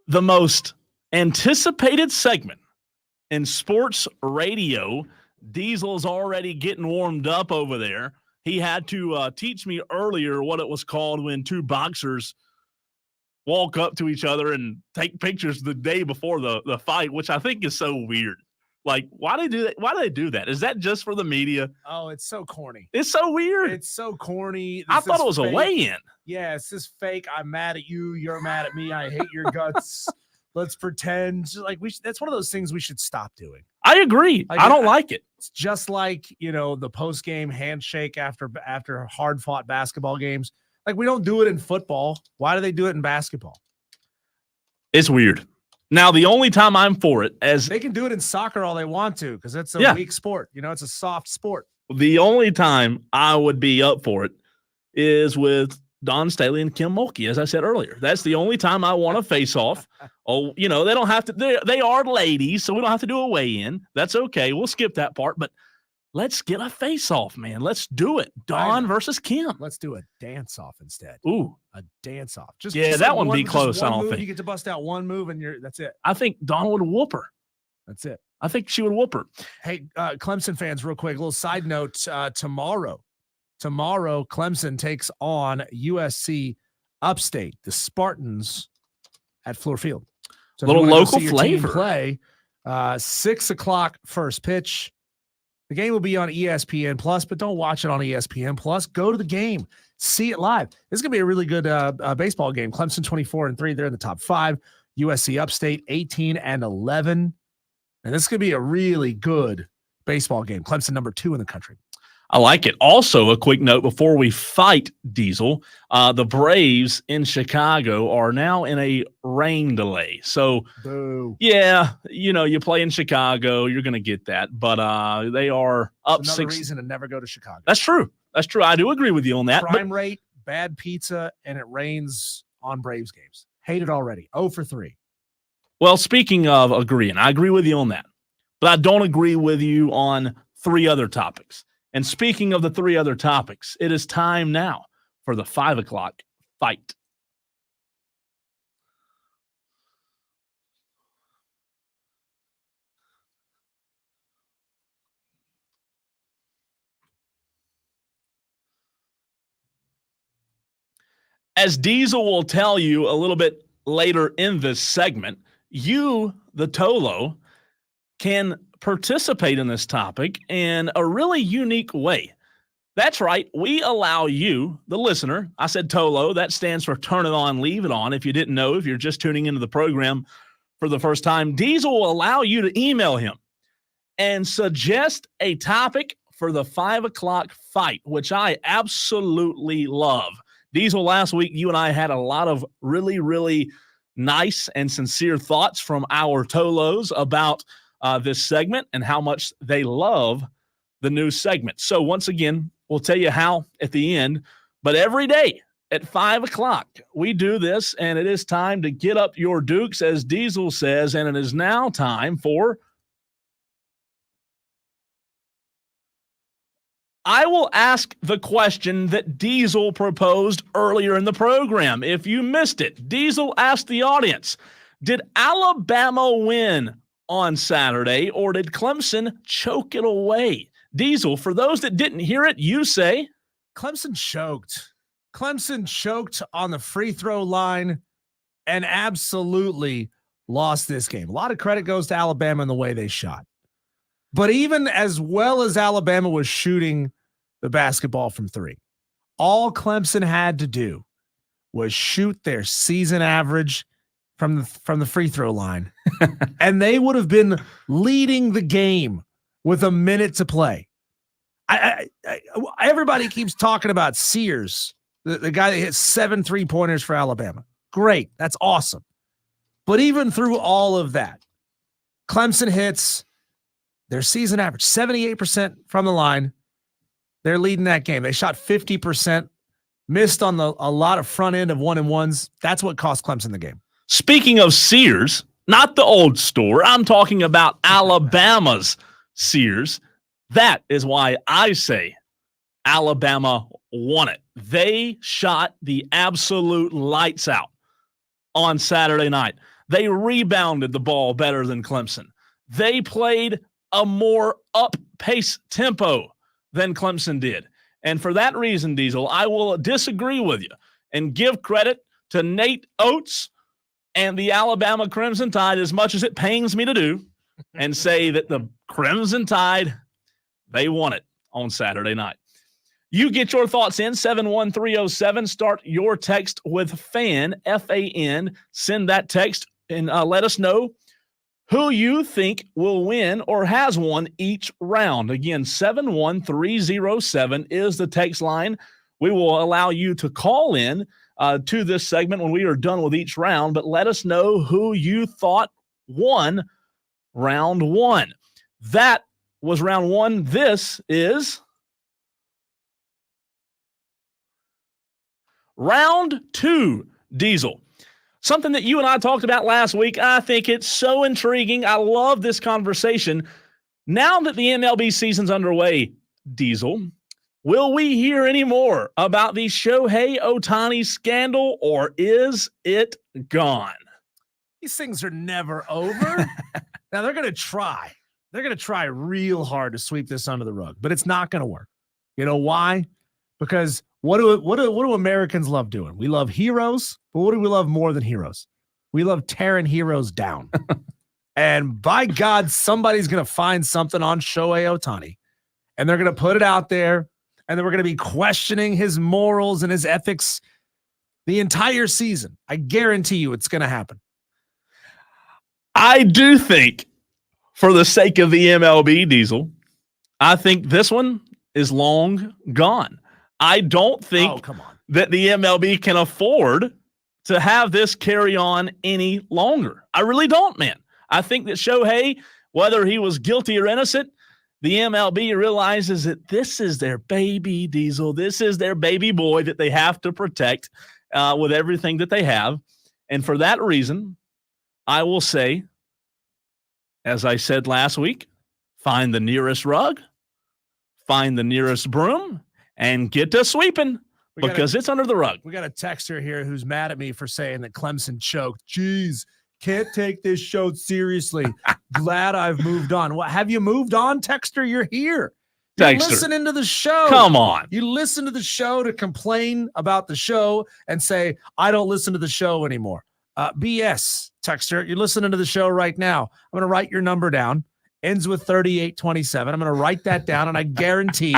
[SPEAKER 1] the most anticipated segment in sports radio. Diesel's already getting warmed up over there. He had to teach me earlier what it was called when two boxers walk up to each other and take pictures the day before the fight, which I think is so weird. Like, why do they do that? Why do they do that? Is that just for the media?
[SPEAKER 2] Oh, it's so corny.
[SPEAKER 1] It's so weird.
[SPEAKER 2] It's so corny.
[SPEAKER 1] I thought it was
[SPEAKER 2] fake.
[SPEAKER 1] A weigh-in.
[SPEAKER 2] Yeah, it's this fake. I'm mad at you. You're mad at me. I hate your guts. Let's pretend. Like that's one of those things we should stop doing.
[SPEAKER 1] I agree. I don't like it.
[SPEAKER 2] It's just like, the post-game handshake after hard-fought basketball games. Like, we don't do it in football. Why do they do it in basketball?
[SPEAKER 1] It's weird. Now, the only time I'm for it as
[SPEAKER 2] they can do it in soccer all they want to because it's a weak sport. It's a soft sport.
[SPEAKER 1] The only time I would be up for it is with Don Staley and Kim Mulkey, as I said earlier. That's the only time I want to face off. Oh, they don't have to. They are ladies, so we don't have to do a weigh-in. That's okay. We'll skip that part, but let's get a face-off, man. Let's do it. Don versus Kim.
[SPEAKER 2] Let's do a dance-off instead.
[SPEAKER 1] One
[SPEAKER 2] A dance-off.
[SPEAKER 1] that one be close, I don't think.
[SPEAKER 2] You get to bust out one move, and that's it.
[SPEAKER 1] I think Don would whoop her.
[SPEAKER 2] That's it.
[SPEAKER 1] I think she would whoop her.
[SPEAKER 2] Hey, Clemson fans, real quick, a little side note. Tomorrow, Clemson takes on USC Upstate, the Spartans at Fluor Field. So
[SPEAKER 1] little local flavor.
[SPEAKER 2] Play 6 o'clock first pitch. The game will be on ESPN Plus, but don't watch it on ESPN Plus. Go to the game, see it live. This is gonna be a really good baseball game. Clemson 24-3, they're in the top 5. USC Upstate 18-11, and this could be a really good baseball game. Clemson number 2 in the country.
[SPEAKER 1] I like it. Also, a quick note before we fight Diesel, the Braves in Chicago are now in a rain delay. So,
[SPEAKER 2] boo.
[SPEAKER 1] Yeah, you play in Chicago, you're going to get that. But they are up
[SPEAKER 2] Another
[SPEAKER 1] 6.
[SPEAKER 2] Reason to never go to Chicago.
[SPEAKER 1] That's true. I do agree with you on that.
[SPEAKER 2] Crime rate, bad pizza, and it rains on Braves games. Hate it already. 0 for 3.
[SPEAKER 1] Well, speaking of agreeing, I agree with you on that. But I don't agree with you on 3 other topics. And speaking of the 3 other topics, it is time now for the 5 o'clock fight. As Diesel will tell you a little bit later in this segment, you, the Tolo, can participate in this topic in a really unique way. That's right. We allow you, the listener, I said Tolo, that stands for turn it on, leave it on. If you didn't know, if you're just tuning into the program for the first time, Diesel will allow you to email him and suggest a topic for the 5 o'clock fight, which I absolutely love. Diesel, last week, you and I had a lot of really, really nice and sincere thoughts from our Tolos about this segment and how much they love the new segment. So once again, we'll tell you how at the end, but every day at 5 o'clock, we do this, and it is time to get up your dukes, as Diesel says, and it is now time for I will ask the question that Diesel proposed earlier in the program. If you missed it, Diesel asked the audience, did Alabama win on Saturday, or did Clemson choke it away? Diesel, for those that didn't hear it, you say
[SPEAKER 2] Clemson choked. Clemson choked on the free throw line and absolutely lost this game. A lot of credit goes to Alabama in the way they shot. But even as well as Alabama was shooting the basketball from 3, all Clemson had to do was shoot their season average from the free throw line, and they would have been leading the game with a minute to play. Everybody keeps talking about Sears, the guy that hit 7 3-pointers for Alabama. Great. That's awesome. But even through all of that, Clemson hits their season average, 78% from the line. They're leading that game. They shot 50%, missed on a lot of front end of 1-and-1s. That's what cost Clemson the game.
[SPEAKER 1] Speaking of Sears, not the old store, I'm talking about Alabama's Sears. That is why I say Alabama won it. They shot the absolute lights out on Saturday night. They rebounded the ball better than Clemson. They played a more up-pace tempo than Clemson did. And for that reason, Diesel, I will disagree with you and give credit to Nate Oates and the Alabama Crimson Tide, as much as it pains me to do, and say that the Crimson Tide, they won it on Saturday night. You get your thoughts in 71307. Start your text with FAN, F-A-N. Send that text and let us know who you think will win or has won each round. Again, 71307 is the text line. We will allow you to call in to this segment when we are done with each round, but let us know who you thought won round one. That was round one. This is round two, Diesel. Something that you and I talked about last week. I think it's so intriguing. I love this conversation. Now that the MLB season's underway, Diesel, will we hear any more about the Shohei Ohtani scandal, or is it gone?
[SPEAKER 2] These things are never over. Now, they're going to try. They're going to try real hard to sweep this under the rug, but it's not going to work. You know why? Because what do Americans love doing? We love heroes, but what do we love more than heroes? We love tearing heroes down. And by God, somebody's going to find something on Shohei Ohtani, and they're going to put it out there, and then we're going to be questioning his morals and his ethics the entire season. I guarantee you it's going to happen.
[SPEAKER 1] I do think, for the sake of the MLB, Diesel, I think this one is long gone. I don't think that the MLB can afford to have this carry on any longer. I really don't, man. I think that Shohei, whether he was guilty or innocent, the MLB realizes that this is their baby, Diesel. This is their baby boy that they have to protect with everything that they have. And for that reason, I will say, as I said last week, find the nearest rug, find the nearest broom, and get to sweeping because it's under the rug.
[SPEAKER 2] We got a texter here who's mad at me for saying that Clemson choked. Jeez, can't take this show seriously. Glad I've moved on. What, have you moved on, texter? You're here. You're listening to the show.
[SPEAKER 1] Come on.
[SPEAKER 2] You listen to the show to complain about the show and say, I don't listen to the show anymore. BS, texter. You're listening to the show right now. I'm going to write your number down. Ends with 3827. I'm going to write that down, and I guarantee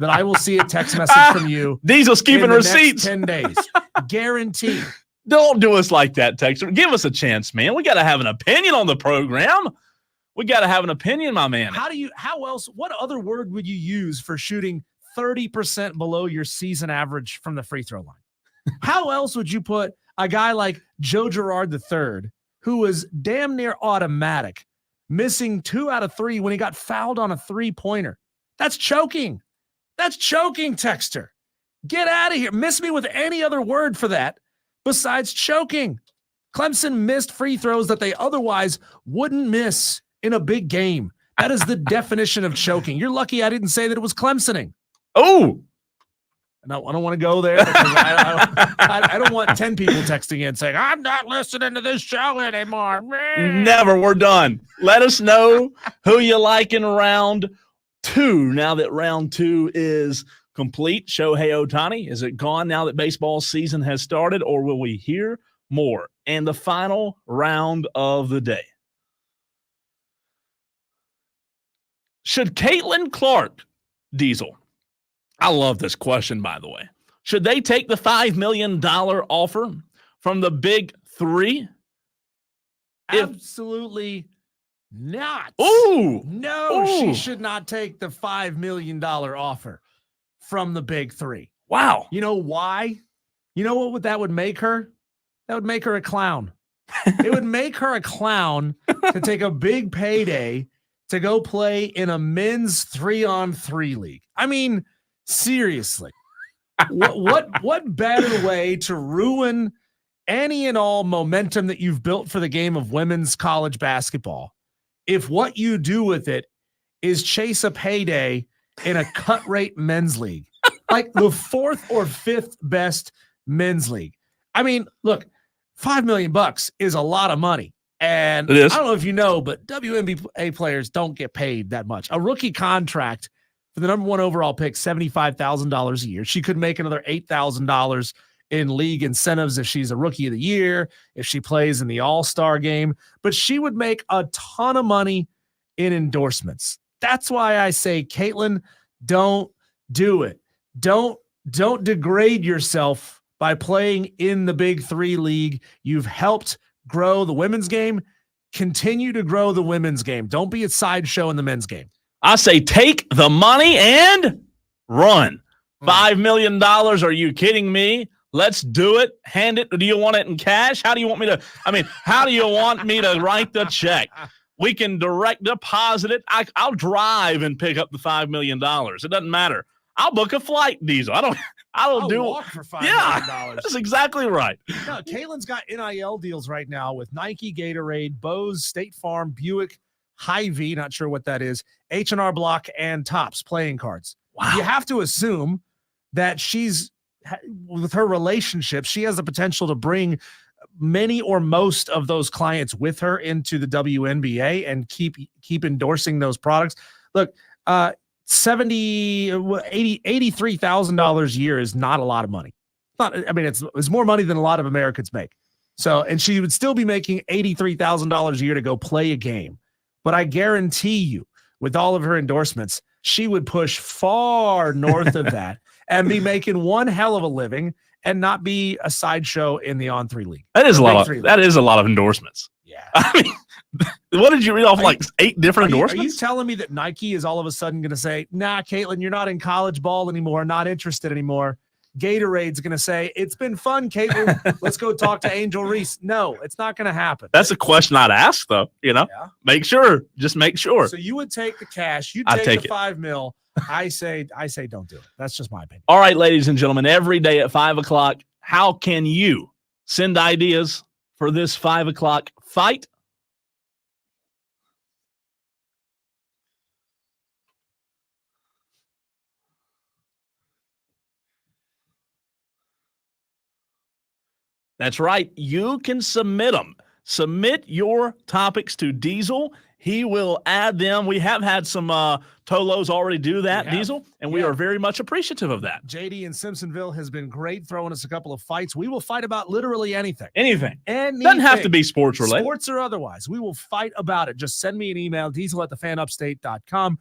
[SPEAKER 2] that I will see a text message from you.
[SPEAKER 1] Diesel's keeping receipts.
[SPEAKER 2] 10 days. Guarantee.
[SPEAKER 1] Don't do us like that, texter. Give us a chance, man. We got to have an opinion on the program. We got to have an opinion, my man.
[SPEAKER 2] What other word would you use for shooting 30% below your season average from the free throw line? How else would you put a guy like Joe Girard III, who was damn near automatic, missing 2 out of 3 when he got fouled on a 3-pointer? That's choking. That's choking, texter. Get out of here. Miss me with any other word for that besides choking. Clemson missed free throws that they otherwise wouldn't miss in a big game. That is the definition of choking. You're lucky I didn't say that it was Clemsoning.
[SPEAKER 1] Oh,
[SPEAKER 2] no, I don't want to go there because I don't want 10 people texting in saying, I'm not listening to this show anymore.
[SPEAKER 1] Never. We're done. Let us know who you like in round 2. Now that round 2 is complete, Shohei Ohtani, is it gone now that baseball season has started, or will we hear more? And the final round of the day. Should Caitlin Clark, Diesel, I love this question, by the way, should they take the $5 million offer from the big 3?
[SPEAKER 2] Absolutely not.
[SPEAKER 1] Ooh.
[SPEAKER 2] No, she should not take the $5 million offer from the big 3.
[SPEAKER 1] Wow.
[SPEAKER 2] You know why? You know what that would make her? That would make her a clown. It would make her a clown to take a big payday to go play in a men's 3-on-3 league. I mean, seriously, what better way to ruin any and all momentum that you've built for the game of women's college basketball if what you do with it is chase a payday in a cut rate men's league? like the 4th or 5th best men's league. I mean, look, $5 million is a lot of money. And I don't know if you know, but WNBA players don't get paid that much. A rookie contract for the number 1 overall pick, $75,000 a year. She could make another $8,000 in league incentives if she's a rookie of the year, if she plays in the All-Star game. But she would make a ton of money in endorsements. That's why I say, Caitlin, don't do it. Don't degrade yourself by playing in the Big 3 league. You've helped grow the women's game. Continue to grow the women's game. Don't be a sideshow in the men's game.
[SPEAKER 1] I say take the money and run. $5 million. Are you kidding me? Let's do it. Hand it. Do you want it in cash? How do you want me to? How do you want me to write the check? We can direct deposit it. I'll drive and pick up the $5 million. It doesn't matter. I'll book a flight, Diesel. I'll do
[SPEAKER 2] walk for $5 million.
[SPEAKER 1] That's exactly right.
[SPEAKER 2] No, Caitlin's got NIL deals right now with Nike, Gatorade, Bose, State Farm, Buick, Hy-Vee, not sure what that is, H&R Block, and Topps playing cards.
[SPEAKER 1] Wow.
[SPEAKER 2] You have to assume that she's, with her relationship, she has the potential to bring many or most of those clients with her into the WNBA and keep endorsing those products. Look, $83,000 a year is not a lot of money. It's more money than a lot of Americans make. So, and she would still be making $83,000 a year to go play a game. But I guarantee you, with all of her endorsements, she would push far north of that and be making one hell of a living and not be a sideshow in the On3 league.
[SPEAKER 1] That is a lot of endorsements.
[SPEAKER 2] Yeah.
[SPEAKER 1] What did you read off? 8 different endorsements?
[SPEAKER 2] Are you telling me that Nike is all of a sudden going to say, nah, Caitlin, you're not in college ball anymore, not interested anymore? Gatorade's going to say, it's been fun, Caitlin. Let's go talk to Angel Reese. No, it's not going to happen.
[SPEAKER 1] That's a question I'd ask, though.
[SPEAKER 2] Yeah.
[SPEAKER 1] Make sure. Just make sure.
[SPEAKER 2] So you would take the cash. You take the $5 million. I say don't do it. That's just my opinion.
[SPEAKER 1] All right, ladies and gentlemen, every day at 5 o'clock, how can you send ideas for this 5 o'clock fight? That's right. You can submit them. Submit your topics to Diesel. He will add them. We have had some Tolos already do that, Diesel, and we are very much appreciative of that.
[SPEAKER 2] JD in Simpsonville has been great, throwing us a couple of fights. We will fight about literally anything.
[SPEAKER 1] Anything. Doesn't have to be sports related.
[SPEAKER 2] Sports or otherwise. We will fight about it. Just send me an email, diesel@thefanupstate.com.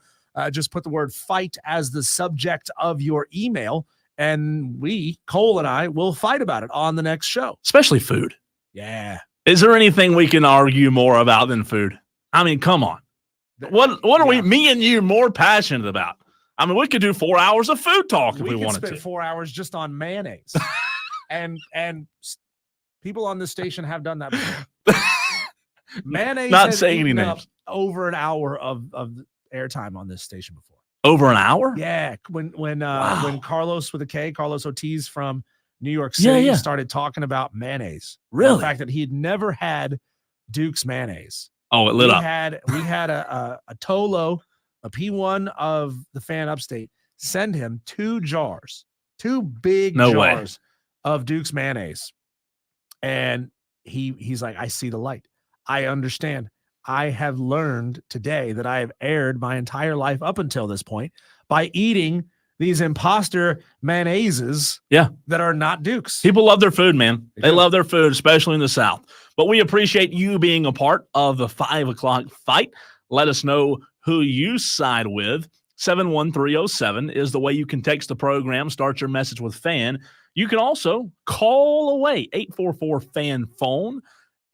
[SPEAKER 2] Just put the word fight as the subject of your email, and Cole and I, will fight about it on the next show.
[SPEAKER 1] Especially food.
[SPEAKER 2] Yeah.
[SPEAKER 1] Is there anything we can argue more about than food? Come on. What are me and you more passionate about? We could do 4 hours of food talk if we wanted to.
[SPEAKER 2] Spend 4 hours just on mayonnaise. and people on this station have done that before. Mayonnaise
[SPEAKER 1] Not saying any names.
[SPEAKER 2] Over an hour of airtime on this station before.
[SPEAKER 1] Over an hour?
[SPEAKER 2] Yeah. When Carlos with a K, Carlos Ortiz from New York City started talking about mayonnaise.
[SPEAKER 1] Really?
[SPEAKER 2] The fact that he had never had Duke's mayonnaise.
[SPEAKER 1] Oh, it lit up.
[SPEAKER 2] We had a Tolo, a P1 of the Fan Upstate, send him 2 big jars of Duke's mayonnaise. And he's like, I see the light. I understand. I have learned today that I have erred my entire life up until this point by eating these imposter mayonnaises that are not Duke's.
[SPEAKER 1] People love their food, man. They love their food, especially in the South. But we appreciate you being a part of the 5 o'clock fight. Let us know who you side with. 71307 is the way you can text the program. Start your message with FAN. You can also call away, 844-FAN-PHONE.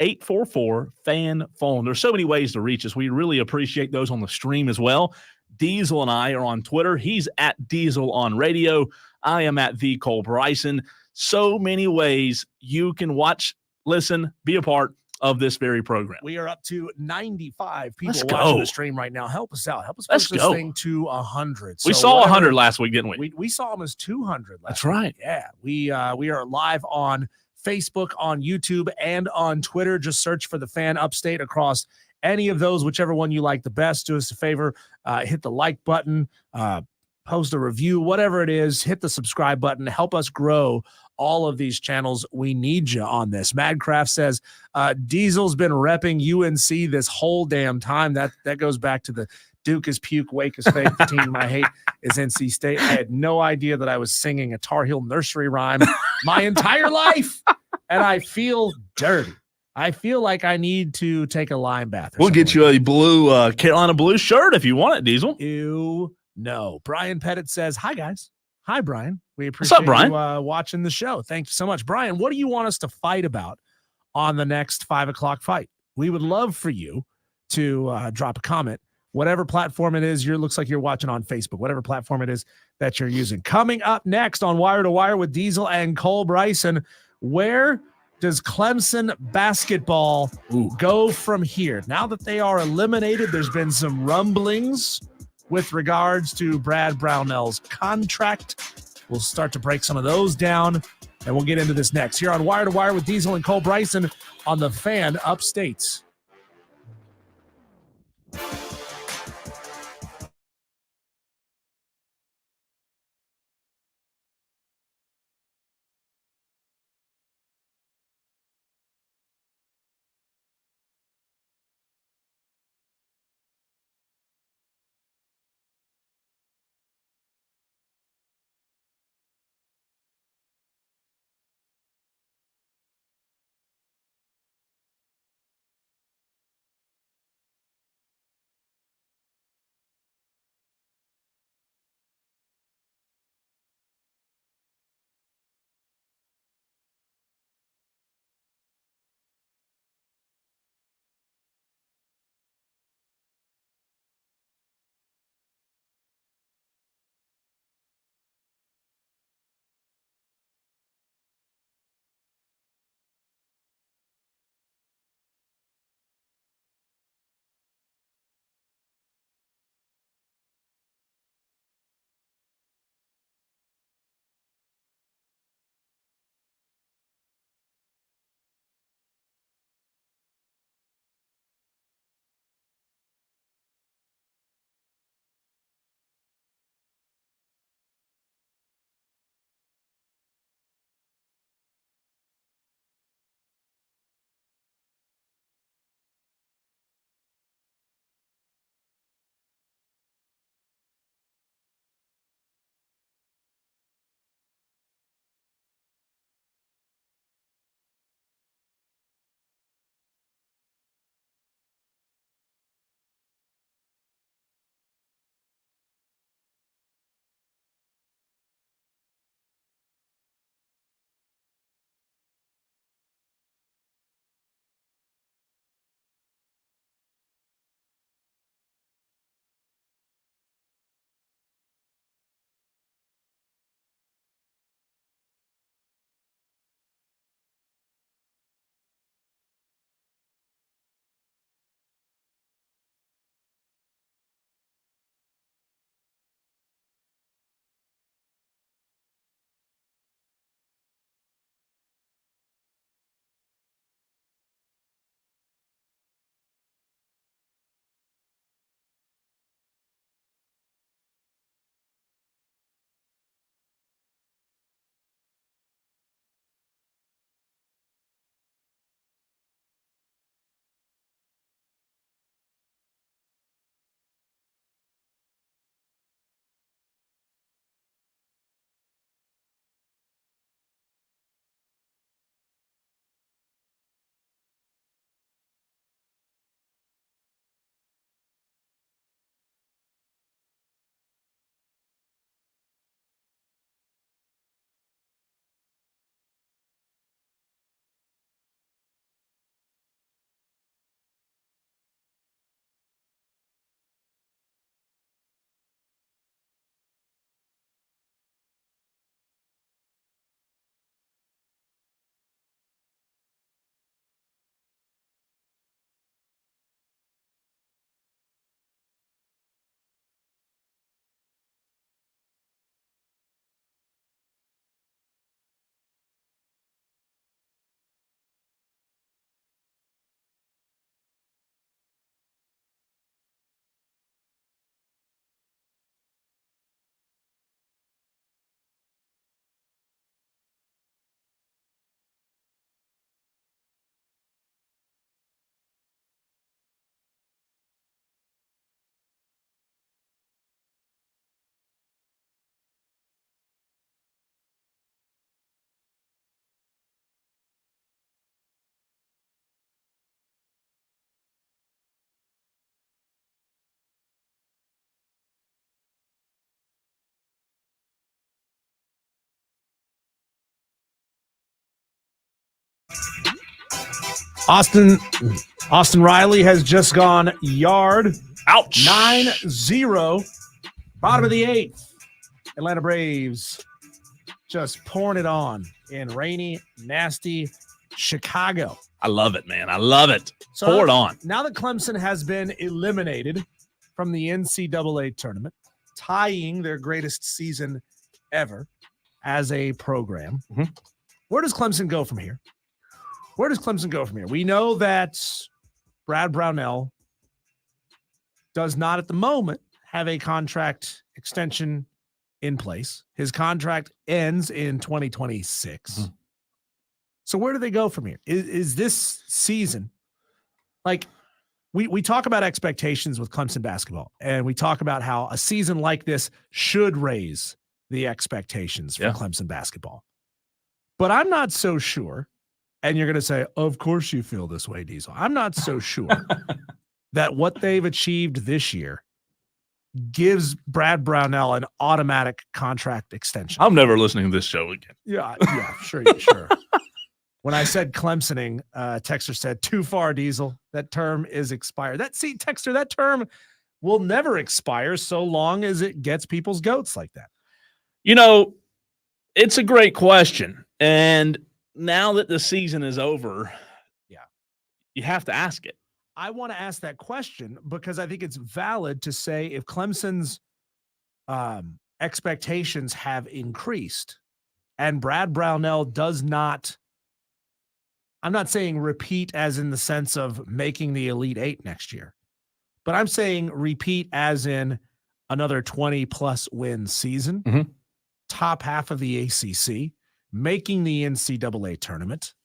[SPEAKER 1] 844-FAN-PHONE. There's so many ways to reach us. We really appreciate those on the stream as well. Diesel and I are on Twitter. He's at Diesel on Radio. I am at the Cole Bryson. So many ways you can watch, listen, be a part of this very program.
[SPEAKER 2] We are up to 95 people watching the stream right now. Help us out. Help us push this thing to 100.
[SPEAKER 1] We saw 100 last week, didn't we?
[SPEAKER 2] We saw them as 200 last
[SPEAKER 1] That's right.
[SPEAKER 2] week. Yeah. We are live on Facebook, on YouTube, and on Twitter. Just search for the Fan Upstate across any of those, whichever one you like the best. Do us a favor, hit the like button, post a review, whatever it is, hit the subscribe button, help us grow all of these channels. We need you on this. Madcraft says, Diesel's been repping UNC this whole damn time. That goes back to the Duke is puke, wake is fake. The team I hate is NC State. I had no idea that I was singing a Tar Heel nursery rhyme my entire life, and I feel dirty. I feel like I need to take a lime bath.
[SPEAKER 1] We'll get you a blue Carolina blue shirt if you want it, Diesel.
[SPEAKER 2] Ew, no. Brian Pettit says, hi, guys. Hi, Brian. We appreciate you watching the show. Thank you so much. Brian, what do you want us to fight about on the next 5 o'clock fight? We would love for you to drop a comment. Whatever platform it is, looks like you're watching on Facebook, whatever platform it is that you're using. Coming up next on Wire to Wire with Diesel and Cole Bryson, where does Clemson basketball go from here? Now that they are eliminated, there's been some rumblings with regards to Brad Brownell's contract. We'll start to break some of those down, and we'll get into this next here on Wire to Wire with Diesel and Cole Bryson on the Fan Upstate. Austin Riley has just gone yard.
[SPEAKER 1] Ouch.
[SPEAKER 2] 9-0. Bottom of the 8th. Atlanta Braves just pouring it on in rainy, nasty Chicago.
[SPEAKER 1] I love it, man. I love it.
[SPEAKER 2] So
[SPEAKER 1] pour it on.
[SPEAKER 2] Now that Clemson has been eliminated from the NCAA tournament, tying their greatest season ever as a program, where does Clemson go from here? We know that Brad Brownell does not at the moment have a contract extension in place. His contract ends in 2026. So where do they go from here? Is this season, like we talk about expectations with Clemson basketball, and we talk about how a season like this should raise the expectations for Clemson basketball. But I'm not so sure, and you're going to say, of course you feel this way, Diesel. I'm not so sure that what they've achieved this year gives Brad Brownell an automatic contract extension.
[SPEAKER 1] I'm never listening to this show again.
[SPEAKER 2] Yeah, sure. When I said Clemsoning, Texter said, too far, Diesel. That term is expired. Texter, that term will never expire so long as it gets people's goats like that.
[SPEAKER 1] You know, it's a great question. And now that the season is over, you have to ask it.
[SPEAKER 2] I want to ask that question because I think it's valid to say if Clemson's expectations have increased and Brad Brownell does not, I'm not saying repeat as in the sense of making the Elite Eight next year, but I'm saying repeat as in another 20-plus win season, top half of the ACC, making the NCAA tournament.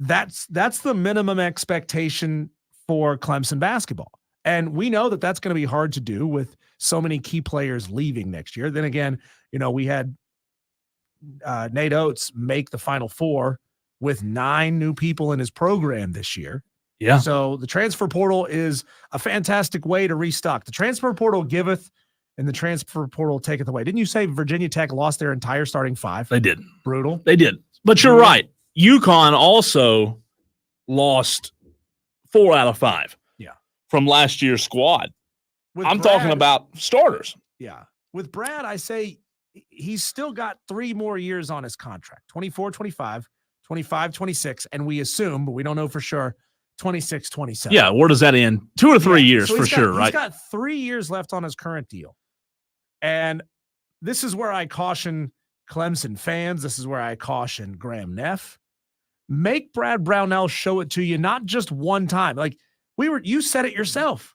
[SPEAKER 2] That's the minimum expectation for Clemson basketball. And we know that that's going to be hard to do with so many key players leaving next year. Then again, we had Nate Oates make the Final Four with 9 new people in his program this year.
[SPEAKER 1] Yeah.
[SPEAKER 2] So the transfer portal is a fantastic way to restock. The transfer portal giveth and the transfer portal taketh away. Didn't you say Virginia Tech lost their entire starting 5?
[SPEAKER 1] They did.
[SPEAKER 2] Brutal.
[SPEAKER 1] They did. But you're right. UConn also lost 4 out of 5 from last year's squad. I'm talking about starters.
[SPEAKER 2] Yeah. With Brad, I say he's still got 3 more years on his contract, 24, 25, 25, 26, and we assume, but we don't know for sure, 26, 27.
[SPEAKER 1] Yeah, where does that end? 2 or 3 years for sure, right?
[SPEAKER 2] He's got 3 years left on his current deal. And this is where I caution Clemson fans. This is where I caution Graham Neff. Make Brad Brownell show it to you, not just one time. Like you said it yourself.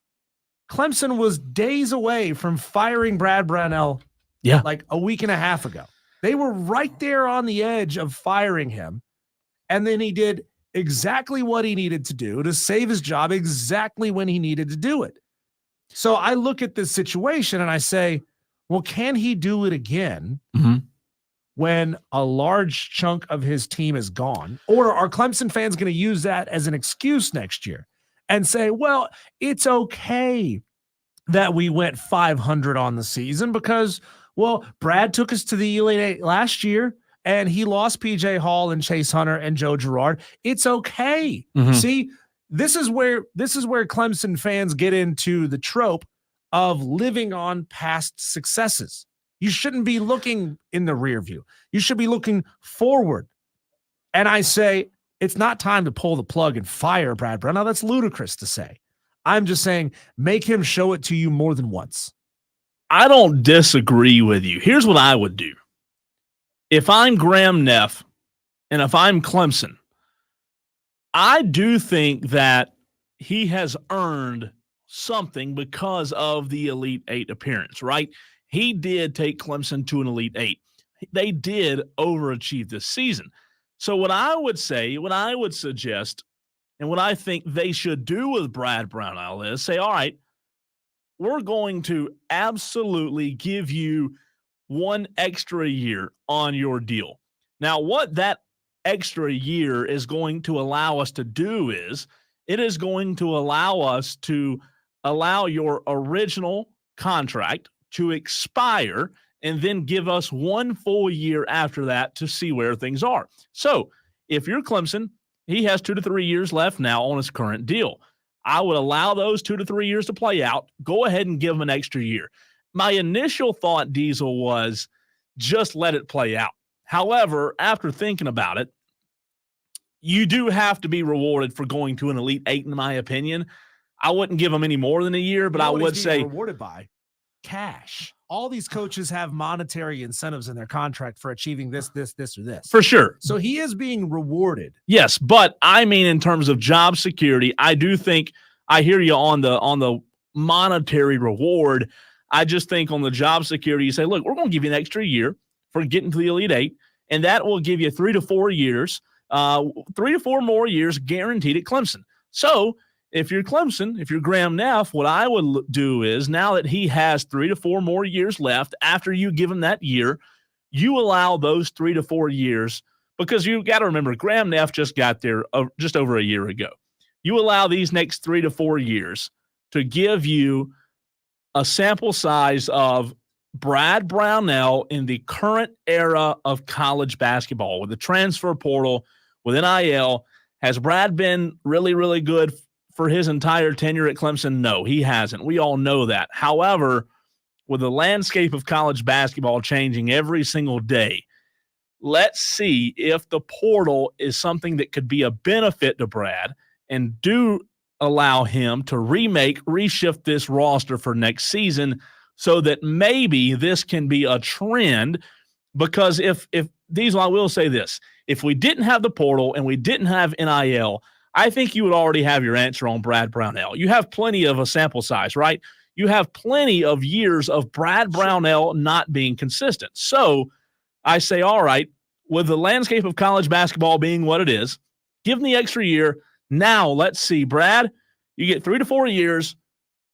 [SPEAKER 2] Clemson was days away from firing Brad Brownell like a week and a half ago. They were right there on the edge of firing him. And then he did exactly what he needed to do to save his job exactly when he needed to do it. So I look at this situation and I say, well, can he do it again when a large chunk of his team is gone? Or are Clemson fans going to use that as an excuse next year and say, well, it's okay that we went 500 on the season because, well, Brad took us to the Elite Eight last year and he lost PJ Hall and Chase Hunter and Joe Girard. It's okay. See, this is where Clemson fans get into the trope of living on past successes. You shouldn't be looking in the rear view. You should be looking forward. And I say, it's not time to pull the plug and fire Brad Brown. Now, that's ludicrous to say. I'm just saying, make him show it to you more than once.
[SPEAKER 1] I don't disagree with you. Here's what I would do. If I'm Graham Neff and if I'm Clemson, I do think that he has earned something because of the Elite Eight appearance, right? He did take Clemson to an Elite Eight. They did overachieve this season. So what I would say, what I would suggest, and what I think they should do with Brad Brownell is say, all right, we're going to absolutely give you 1 extra year on your deal. Now, what that extra year is going to allow us to do is it is going to allow us to allow your original contract to expire and then give us 1 full year after that to see where things are. So if you're Clemson, He has 2 to 3 years left now on his current deal. I would allow those 2 to 3 years to play out. Go ahead and give him an extra year. My initial thought, Diesel, was just let it play out. However, after thinking about it, you do have to be rewarded for going to an Elite Eight, in my opinion. I wouldn't give him any more than a year, but I would say
[SPEAKER 2] rewarded by cash. All these coaches have monetary incentives in their contract for achieving this, or this.
[SPEAKER 1] For sure.
[SPEAKER 2] So he is being rewarded.
[SPEAKER 1] Yes, but I mean in terms of job security, I do think I hear you on the monetary reward. I just think on the job security, you say, look, we're going to give you an extra year for getting to the Elite Eight, and that will give you 3 to 4 years, 3 to 4 more years guaranteed at Clemson. So if you're Clemson, if you're Graham Neff, what I would do is, now that he has 3 to 4 more years left, after you give him that year, you allow those 3 to 4 years, because you got to remember, Graham Neff just got there just over a year ago. You allow these next 3 to 4 years to give you a sample size of Brad Brownell in the current era of college basketball with the transfer portal, with NIL. Has Brad been really, really good for his entire tenure at Clemson? No, he hasn't. We all know that. However, with the landscape of college basketball changing every single day, let's see if the portal is something that could be a benefit to Brad, and do allow him to reshift this roster for next season, so that maybe this can be a trend. Because if Diesel, I will say this, if we didn't have the portal and we didn't have NIL, I think you would already have your answer on Brad Brownell. You have plenty of a sample size, right? You have plenty of years of Brad Brownell not being consistent. So I say, all right, with the landscape of college basketball being what it is, give him the extra year. Now let's see, Brad, you get 3 to 4 years,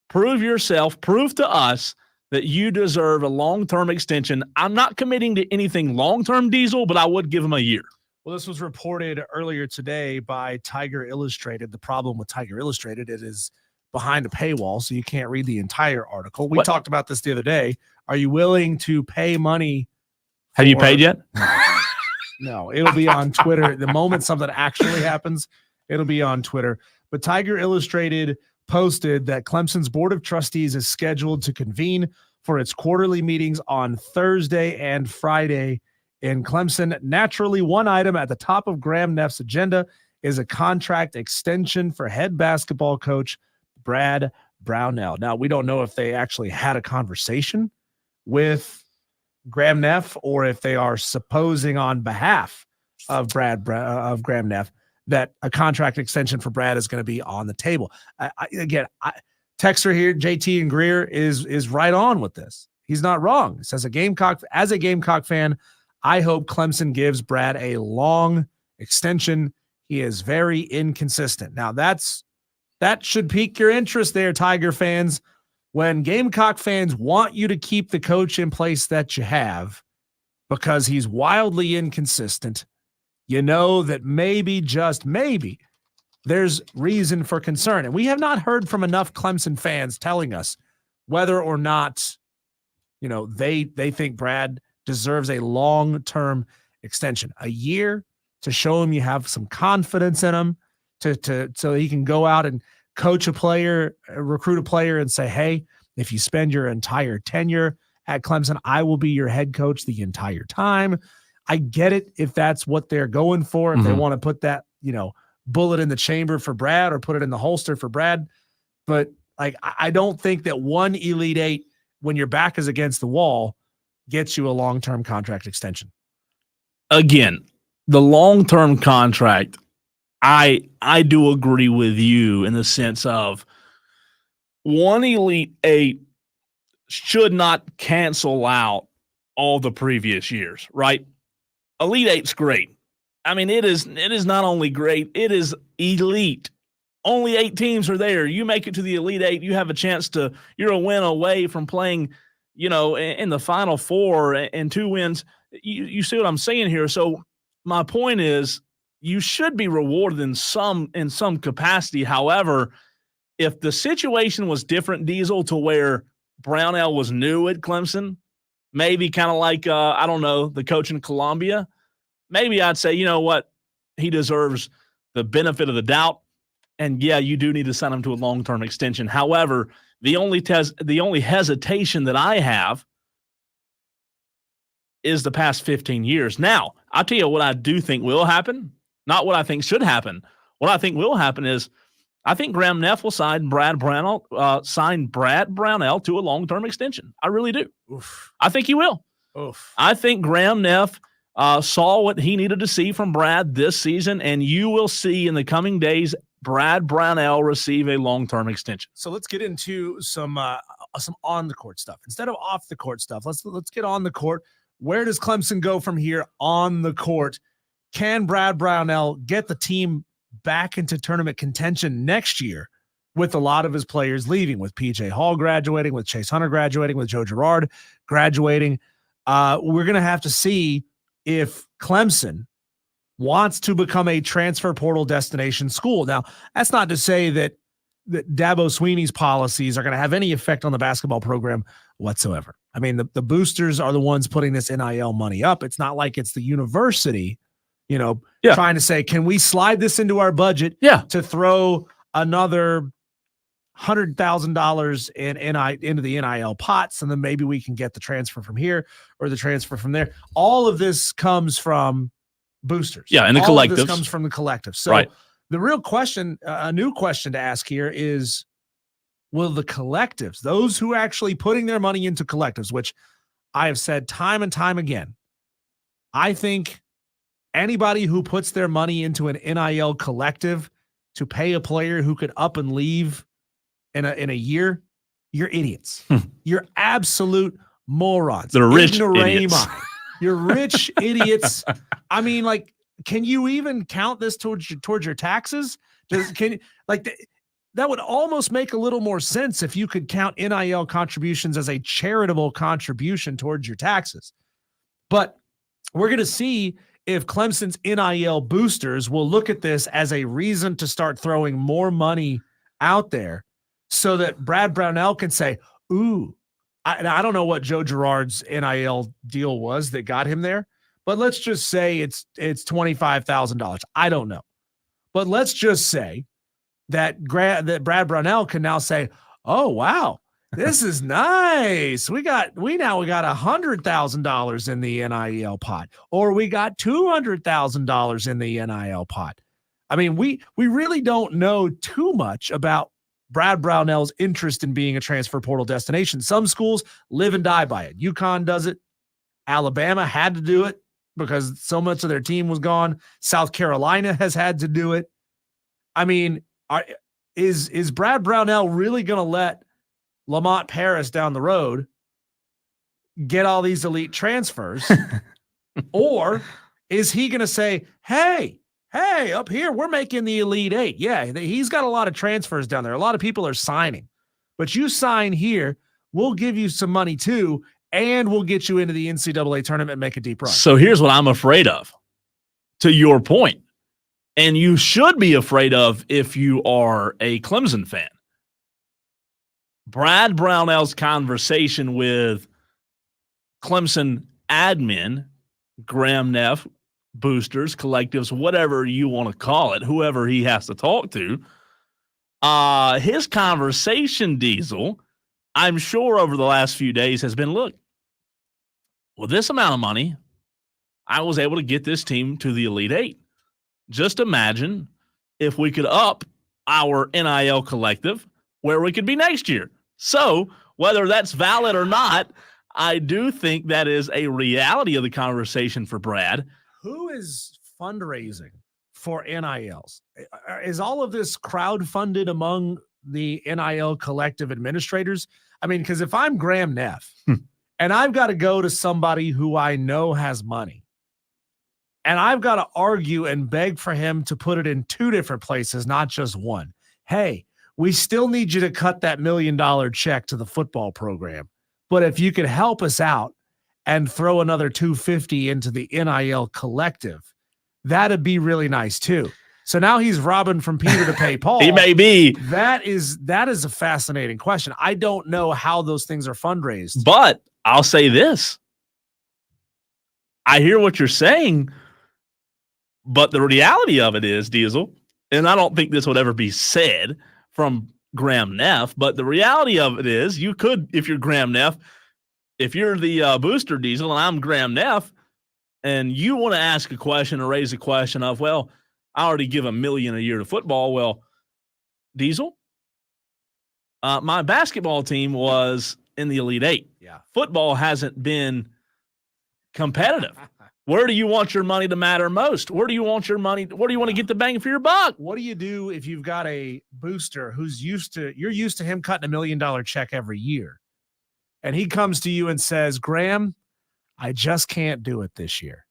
[SPEAKER 1] prove yourself, prove to us that you deserve a long-term extension. I'm not committing to anything long-term, Diesel, but I would give him a year.
[SPEAKER 2] Well, this was reported earlier today by Tiger Illustrated. The problem with Tiger Illustrated, it is behind a paywall, so you can't read the entire article. We talked about this the other day. Are you willing to pay money?
[SPEAKER 1] Have you paid yet?
[SPEAKER 2] No, it'll be on Twitter. The moment something actually happens, it'll be on Twitter. But Tiger Illustrated posted that Clemson's Board of Trustees is scheduled to convene for its quarterly meetings on Thursday and Friday in Clemson. Naturally, one item at the top of Graham Neff's agenda is a contract extension for head basketball coach Brad Brownell. Now, we don't know if they actually had a conversation with Graham Neff, or if they are supposing on behalf of Graham Neff that a contract extension for Brad is going to be on the table. Texter here, JT and Greer, is right on with this. He's not wrong. It says, as a Gamecock fan, I hope Clemson gives Brad a long extension. He is very inconsistent. Now, that should pique your interest there, Tiger fans. When Gamecock fans want you to keep the coach in place that you have because he's wildly inconsistent, you know that maybe, just maybe, there's reason for concern. And we have not heard from enough Clemson fans telling us whether or not, they think Brad deserves a long-term extension. A year to show him you have some confidence in him, so he can go out and coach a player, recruit a player, and say, hey, if you spend your entire tenure at Clemson, I will be your head coach the entire time. I get it if that's what they're going for, if they want to put that, bullet in the chamber for Brad, or put it in the holster for Brad. But I don't think that one Elite Eight, when your back is against the wall, gets you a long-term contract extension. Again,
[SPEAKER 1] The long-term contract, I do agree with you in the sense of one Elite Eight should not cancel out all the previous years, right? Elite Eight's great. I mean, it is not only great, it is elite. Only 8 teams are there. You make it to the Elite Eight, you have a chance you're a win away from playing, in the Final Four and 2 wins. You see what I'm saying here? So my point is, you should be rewarded in some capacity. However, if the situation was different, Diesel, to where Brownell was new at Clemson, maybe kind of like, the coach in Columbia, maybe I'd say, you know what, he deserves the benefit of the doubt. And yeah, you do need to sign him to a long-term extension. However, the only hesitation that I have is the past 15 years. Now, I'll tell you what I do think will happen, not what I think should happen. What I think will happen is I think Graham Neff will sign Brad Brownell to a long-term extension. I really do.
[SPEAKER 2] Oof.
[SPEAKER 1] I think he will.
[SPEAKER 2] Oof.
[SPEAKER 1] I think Graham Neff saw what he needed to see from Brad this season, and you will see in the coming days Brad Brownell receive a long-term extension.
[SPEAKER 2] So let's get into some on-the-court stuff. Instead of off-the-court stuff, let's get on the court. Where does Clemson go from here on the court? Can Brad Brownell get the team back into tournament contention next year with a lot of his players leaving, with PJ Hall graduating, with Chase Hunter graduating, with Joe Girard graduating? We're going to have to see if Clemson wants to become a transfer portal destination school. Now, that's not to say that Dabo Sweeney's policies are going to have any effect on the basketball program whatsoever. I mean, the boosters are the ones putting this NIL money up. It's not like it's the university, trying to say, can we slide this into our budget to throw another $100,000 into the NIL pots, and then maybe we can get the transfer from here or the transfer from there. All of this comes from boosters.
[SPEAKER 1] Yeah, and the
[SPEAKER 2] All
[SPEAKER 1] collectives.
[SPEAKER 2] of this comes from the collective. So the real question, a new question to ask here is, will the collectives, those who are actually putting their money into collectives, which I have said time and time again, I think anybody who puts their money into an NIL collective to pay a player who could up and leave in a year, you're idiots. You're absolute morons.
[SPEAKER 1] They're rich idiots.
[SPEAKER 2] You're rich idiots. I mean, like, can you even count this towards your taxes? That would almost make a little more sense if you could count NIL contributions as a charitable contribution towards your taxes. But we're going to see if Clemson's NIL boosters will look at this as a reason to start throwing more money out there so that Brad Brownell can say, ooh, I don't know what Joe Girard's NIL deal was that got him there, but let's just say it's $25,000. I don't know. But let's just say that Brad Brownell can now say, oh, wow, this is nice. We got $100,000 in the NIL pot, or we got $200,000 in the NIL pot. I mean, we really don't know too much about Brad Brownell's interest in being a transfer portal destination. Some schools live and die by it. UConn does it. Alabama had to do it because so much of their team was gone. South Carolina has had to do it. I mean, is Brad Brownell really going to let Lamont Paris down the road get all these elite transfers? Or is he going to say, hey, up here, we're making the Elite Eight. Yeah, he's got a lot of transfers down there. A lot of people are signing. But you sign here, we'll give you some money too, and we'll get you into the NCAA tournament and make a deep run.
[SPEAKER 1] So here's what I'm afraid of, to your point, and you should be afraid of if you are a Clemson fan. Brad Brownell's conversation with Clemson admin, Graham Neff, boosters, collectives, whatever you want to call it, whoever he has to talk to, his conversation, Diesel, I'm sure over the last few days has been, look, with this amount of money, I was able to get this team to the Elite Eight. Just imagine if we could up our NIL collective where we could be next year. So whether that's valid or not, I do think that is a reality of the conversation for Brad.
[SPEAKER 2] Who is fundraising for NILs? Is all of this crowdfunded among the NIL collective administrators? I mean, because if I'm Graham Neff and I've got to go to somebody who I know has money, and I've got to argue and beg for him to put it in two different places, not just one. Hey, we still need you to cut that $1 million check to the football program. But if you could help us out and throw another $250 into the NIL collective, that'd be really nice too. So now he's robbing from Peter to pay Paul.
[SPEAKER 1] He may be.
[SPEAKER 2] That is a fascinating question. I don't know how those things are fundraised.
[SPEAKER 1] But I'll say this. I hear what you're saying, But the reality of it is, Diesel, and I don't think this would ever be said from Graham Neff, but the reality of it is you could, if you're Graham Neff, if you're the booster, Diesel, and I'm Graham Neff, and you want to ask a question or raise a question of, well, I already give $1 million a year to football. Well, Diesel, my basketball team was in the Elite Eight.
[SPEAKER 2] Yeah.
[SPEAKER 1] Football hasn't been competitive. Where do you want your money to matter most? Where do you want your money? Where do you want to get the bang for your buck?
[SPEAKER 2] What do you do if you've got a booster who's you're used to him cutting $1 million check every year, and he comes to you and says, Graham, I just can't do it this year.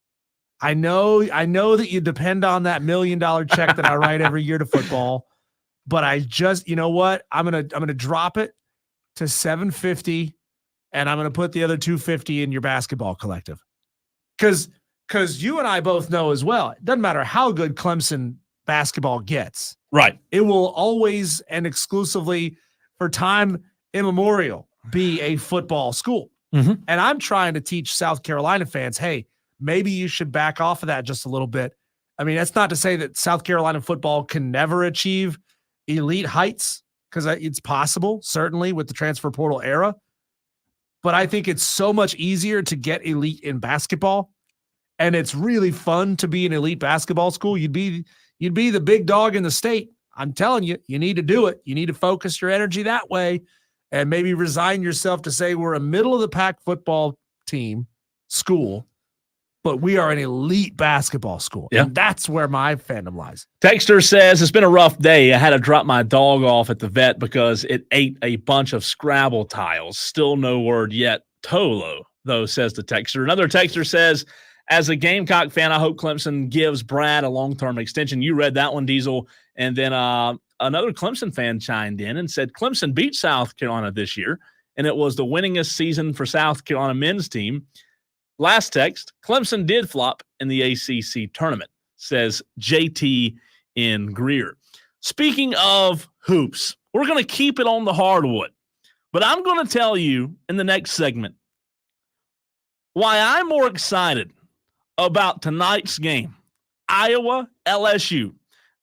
[SPEAKER 2] I know that you depend on that $1 million check that I write every year to football, but I just, you know what? I'm gonna drop it to $750, and I'm gonna put the other $250 in your basketball collective. Because you and I both know as well, it doesn't matter how good Clemson basketball gets.
[SPEAKER 1] Right.
[SPEAKER 2] It will always and exclusively for time immemorial be a football school.
[SPEAKER 1] Mm-hmm.
[SPEAKER 2] And I'm trying to teach South Carolina fans, hey, maybe you should back off of that just a little bit. I mean, that's not to say that South Carolina football can never achieve elite heights, because it's possible, certainly with the transfer portal era. But I think it's so much easier to get elite in basketball. And it's really fun to be an elite basketball school. You'd be the big dog in the state. I'm telling you, you need to do it. You need to focus your energy that way and maybe resign yourself to say we're a middle of the pack football team school, but we are an elite basketball school.
[SPEAKER 1] Yeah.
[SPEAKER 2] And that's where my fandom lies.
[SPEAKER 1] Texter says, it's been a rough day. I had to drop my dog off at the vet because it ate a bunch of Scrabble tiles. Still no word yet. Tolo, though, says the texter. Another texter says, as a Gamecock fan, I hope Clemson gives Brad a long-term extension. You read that one, Diesel. And then another Clemson fan chimed in and said, Clemson beat South Carolina this year, and it was the winningest season for South Carolina men's team. Last text, Clemson did flop in the ACC tournament, says JT in Greer. Speaking of hoops, we're going to keep it on the hardwood, but I'm going to tell you in the next segment why I'm more excited about tonight's game, Iowa LSU,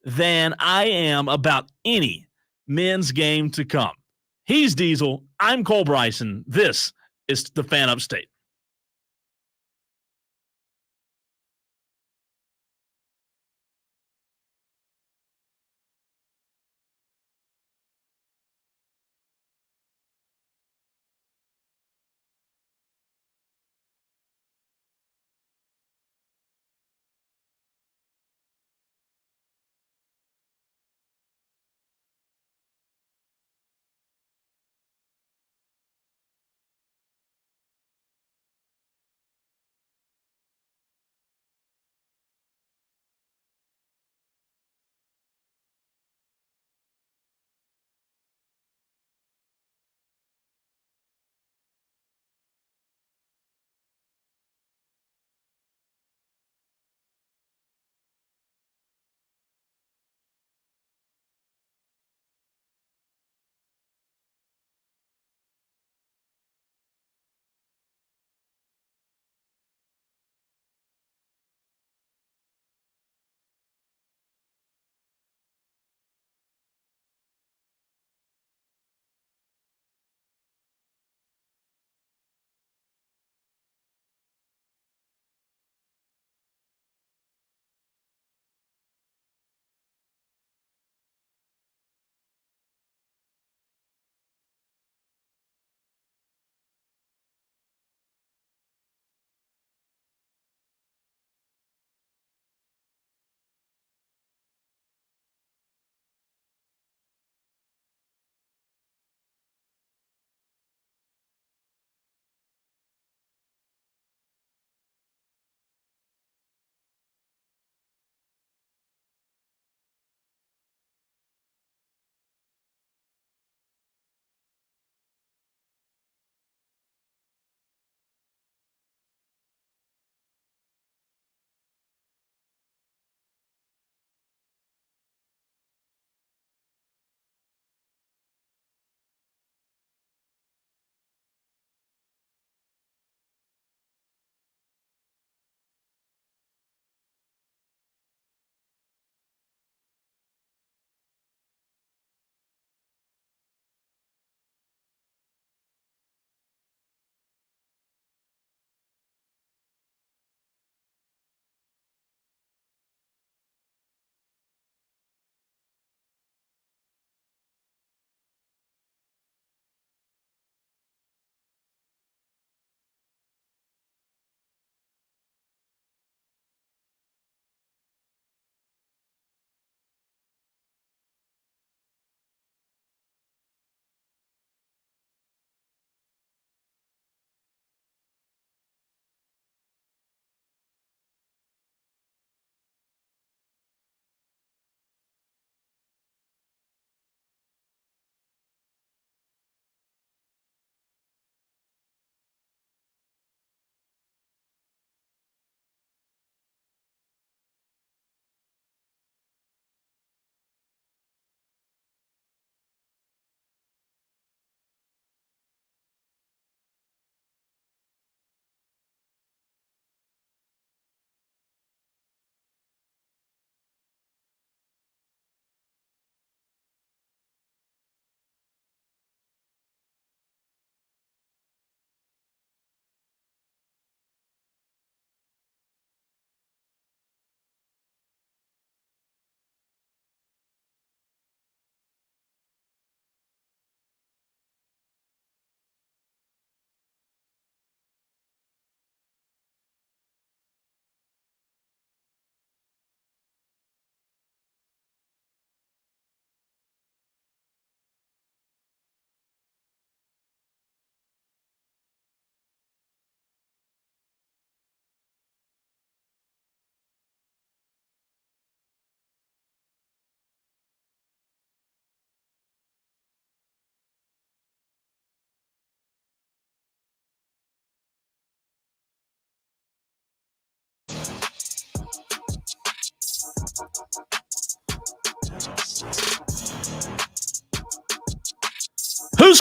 [SPEAKER 1] than I am about any men's game to come. He's Diesel. I'm Cole Bryson. This is the Fan Upstate.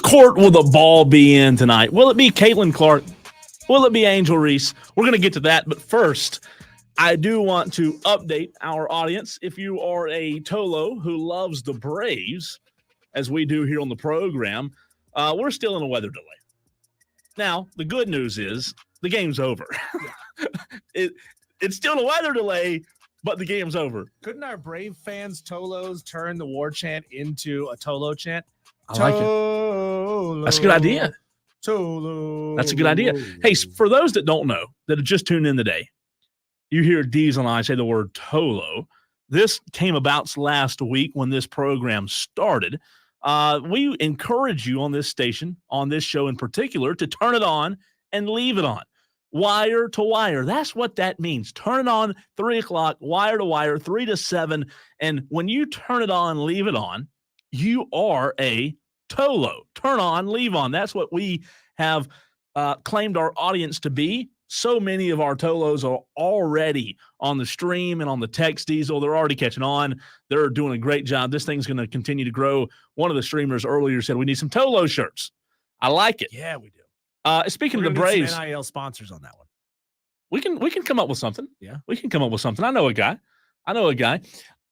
[SPEAKER 1] court will the ball be in tonight? Will it be Caitlin Clark? Will it be Angel Reese? We're going to get to that, but first, I do want to update our audience. If you are a Tolo who loves the Braves, as we do here on the program, we're still in a weather delay. Now, the good news is the game's over. It's still a weather delay, but the game's over.
[SPEAKER 2] Couldn't our Brave fans, Tolos, turn the war chant into a Tolo chant?
[SPEAKER 1] I like it. That's a good idea.
[SPEAKER 2] Tolo.
[SPEAKER 1] That's a good idea. Hey, for those that don't know, that have just tuned in today, you hear Diesel and I say the word Tolo. This came about last week when this program started. We encourage you on this station, on this show in particular, to turn it on and leave it on. Wire to wire. That's what that means. Turn it on 3 o'clock, wire to wire, 3 to 7. And when you turn it on, leave it on, you are a Tolo. Turn on, leave on. That's what we have claimed our audience to be. So many of our Tolos are already on the stream and on the text, Diesel. They're already catching on. They're doing a great job. This thing's going to continue to grow. One of the streamers earlier said we need some Tolo shirts. I like it.
[SPEAKER 2] Yeah, we do.
[SPEAKER 1] Speaking of the Braves,
[SPEAKER 2] some NIL sponsors on that one.
[SPEAKER 1] We can come up with something.
[SPEAKER 2] Yeah,
[SPEAKER 1] we can come up with something. I know a guy.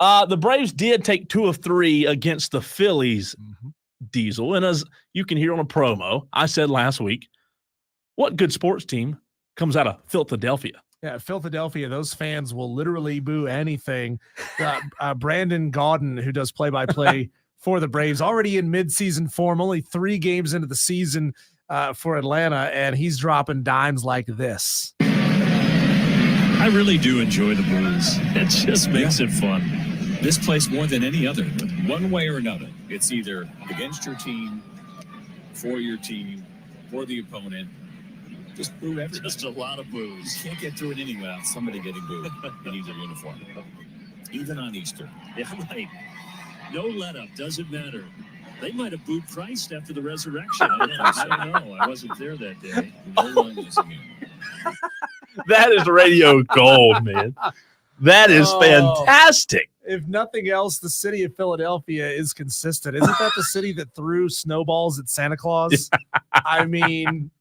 [SPEAKER 1] The Braves did take 2 of 3 against the Phillies, Diesel. And as you can hear on a promo, I said last week, what good sports team comes out of Philadelphia?
[SPEAKER 2] Yeah, Philadelphia, those fans will literally boo anything. Brandon Gaudin, who does play-by-play for the Braves, already in mid-season form, only 3 games into the season for Atlanta, and he's dropping dimes like this.
[SPEAKER 6] I really do enjoy the blues. It just makes it fun. This place more than any other, one way or another. It's either against your team, for your team, for the opponent. Just boo everything. Just a lot of boos. You can't get through it anyway without somebody getting booed in either uniform. Even on Easter.
[SPEAKER 7] Yeah, right. No let up. Doesn't matter. They might have booed Christ after the resurrection. I don't know. I wasn't there that day. No one is here.
[SPEAKER 1] That is radio gold, man. That is fantastic.
[SPEAKER 2] If nothing else, the city of Philadelphia is consistent. Isn't that the city that threw snowballs at Santa Claus? I mean,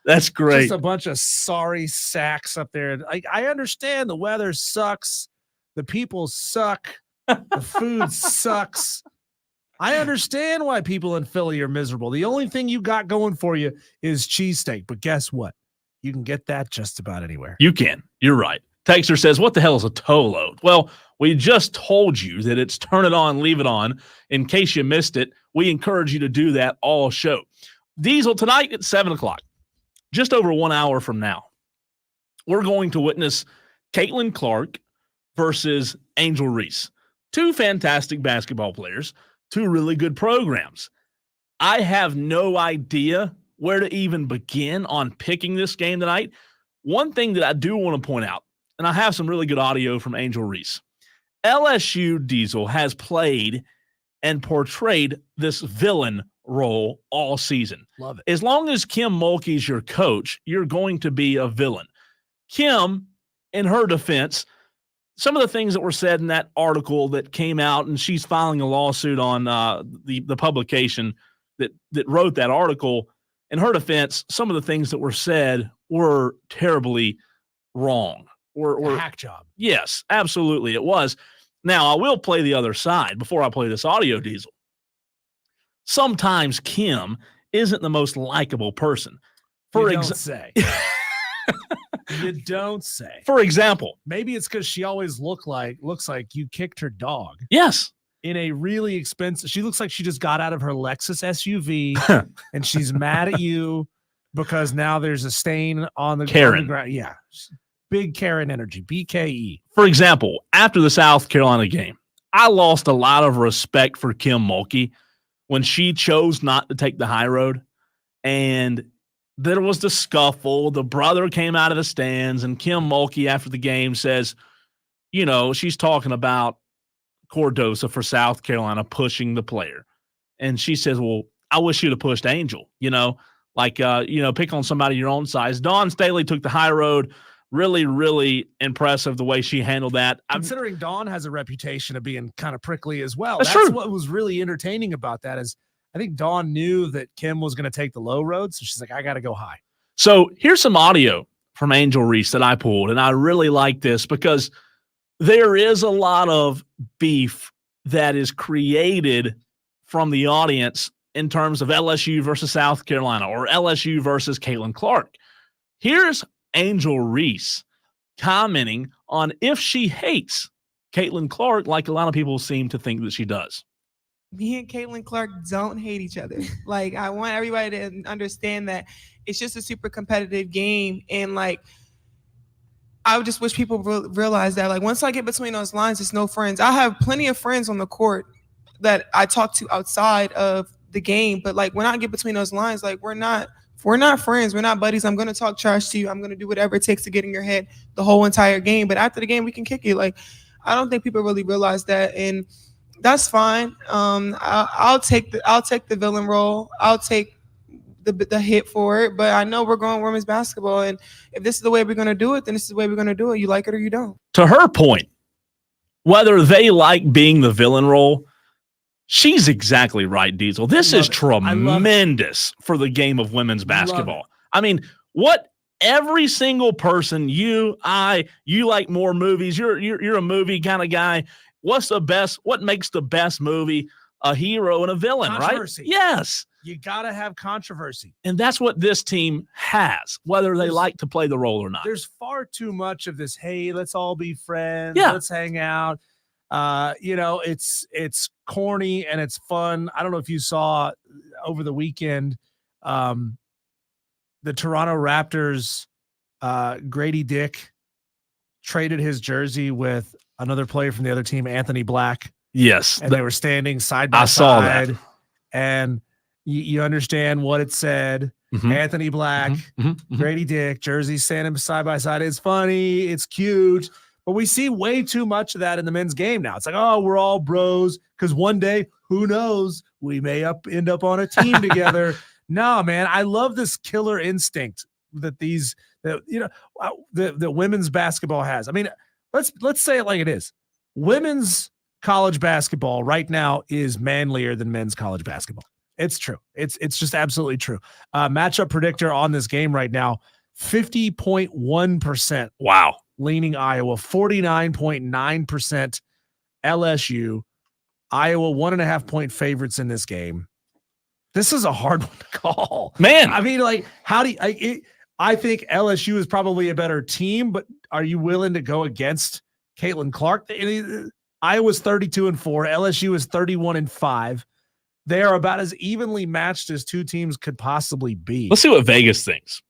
[SPEAKER 1] that's great.
[SPEAKER 2] Just a bunch of sorry sacks up there. I understand the weather sucks. The people suck. The food sucks. I understand why people in Philly are miserable. The only thing you got going for you is cheesesteak. But guess what? You can get that just about anywhere.
[SPEAKER 1] You can. You're right. Texter says, what the hell is a Tolo? Well, we just told you that it's turn it on, leave it on. In case you missed it, we encourage you to do that all show. Diesel, tonight at 7 o'clock, just over 1 hour from now, we're going to witness Caitlin Clark versus Angel Reese. 2 fantastic basketball players, 2 really good programs. I have no idea where to even begin on picking this game tonight. One thing that I do want to point out, and I have some really good audio from Angel Reese. LSU Diesel has played and portrayed this villain role all season.
[SPEAKER 2] Love it.
[SPEAKER 1] As long as Kim Mulkey's your coach, you're going to be a villain. Kim, in her defense, some of the things that were said in that article that came out, and she's filing a lawsuit on the publication that wrote that article. In her defense, some of the things that were said were terribly wrong.
[SPEAKER 2] A hack job.
[SPEAKER 1] Yes, absolutely it was. Now, I will play the other side before I play this audio, Diesel. Sometimes Kim isn't the most likable person.
[SPEAKER 2] You don't say. For
[SPEAKER 1] example.
[SPEAKER 2] Maybe it's because she always looks like you kicked her dog.
[SPEAKER 1] Yes.
[SPEAKER 2] In a really expensive, she looks like she just got out of her Lexus SUV and she's mad at you because now there's a stain on the ground. Yeah. Big Karen energy, BKE.
[SPEAKER 1] For example, after the South Carolina game, I lost a lot of respect for Kim Mulkey when she chose not to take the high road. And there was the scuffle. The brother came out of the stands, and Kim Mulkey after the game says, she's talking about Cordosa for South Carolina pushing the player. And she says, well, I wish you'd have pushed Angel, pick on somebody your own size. Dawn Staley took the high road. Really, really impressive the way she handled that.
[SPEAKER 2] Considering Dawn has a reputation of being kind of prickly as well.
[SPEAKER 1] That's true.
[SPEAKER 2] What was really entertaining about that is I think Dawn knew that Kim was going to take the low road, so she's like, I got to go high.
[SPEAKER 1] So here's some audio from Angel Reese that I pulled, and I really like this because there is a lot of beef that is created from the audience in terms of LSU versus South Carolina or LSU versus Caitlin Clark. Here's Angel Reese commenting on if she hates Caitlin Clark like a lot of people seem to think that she does.
[SPEAKER 8] Me and Caitlin Clark don't hate each other. Like, I want everybody to understand that it's just a super competitive game. And, like, I would just wish people realize that, like, once I get between those lines, it's no friends. I have plenty of friends on the court that I talk to outside of the game. But, like, when I get between those lines, like, we're not friends. We're not buddies. I'm going to talk trash to you. I'm going to do whatever it takes to get in your head the whole entire game. But after the game, we can kick it. Like, I don't think people really realize that. And that's fine. I'll take the villain role. I'll take the hit for it. But I know we're going women's basketball, and if this is the way we're going to do it, then this is the way we're going to do it. You like it or you don't.
[SPEAKER 1] To her point, whether they like being the villain role, she's exactly right, Diesel. This is tremendous for the game of women's basketball. I mean, what every single person, you like more movies. You're a movie kind of guy. What makes the best movie? A hero and a villain, right? Yes.
[SPEAKER 2] You got to have controversy.
[SPEAKER 1] And that's what this team has, whether they like to play the role or not.
[SPEAKER 2] There's far too much of this, hey, let's all be friends.
[SPEAKER 1] Yeah.
[SPEAKER 2] Let's hang out. It's corny and it's fun. I don't know if you saw over the weekend, the Toronto Raptors, Grady Dick traded his jersey with another player from the other team, Anthony Black.
[SPEAKER 1] Yes.
[SPEAKER 2] And they were standing side by side. I saw that. And you understand what it said. Mm-hmm. Anthony Black, Grady Dick, jersey standing side by side. It's funny. It's cute. But we see way too much of that in the men's game now. It's like, oh, we're all bros because one day, who knows, we may end up on a team together. No, man, I love this killer instinct that the women's basketball has. I mean, let's say it like it is. Women's college basketball right now is manlier than men's college basketball. It's true. It's just absolutely true. Matchup predictor on this game right now, 50.1%.
[SPEAKER 1] Wow.
[SPEAKER 2] Leaning Iowa, 49.9% LSU. Iowa 1.5 point favorites in this game. This is a hard one to call.
[SPEAKER 1] Man.
[SPEAKER 2] I mean, like, how do you, I think LSU is probably a better team, but are you willing to go against Caitlin Clark? Iowa's 32-4. LSU is 31-5. They are about as evenly matched as two teams could possibly be.
[SPEAKER 1] Let's see what Vegas thinks.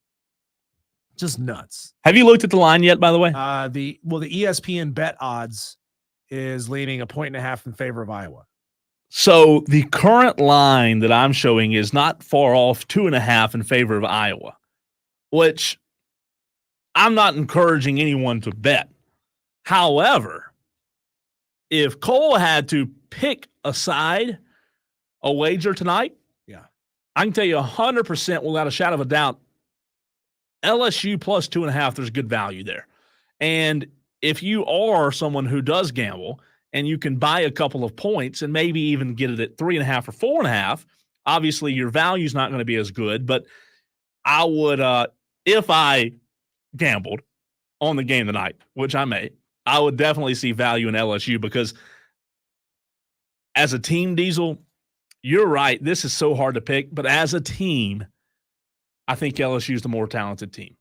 [SPEAKER 2] Just nuts.
[SPEAKER 1] Have you looked at the line yet, by the way?
[SPEAKER 2] The ESPN bet odds is leaning 1.5 in favor of Iowa.
[SPEAKER 1] So the current line that I'm showing is not far off 2.5 in favor of Iowa, which I'm not encouraging anyone to bet. However, if Cole had to pick a side, a wager tonight, I can tell you 100% without a shadow of a doubt, LSU plus 2.5, there's good value there. And if you are someone who does gamble and you can buy a couple of points and maybe even get it at 3.5 or 4.5, obviously your value is not going to be as good. But I would, if I gambled on the game tonight, which I may, I would definitely see value in LSU because as a team, Diesel, you're right. This is so hard to pick, but as a team, I think LSU is the more talented team.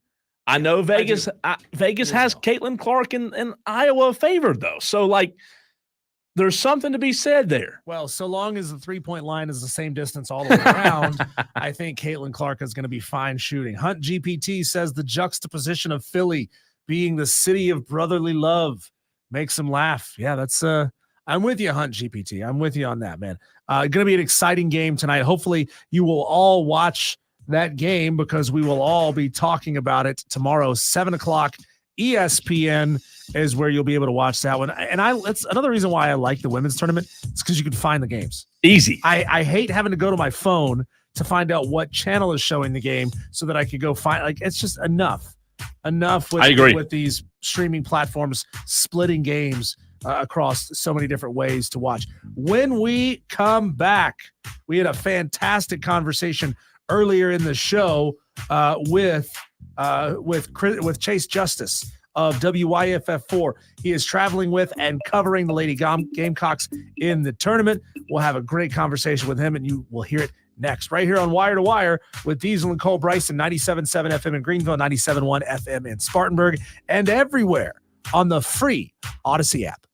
[SPEAKER 1] I know Vegas has Caitlin Clark and Iowa favored, though. So, like, there's something to be said there.
[SPEAKER 2] Well, so long as the three-point line is the same distance all the way around, I think Caitlin Clark is going to be fine shooting. Hunt GPT says the juxtaposition of Philly being the city of brotherly love makes him laugh. Yeah, that's I'm with you, Hunt GPT. I'm with you on that, man. Going to be an exciting game tonight. Hopefully you will all watch that game because we will all be talking about it tomorrow, 7:00. ESPN is where you'll be able to watch that one. And that's another reason why I like the women's tournament. It's because you can find the games.
[SPEAKER 1] Easy.
[SPEAKER 2] I hate having to go to my phone to find out what channel is showing the game so that I could go find, like, it's just enough with these streaming platforms splitting games. across so many different ways to watch. When we come back, we had a fantastic conversation earlier in the show with Chase Justice of WIFF4. He is traveling with and covering the Lady Gamecocks in the tournament. We'll have a great conversation with him, and you will hear it next, right here on Wire to Wire with Diesel and Cole Bryson, 97.7 FM in Greenville, 97.1 FM in Spartanburg, and everywhere on the free Odyssey app.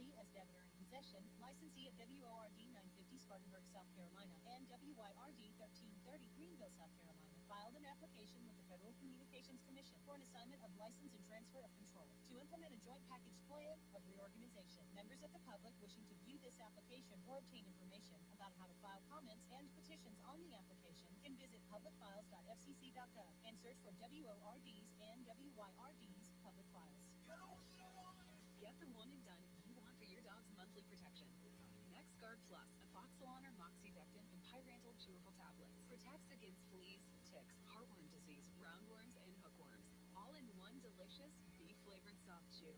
[SPEAKER 9] LLC as debtor in possession, licensee of WORD 950 Spartanburg, South Carolina, and WIRD 1330 Greenville, South Carolina, filed an application with the Federal Communications Commission for an assignment of license and transfer of control to implement a joint package plan of reorganization. Members of the public wishing to view this application or obtain information about how to file comments and petitions on the application can visit publicfiles.fcc.gov and search for WORDs and WYRDs public files. Get the one and done you want for your dog's monthly protection. NexGard Plus, Afoxalon or Moxidectin and Pyrantel chewable tablets. Protects against fleas, ticks, heartworm disease, roundworms, and hookworms. All in one delicious, beef-flavored soft chew.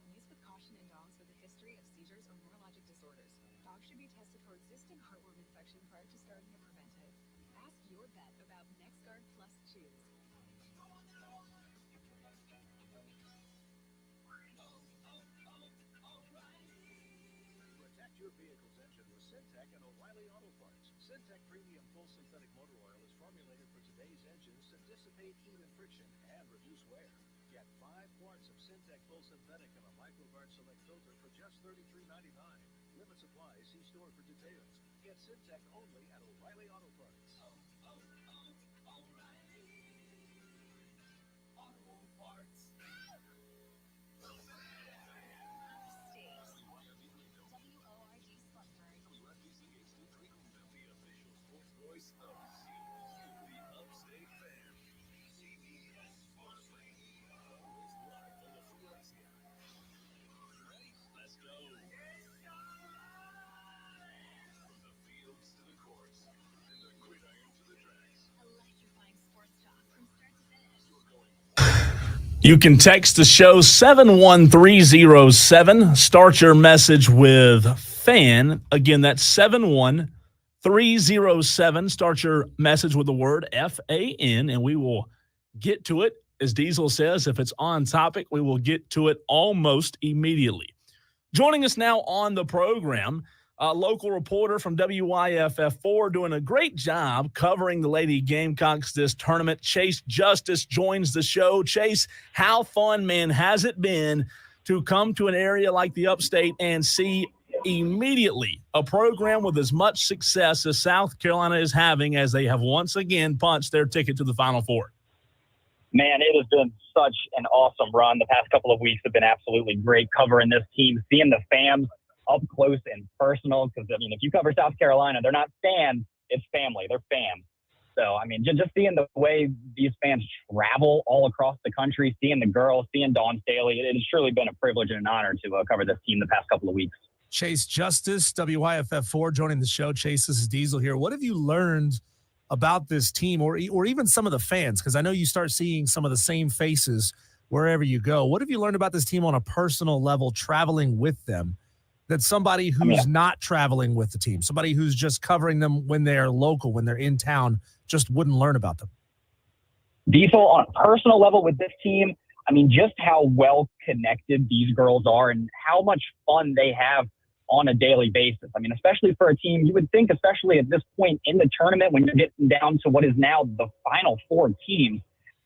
[SPEAKER 9] Use with caution in dogs with a history of seizures or neurologic disorders. Dogs should be tested for existing heartworm infection prior to starting a preventive. Ask your vet about NexGard Plus chews.
[SPEAKER 10] Protect your vehicle's engine with Syntec and O'Reilly Auto Parts. Syntec Premium Full Synthetic Motor Oil is formulated for today's engines to dissipate heat and friction and reduce wear. Get 5 quarts of Syntec Full Synthetic and a MicroGuard Select filter for just $33.99. Limit supply. See store for details. Get Syntec only at O'Reilly Auto Parts. O'Reilly Auto Parts. Voice of the Upstate fan. CBS Sports Radio. Always live on the Philadelphia. Ready? Let's go. From the fields to the courts, and the gridiron to the tracks.
[SPEAKER 9] Electrifying sports talk from start to finish.
[SPEAKER 10] You're going.
[SPEAKER 1] You can text the show 71307. Start your message with FAN. Again, that's 71307. Start your message with the word FAN, and we will get to it. As Diesel says, if it's on topic, we will get to it almost immediately. Joining us now on the program, a local reporter from WIFF4 doing a great job covering the Lady Gamecocks this tournament. Chase Justice joins the show. Chase, how fun, man, has it been to come to an area like the Upstate and see immediately a program with as much success as South Carolina is having as they have once again punched their ticket to the Final Four?
[SPEAKER 5] Man, it has been such an awesome run. The past couple of weeks have been absolutely great covering this team, seeing the fans up close and personal. Because, I mean, if you cover South Carolina, they're not fans, it's family. They're fans. So, I mean, just seeing the way these fans travel all across the country, seeing the girls, seeing Dawn Staley, it has surely been a privilege and an honor to cover this team the past couple of weeks.
[SPEAKER 2] Chase Justice, WIFF4, joining the show. Chase, this is Diesel here. What have you learned about this team or even some of the fans? Because I know you start seeing some of the same faces wherever you go. What have you learned about this team on a personal level, traveling with them, that somebody who's not traveling with the team, somebody who's just covering them when they're local, when they're in town, just wouldn't learn about them?
[SPEAKER 5] Diesel, on a personal level with this team, I mean, just how well connected these girls are and how much fun they have on a daily basis. I mean, especially for a team, you would think, especially at this point in the tournament, when you're getting down to what is now the final 4 teams,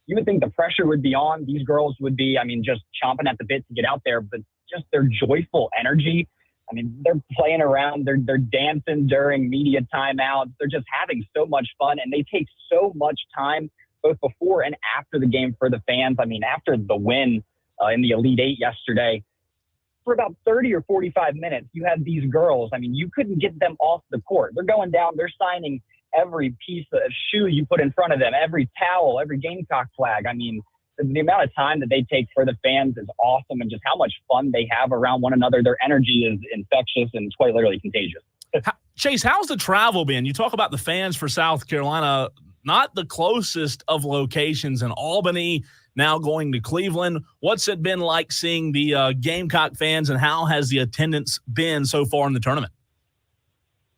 [SPEAKER 5] you would think the pressure would be on. These girls would be, I mean, just chomping at the bit to get out there, but just their joyful energy. I mean, they're playing around, they're dancing during media timeouts. They're just having so much fun, and they take so much time both before and after the game for the fans. I mean, after the win in the Elite Eight yesterday, for about 30 or 45 minutes, you had these girls. I mean, you couldn't get them off the court. They're going down, they're signing every piece of shoe you put in front of them, every towel, every Gamecock flag. I mean, the amount of time that they take for the fans is awesome, and just how much fun they have around one another. Their energy is infectious and it's quite literally contagious.
[SPEAKER 1] Chase, how's the travel been? You talk about the fans for South Carolina, not the closest of locations in Albany, now going to Cleveland. What's it been like seeing the Gamecock fans, and how has the attendance been so far in the tournament?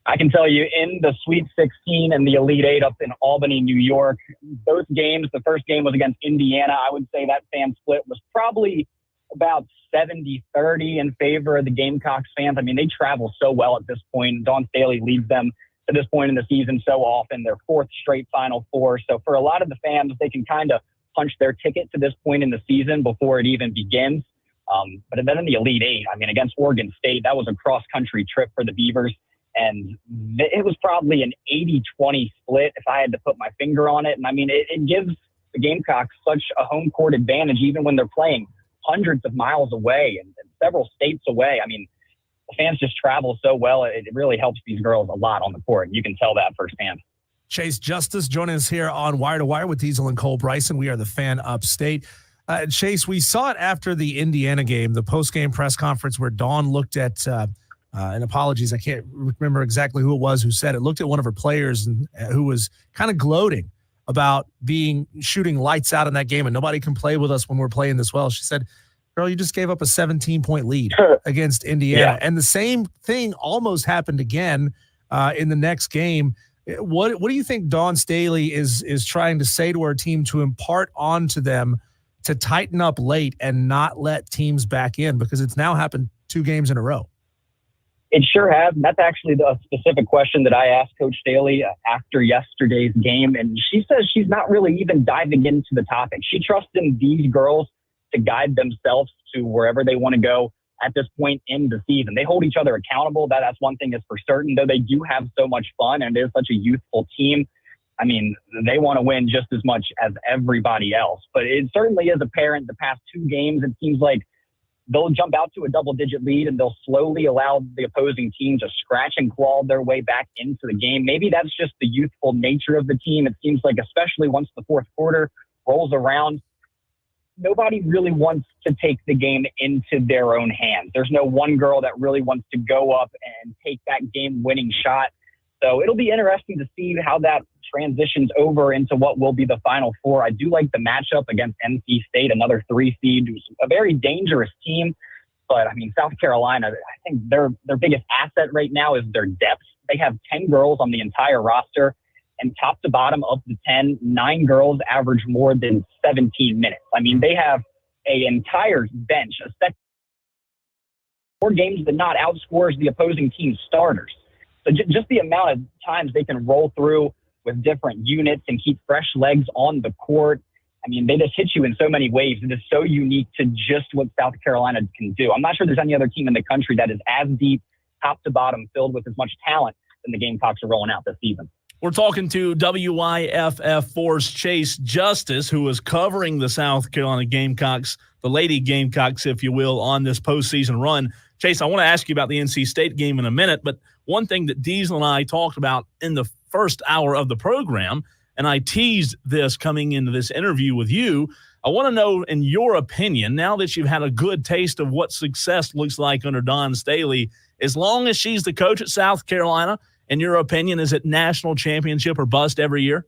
[SPEAKER 5] I can tell you, in the Sweet 16 and the Elite Eight up in Albany, New York, those games, the first game was against Indiana. I would say that fan split was probably about 70-30 in favor of the Gamecocks fans. I mean, they travel so well at this point. Dawn Staley leads them to this point in the season so often, their 4th straight Final Four. So for a lot of the fans, they can kind of punch their ticket to this point in the season before it even begins. But then in the Elite Eight, I mean, against Oregon State, that was a cross-country trip for the Beavers. And it was probably an 80-20 split if I had to put my finger on it. And I mean, it gives the Gamecocks such a home court advantage, even when they're playing hundreds of miles away and several states away. I mean, the fans just travel so well. It really helps these girls a lot on the court. You can tell that firsthand.
[SPEAKER 2] Chase Justice joining us here on Wire to Wire with Diesel and Cole Bryson. We are the Fan Upstate. Chase, we saw it after the Indiana game, the post-game press conference where Dawn looked at, and apologies, I can't remember exactly who it was who said it, looked at one of her players and who was kind of gloating about shooting lights out in that game and nobody can play with us when we're playing this well. She said, girl, you just gave up a 17-point lead against Indiana. Yeah. And the same thing almost happened again in the next game. What do you think Dawn Staley is trying to say to her team to impart onto them to tighten up late and not let teams back in? Because it's now happened 2 games in a row.
[SPEAKER 5] It sure has. And that's actually the specific question that I asked Coach Staley after yesterday's game. And she says she's not really even diving into the topic. She trusts in these girls to guide themselves to wherever they want to go at this point in the season. They hold each other accountable. That's one thing is for certain, though they do have so much fun and it is such a youthful team. I mean, they want to win just as much as everybody else. But it certainly is apparent the past 2 games, it seems like they'll jump out to a double-digit lead and they'll slowly allow the opposing team to scratch and claw their way back into the game. Maybe that's just the youthful nature of the team. It seems like especially once the fourth quarter rolls around, nobody really wants to take the game into their own hands. There's no one girl that really wants to go up and take that game-winning shot. So it'll be interesting to see how that transitions over into what will be the Final Four. I do like the matchup against NC State, another 3 seed, who's a very dangerous team. But, I mean, South Carolina, I think their biggest asset right now is their depth. They have 10 girls on the entire roster, and top to bottom of the 10, 9 girls average more than 17 minutes. I mean, they have an entire bench, a second 4 games that not outscores the opposing team's starters. So just the amount of times they can roll through with different units and keep fresh legs on the court. I mean, they just hit you in so many ways. It is so unique to just what South Carolina can do. I'm not sure there's any other team in the country that is as deep, top to bottom, filled with as much talent than the Gamecocks are rolling out this season.
[SPEAKER 1] We're talking to WIFF4's Chase Justice, who is covering the South Carolina Gamecocks, the Lady Gamecocks, if you will, on this postseason run. Chase, I want to ask you about the NC State game in a minute, but one thing that Diesel and I talked about in the first hour of the program, and I teased this coming into this interview with you, I want to know, in your opinion, now that you've had a good taste of what success looks like under Dawn Staley, as long as she's the coach at South Carolina, in your opinion, is it national championship or bust every year?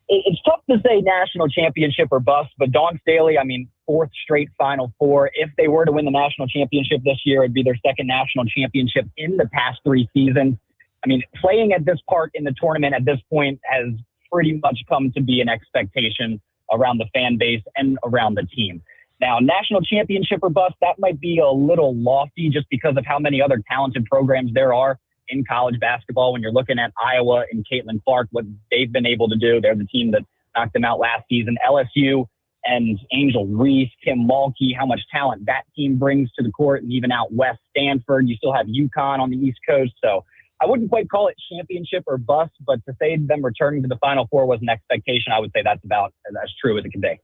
[SPEAKER 5] It's tough to say national championship or bust, but Dawn Staley, I mean, 4th straight Final Four. If they were to win the national championship this year, it'd be their 2nd national championship in the past 3 seasons. I mean, playing at this part in the tournament at this point has pretty much come to be an expectation around the fan base and around the team. Now, national championship or bust, that might be a little lofty just because of how many other talented programs there are in college basketball. When you're looking at Iowa and Caitlin Clark, what they've been able to do, they're the team that knocked them out last season. LSU and Angel Reese, Kim Mulkey, how much talent that team brings to the court, and even out west, Stanford. You still have UConn on the East Coast. So I wouldn't quite call it championship or bust, but to say them returning to the Final Four was an expectation, I would say that's about as true as it can be.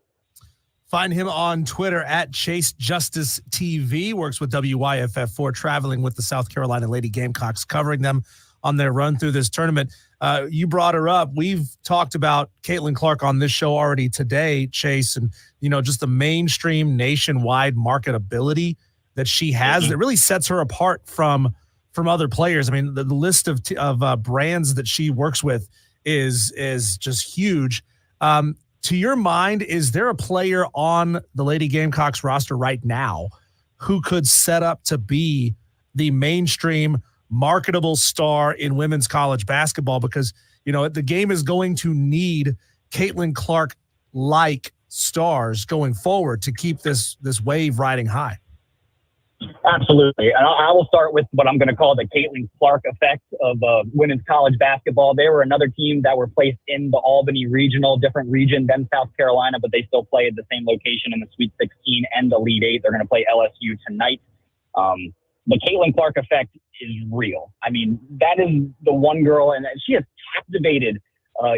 [SPEAKER 2] Find him on Twitter at Chase Justice TV. Works with WIFF4, traveling with the South Carolina Lady Gamecocks, covering them on their run through this tournament. You brought her up. We've talked about Caitlin Clark on this show already today, Chase, and just the mainstream nationwide marketability that she has that really sets her apart from other players. I mean, the list of brands that she works with is just huge. To your mind, is there a player on the Lady Gamecocks roster right now who could set up to be the mainstream marketable star in women's college basketball? Because, the game is going to need Caitlin Clark-like stars going forward to keep this wave riding high.
[SPEAKER 5] Absolutely. And I will start with what I'm going to call the Caitlin Clark effect of women's college basketball. They were another team that were placed in the Albany regional, different region than South Carolina, but they still play at the same location in the Sweet 16 and the Elite 8. They're going to play LSU tonight. The Caitlin Clark effect is real. I mean, that is the one girl, and she has captivated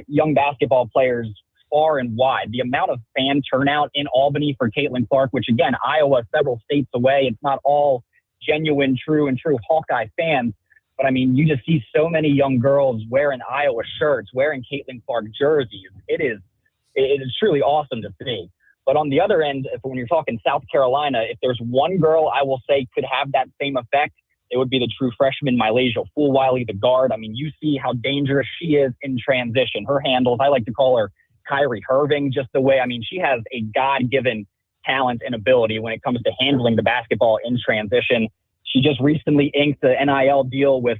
[SPEAKER 5] young basketball players far and wide. The amount of fan turnout in Albany for Caitlin Clark, which again, Iowa, several states away, it's not all genuine, true Hawkeye fans. But I mean, you just see so many young girls wearing Iowa shirts, wearing Caitlin Clark jerseys. It is truly awesome to see. But on the other end, when you're talking South Carolina, if there's one girl I will say could have that same effect, it would be the true freshman, Mylasia Fulwiley, the guard. I mean, you see how dangerous she is in transition. Her handles, I like to call her Kyrie Irving, just the way, I mean, she has a God-given talent and ability when it comes to handling the basketball in transition. She just recently inked the NIL deal with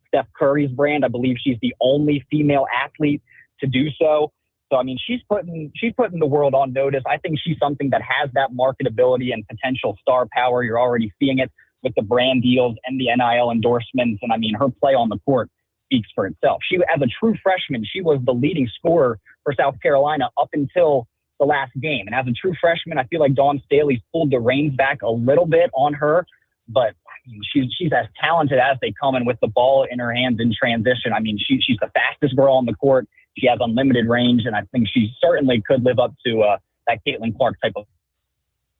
[SPEAKER 5] Steph Curry's brand. I believe she's the only female athlete to do so. So, I mean, she's putting the world on notice. I think she's something that has that marketability and potential star power. You're already seeing it with the brand deals and the NIL endorsements. And I mean, her play on the court speaks for itself. She, as a true freshman, she was the leading scorer for South Carolina up until the last game. And as a true freshman, I feel like Dawn Staley's pulled the reins back a little bit on her, but I mean, she's as talented as they come, and with the ball in her hands in transition, I mean, she's the fastest girl on the court. She has unlimited range, and I think she certainly could live up to that Caitlin Clark type of.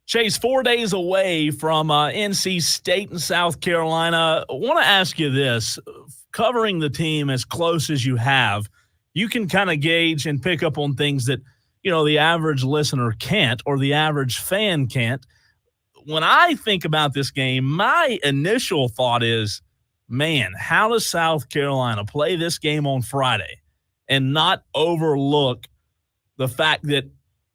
[SPEAKER 1] Chase, 4 days away from NC State and South Carolina. I want to ask you this. Covering the team as close as you have, you can kind of gauge and pick up on things that, you know, the average listener can't or the average fan can't. When I think about this game, my initial thought is, man, how does South Carolina play this game on Friday and not overlook the fact that,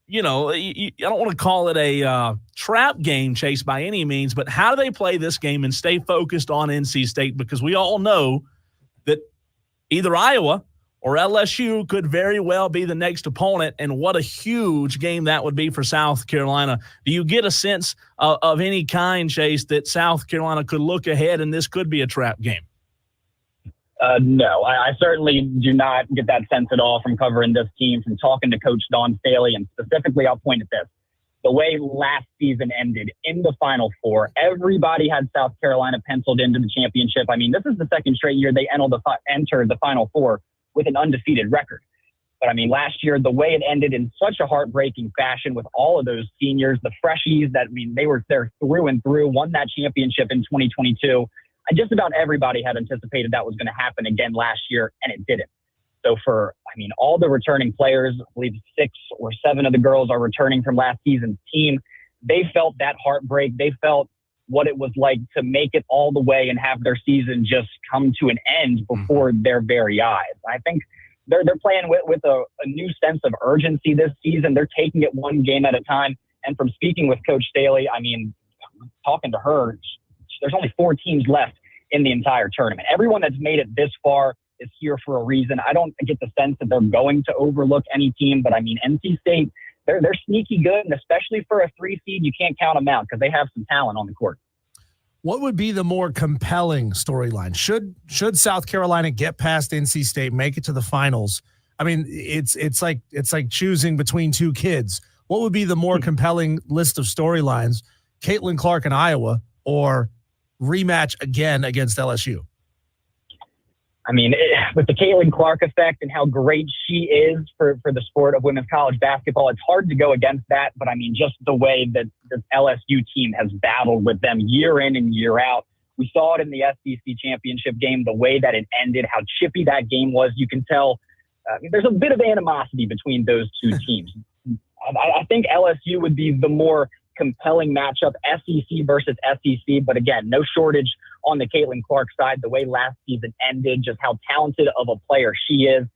[SPEAKER 1] you know, I don't want to call it a trap game, Chase, by any means, but how do they play this game and stay focused on NC State? Because we all know that either Iowa or LSU could very well be the next opponent, and what a huge game that would be for South Carolina. Do you get a sense of any kind, Chase, that South Carolina could look ahead and this could be a trap game?
[SPEAKER 5] No, I certainly do not get that sense at all from covering this team, from talking to Coach Dawn Staley, and specifically I'll point at this. The way last season ended in the Final Four, everybody had South Carolina penciled into the championship. I mean, this is the second straight year they entered the Final Four with an undefeated record. But I mean, last year, the way it ended in such a heartbreaking fashion with all of those seniors, the freshies that, I mean, they were there through and through, won that championship in 2022. And just about everybody had anticipated that was going to happen again last year, and it didn't. So for, I mean, all the returning players, I believe 6 or 7 of the girls are returning from last season's team. They felt that heartbreak. They felt what it was like to make it all the way and have their season just come to an end before their very eyes. I think they're playing with a new sense of urgency this season. They're taking it one game at a time. And from speaking with Coach Staley, I mean, talking to her, there's only 4 teams left in the entire tournament. Everyone that's made it this far is here for a reason. I don't get the sense that they're going to overlook any team, but I mean, NC State, they're sneaky good, and especially for a 3 seed, you can't count them out because they have some talent on the court.
[SPEAKER 2] What would be the more compelling storyline? Should South Carolina get past NC State, make it to the finals? I mean, it's like choosing between 2 kids. What would be the more compelling list of storylines? Caitlin Clark in Iowa or rematch again against LSU?
[SPEAKER 5] I mean, with the Caitlin Clark effect and how great she is for the sport of women's college basketball, it's hard to go against that. But I mean, just the way that the LSU team has battled with them year in and year out. We saw it in the SEC championship game, the way that it ended, how chippy that game was. You can tell there's a bit of animosity between those 2 teams. I think LSU would be the more compelling matchup, SEC versus SEC. But again, no shortage on the Caitlin Clark side, the way last season ended, just how talented of a player she is.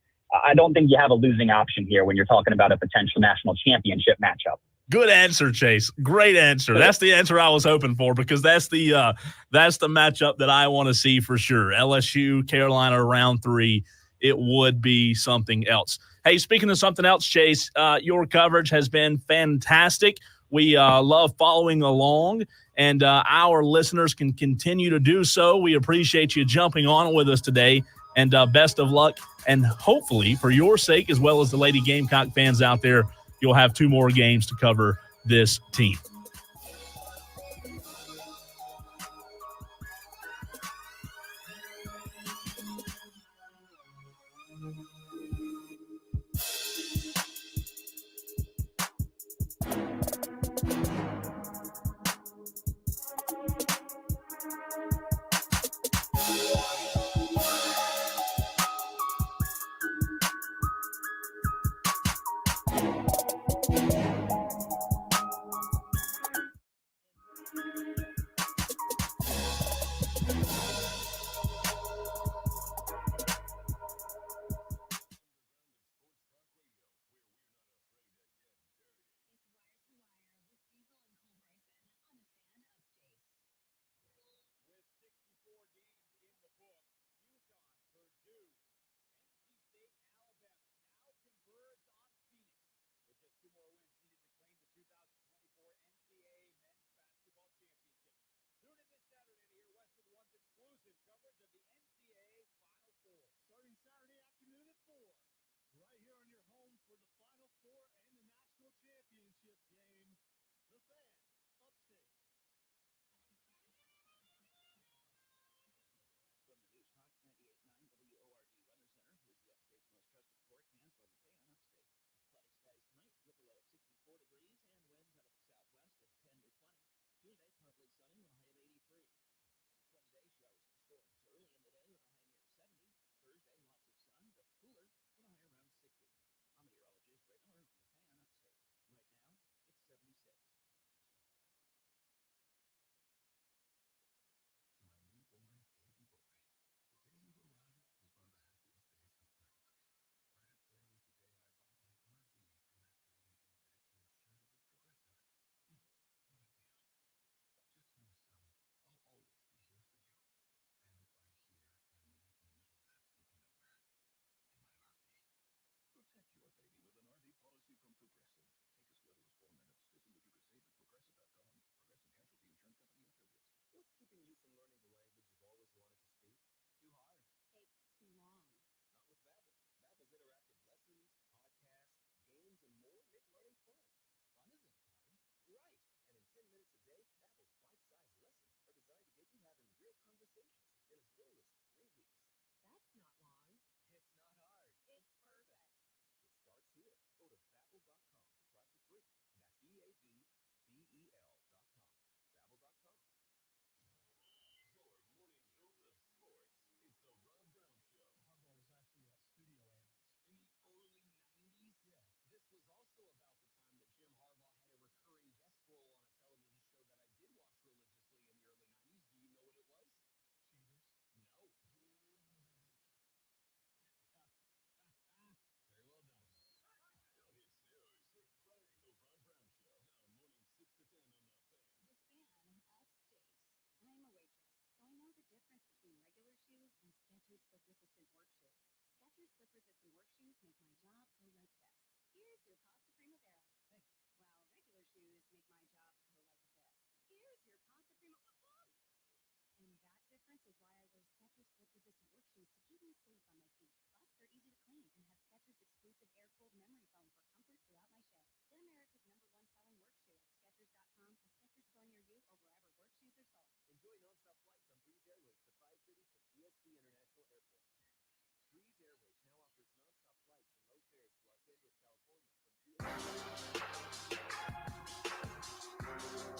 [SPEAKER 5] I don't think you have a losing option here when you're talking about a potential national championship matchup.
[SPEAKER 1] Good answer, Chase. Great answer. That's the answer I was hoping for, because that's the matchup that I want to see for sure. LSU, Carolina, round 3. It would be something else. Hey, speaking of something else, Chase, your coverage has been fantastic. We love following along, and our listeners can continue to do so. We appreciate you jumping on with us today, and best of luck. And hopefully, for your sake, as well as the Lady Gamecock fans out there, you'll have 2 more games to cover this team.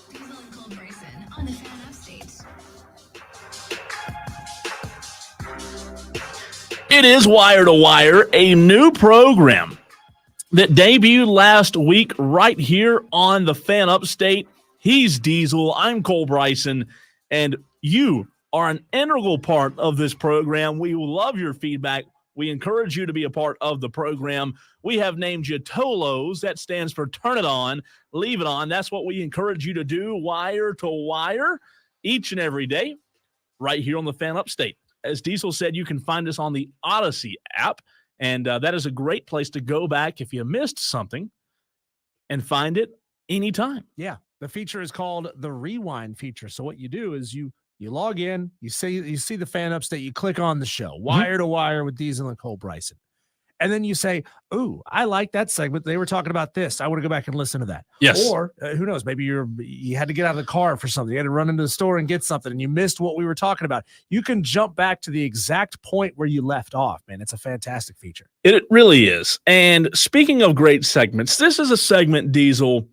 [SPEAKER 11] Diesel and Cole Bryson on the Fan Upstate.
[SPEAKER 1] It is Wire to Wire, a new program that debuted last week right here on the Fan Upstate. He's Diesel, I'm Cole Bryson, and you are an integral part of this program. We love your feedback. We encourage you to be a part of the program. We have named you TOLOs. That stands for Turn It On, Leave It On. That's what we encourage you to do, Wire to Wire, each and every day, right here on the Fan Upstate. As Diesel said, you can find us on the Odyssey app, and that is a great place to go back if you missed something and find it anytime.
[SPEAKER 2] Yeah. The feature is called the Rewind feature. So what you do is you log in, you see the fan upstate, you click on the show, Wire to Wire with Diesel and Cole Bryson. And then you say, "Ooh, I like that segment. They were talking about this. I want to go back and listen to that."
[SPEAKER 1] Yes.
[SPEAKER 2] Or who knows? Maybe you had to get out of the car for something. You had to run into the store and get something, and you missed what we were talking about. You can jump back to the exact point where you left off. Man, it's a fantastic feature.
[SPEAKER 1] It really is. And speaking of great segments, this is a segment, Diesel,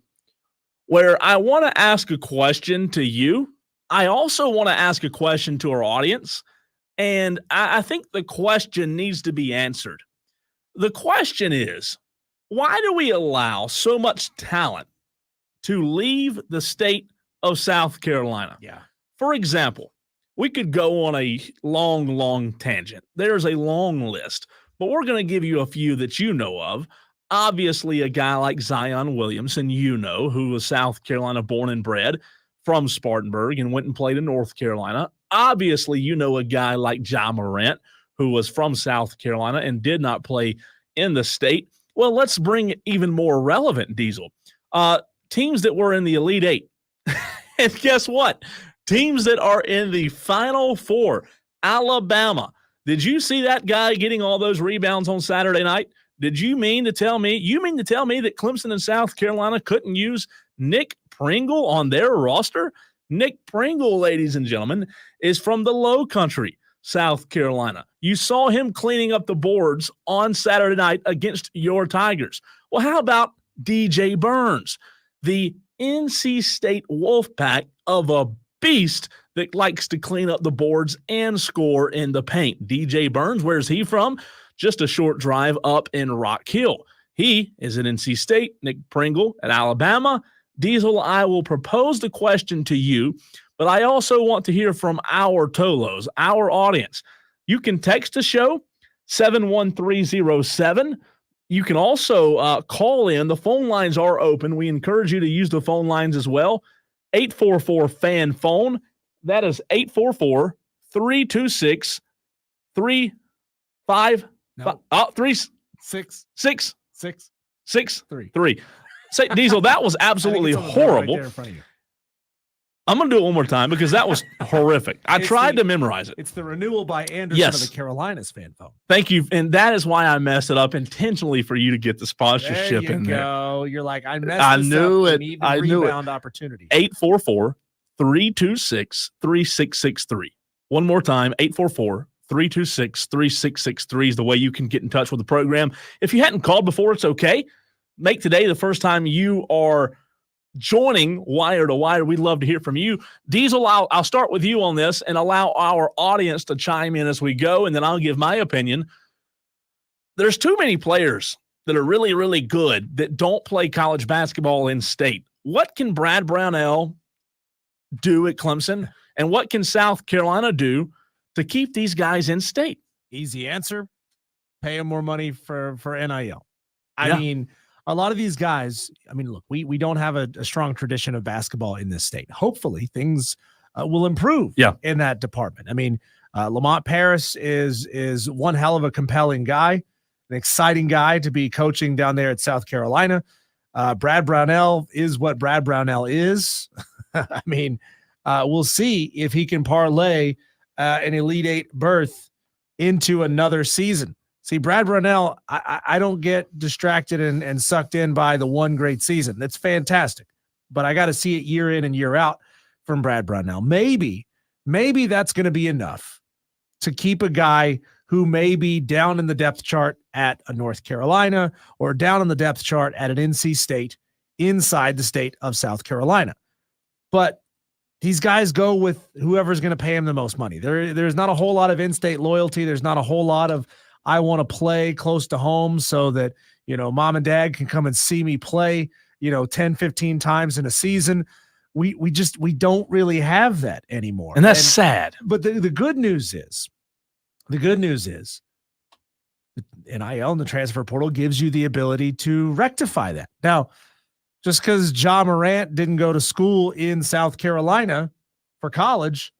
[SPEAKER 1] where I want to ask a question to you. I also want to ask a question to our audience, and I think the question needs to be answered. The question is, why do we allow so much talent to leave the state of South Carolina?
[SPEAKER 2] Yeah.
[SPEAKER 1] For example, we could go on a long tangent. There's a long list, but we're going to give you a few that you know of. Obviously, a guy like Zion Williamson, who was South Carolina born and bred from Spartanburg and went and played in North Carolina. Obviously, a guy like Ja Morant, who was from South Carolina and did not play in the state. Well, let's bring it even more relevant, Diesel. Teams that were in the Elite Eight. And guess what? Teams that are in the Final Four. Alabama. Did you see that guy getting all those rebounds on Saturday night? Did you mean to tell me that Clemson and South Carolina couldn't use Nick Pringle on their roster? Nick Pringle, ladies and gentlemen, is from the Low Country, South Carolina. You saw him cleaning up the boards on Saturday night against your Tigers. Well, how about DJ Burns, the NC State Wolfpack of a beast that likes to clean up the boards and score in the paint? DJ Burns, where's he from? Just a short drive up in Rock Hill. He is at NC State. Nick Pringle at Alabama. Diesel, I will propose the question to you, but I also want to hear from our Tolos, our audience. You can text the show, 71307. You can also call in. The phone lines are open. We encourage you to use the phone lines as well. 844-FAN-PHONE. That is 844-326-35.
[SPEAKER 2] No.
[SPEAKER 1] 3 Say, Diesel, that was absolutely horrible.
[SPEAKER 2] Right there in
[SPEAKER 1] I'm going to do it one more time because that was horrific. I tried to memorize it.
[SPEAKER 2] It's the renewal by Anderson of the Carolinas fan phone.
[SPEAKER 1] Thank you. And that is why I messed it up intentionally for you to get the sponsorship in there.
[SPEAKER 2] You're like, I messed
[SPEAKER 1] I
[SPEAKER 2] this
[SPEAKER 1] knew
[SPEAKER 2] up.
[SPEAKER 1] it.
[SPEAKER 2] We need the
[SPEAKER 1] I knew
[SPEAKER 2] rebound
[SPEAKER 1] it.
[SPEAKER 2] opportunity.
[SPEAKER 1] 844-326-3663. One more time, 844-326-3663 is the way you can get in touch with the program. If you hadn't called before, it's okay. Make today the first time you are joining Wire to Wire. We'd love to hear from you. Diesel, I'll start with you on this and allow our audience to chime in as we go, and then I'll give my opinion. There's too many players that are really, really good that don't play college basketball in state. What can Brad Brownell do at Clemson, and what can South Carolina do to keep these guys in state?
[SPEAKER 2] Easy answer. Pay them more money for NIL. I mean, a lot of these guys, look, we don't have a strong tradition of basketball in this state. Hopefully things will improve in that department. Lamont Paris is one hell of a compelling guy, an exciting guy to be coaching down there at South Carolina. Brad Brownell is what Brad Brownell is. We'll see if he can parlay an Elite Eight berth into another season. See, Brad Brownell, I don't get distracted and sucked in by the one great season. That's fantastic. But I got to see it year in and year out from Brad Brownell. Maybe that's going to be enough to keep a guy who may be down in the depth chart at a North Carolina or down in the depth chart at an NC State inside the state of South Carolina. But these guys go with whoever's going to pay him the most money. There's not a whole lot of in-state loyalty. There's not a whole lot of, I want to play close to home so that, mom and dad can come and see me play, 10, 15 times in a season. We don't really have that anymore.
[SPEAKER 1] And that's sad.
[SPEAKER 2] But the good news is the NIL and the transfer portal gives you the ability to rectify that. Now, just because Ja Morant didn't go to school in South Carolina for college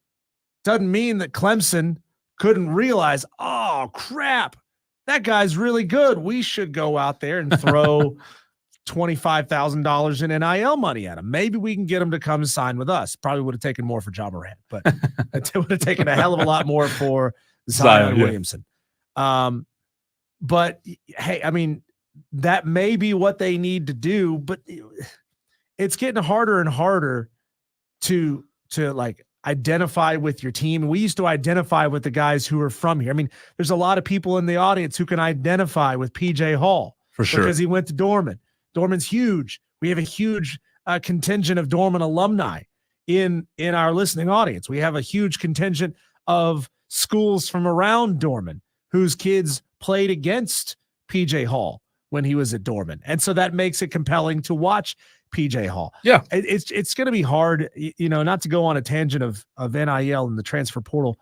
[SPEAKER 2] doesn't mean that Clemson couldn't realize, oh, crap, that guy's really good. We should go out there and throw $25,000 in NIL money at him. Maybe we can get him to come sign with us. Probably would have taken more for Ja Morant, but it would have taken a hell of a lot more for Zion Williamson. But hey, I mean, that may be what they need to do, but it's getting harder and harder to like identify with your team. And we used to identify with the guys who are from here. I mean, there's a lot of people in the audience who can identify with PJ Hall
[SPEAKER 1] for sure
[SPEAKER 2] because he went to Dorman. Dorman's huge. We have a huge contingent of Dorman alumni in our listening audience. We have a huge contingent of schools from around Dorman whose kids played against PJ Hall when he was at Dorman. And so that makes it compelling to watch PJ Hall.
[SPEAKER 1] Yeah.
[SPEAKER 2] It's going to be hard, not to go on a tangent of NIL and the transfer portal.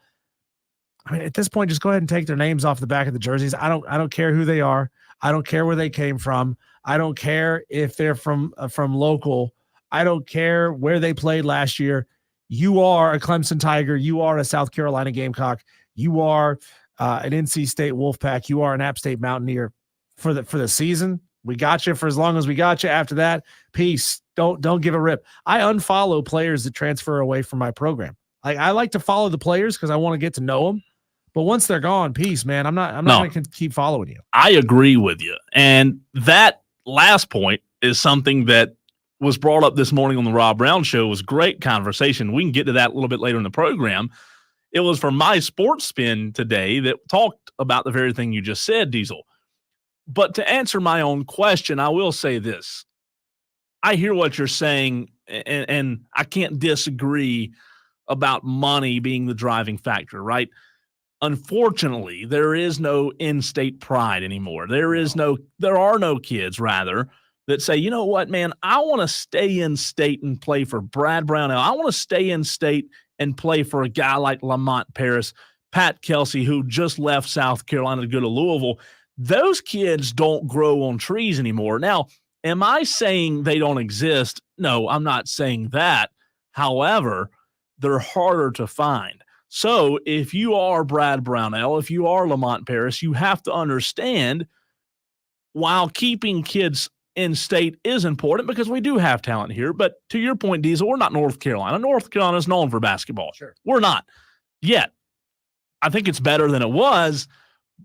[SPEAKER 2] I mean, at this point, just go ahead and take their names off the back of the jerseys. I don't care who they are. I don't care where they came from. I don't care if they're from local. I don't care where they played last year. You are a Clemson Tiger. You are a South Carolina Gamecock. You are an NC State Wolfpack. You are an App State Mountaineer for the season. We got you for as long as we got you. After that, peace. Don't give a rip. I unfollow players that transfer away from my program. I like to follow the players because I want to get to know them. But once they're gone, peace, man. I'm not going to keep following you.
[SPEAKER 1] I agree with you. And that last point is something that was brought up this morning on the Rob Brown Show. It was great conversation. We can get to that a little bit later in the program. It was from my sports spin today that talked about the very thing you just said, Diesel. But to answer my own question, I will say this. I hear what you're saying, and I can't disagree about money being the driving factor, right? Unfortunately, there is no in-state pride anymore. There are no kids, rather, that say, you know what, man, I want to stay in state and play for Brad Brownell. I want to stay in state and play for a guy like Lamont Paris, Pat Kelsey, who just left South Carolina to go to Louisville. Those kids don't grow on trees anymore. Now, am I saying they don't exist? No, I'm not saying that. However, they're harder to find. So if you are Brad Brownell, if you are Lamont Paris, you have to understand while keeping kids in state is important because we do have talent here. But to your point, Diesel, we're not North Carolina. North Carolina is known for basketball.
[SPEAKER 2] Sure.
[SPEAKER 1] We're not yet. I think it's better than it was.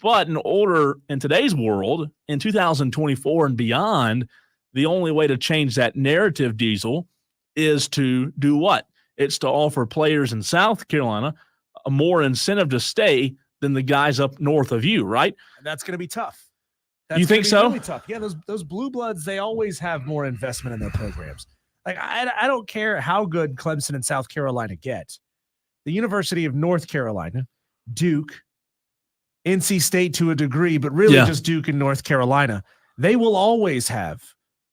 [SPEAKER 1] But in today's world, in 2024 and beyond, the only way to change that narrative, Diesel, is to do what? It's to offer players in South Carolina a more incentive to stay than the guys up north of you, right?
[SPEAKER 2] And that's going to be tough.
[SPEAKER 1] You think so?
[SPEAKER 2] Really tough. Yeah, those blue bloods, they always have more investment in their programs. Like I don't care how good Clemson and South Carolina get. The University of North Carolina, Duke, NC State to a degree, but really just Duke and North Carolina, they will always have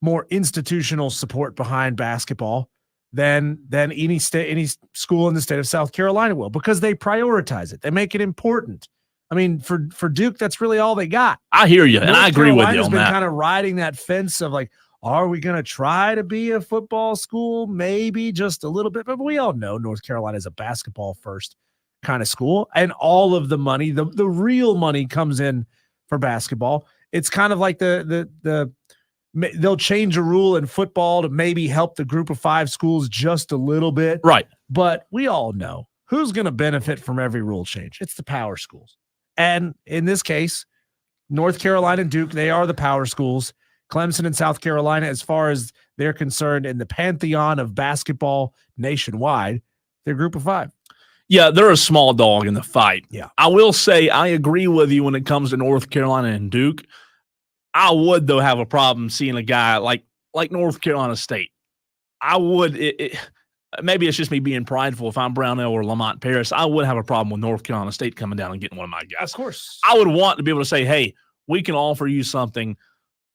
[SPEAKER 2] more institutional support behind basketball than any school in the state of South Carolina will, because they prioritize it. They make it important. I mean, for Duke, that's really all they got.
[SPEAKER 1] I hear you, and I agree with you on that.
[SPEAKER 2] Kind of riding that fence of like, are we going to try to be a football school? Maybe just a little bit, but we all know North Carolina is a basketball first kind of school, and all of the money, the real money, comes in for basketball. It's kind of like they'll change a rule in football to maybe help the group of 5 schools just a little bit.
[SPEAKER 1] Right.
[SPEAKER 2] But we all know who's going to benefit from every rule change. It's the power schools. And in this case, North Carolina and Duke, they are the power schools. Clemson and South Carolina, as far as they're concerned in the pantheon of basketball nationwide, they're group of 5.
[SPEAKER 1] Yeah, they're a small dog in the fight.
[SPEAKER 2] Yeah.
[SPEAKER 1] I will say I agree with you when it comes to North Carolina and Duke. I would, though, have a problem seeing a guy like North Carolina State. I would. Maybe it's just me being prideful. If I'm Brownell or Lamont Paris, I would have a problem with North Carolina State coming down and getting one of my guys.
[SPEAKER 2] Of course.
[SPEAKER 1] I would want to be able to say, hey, we can offer you something.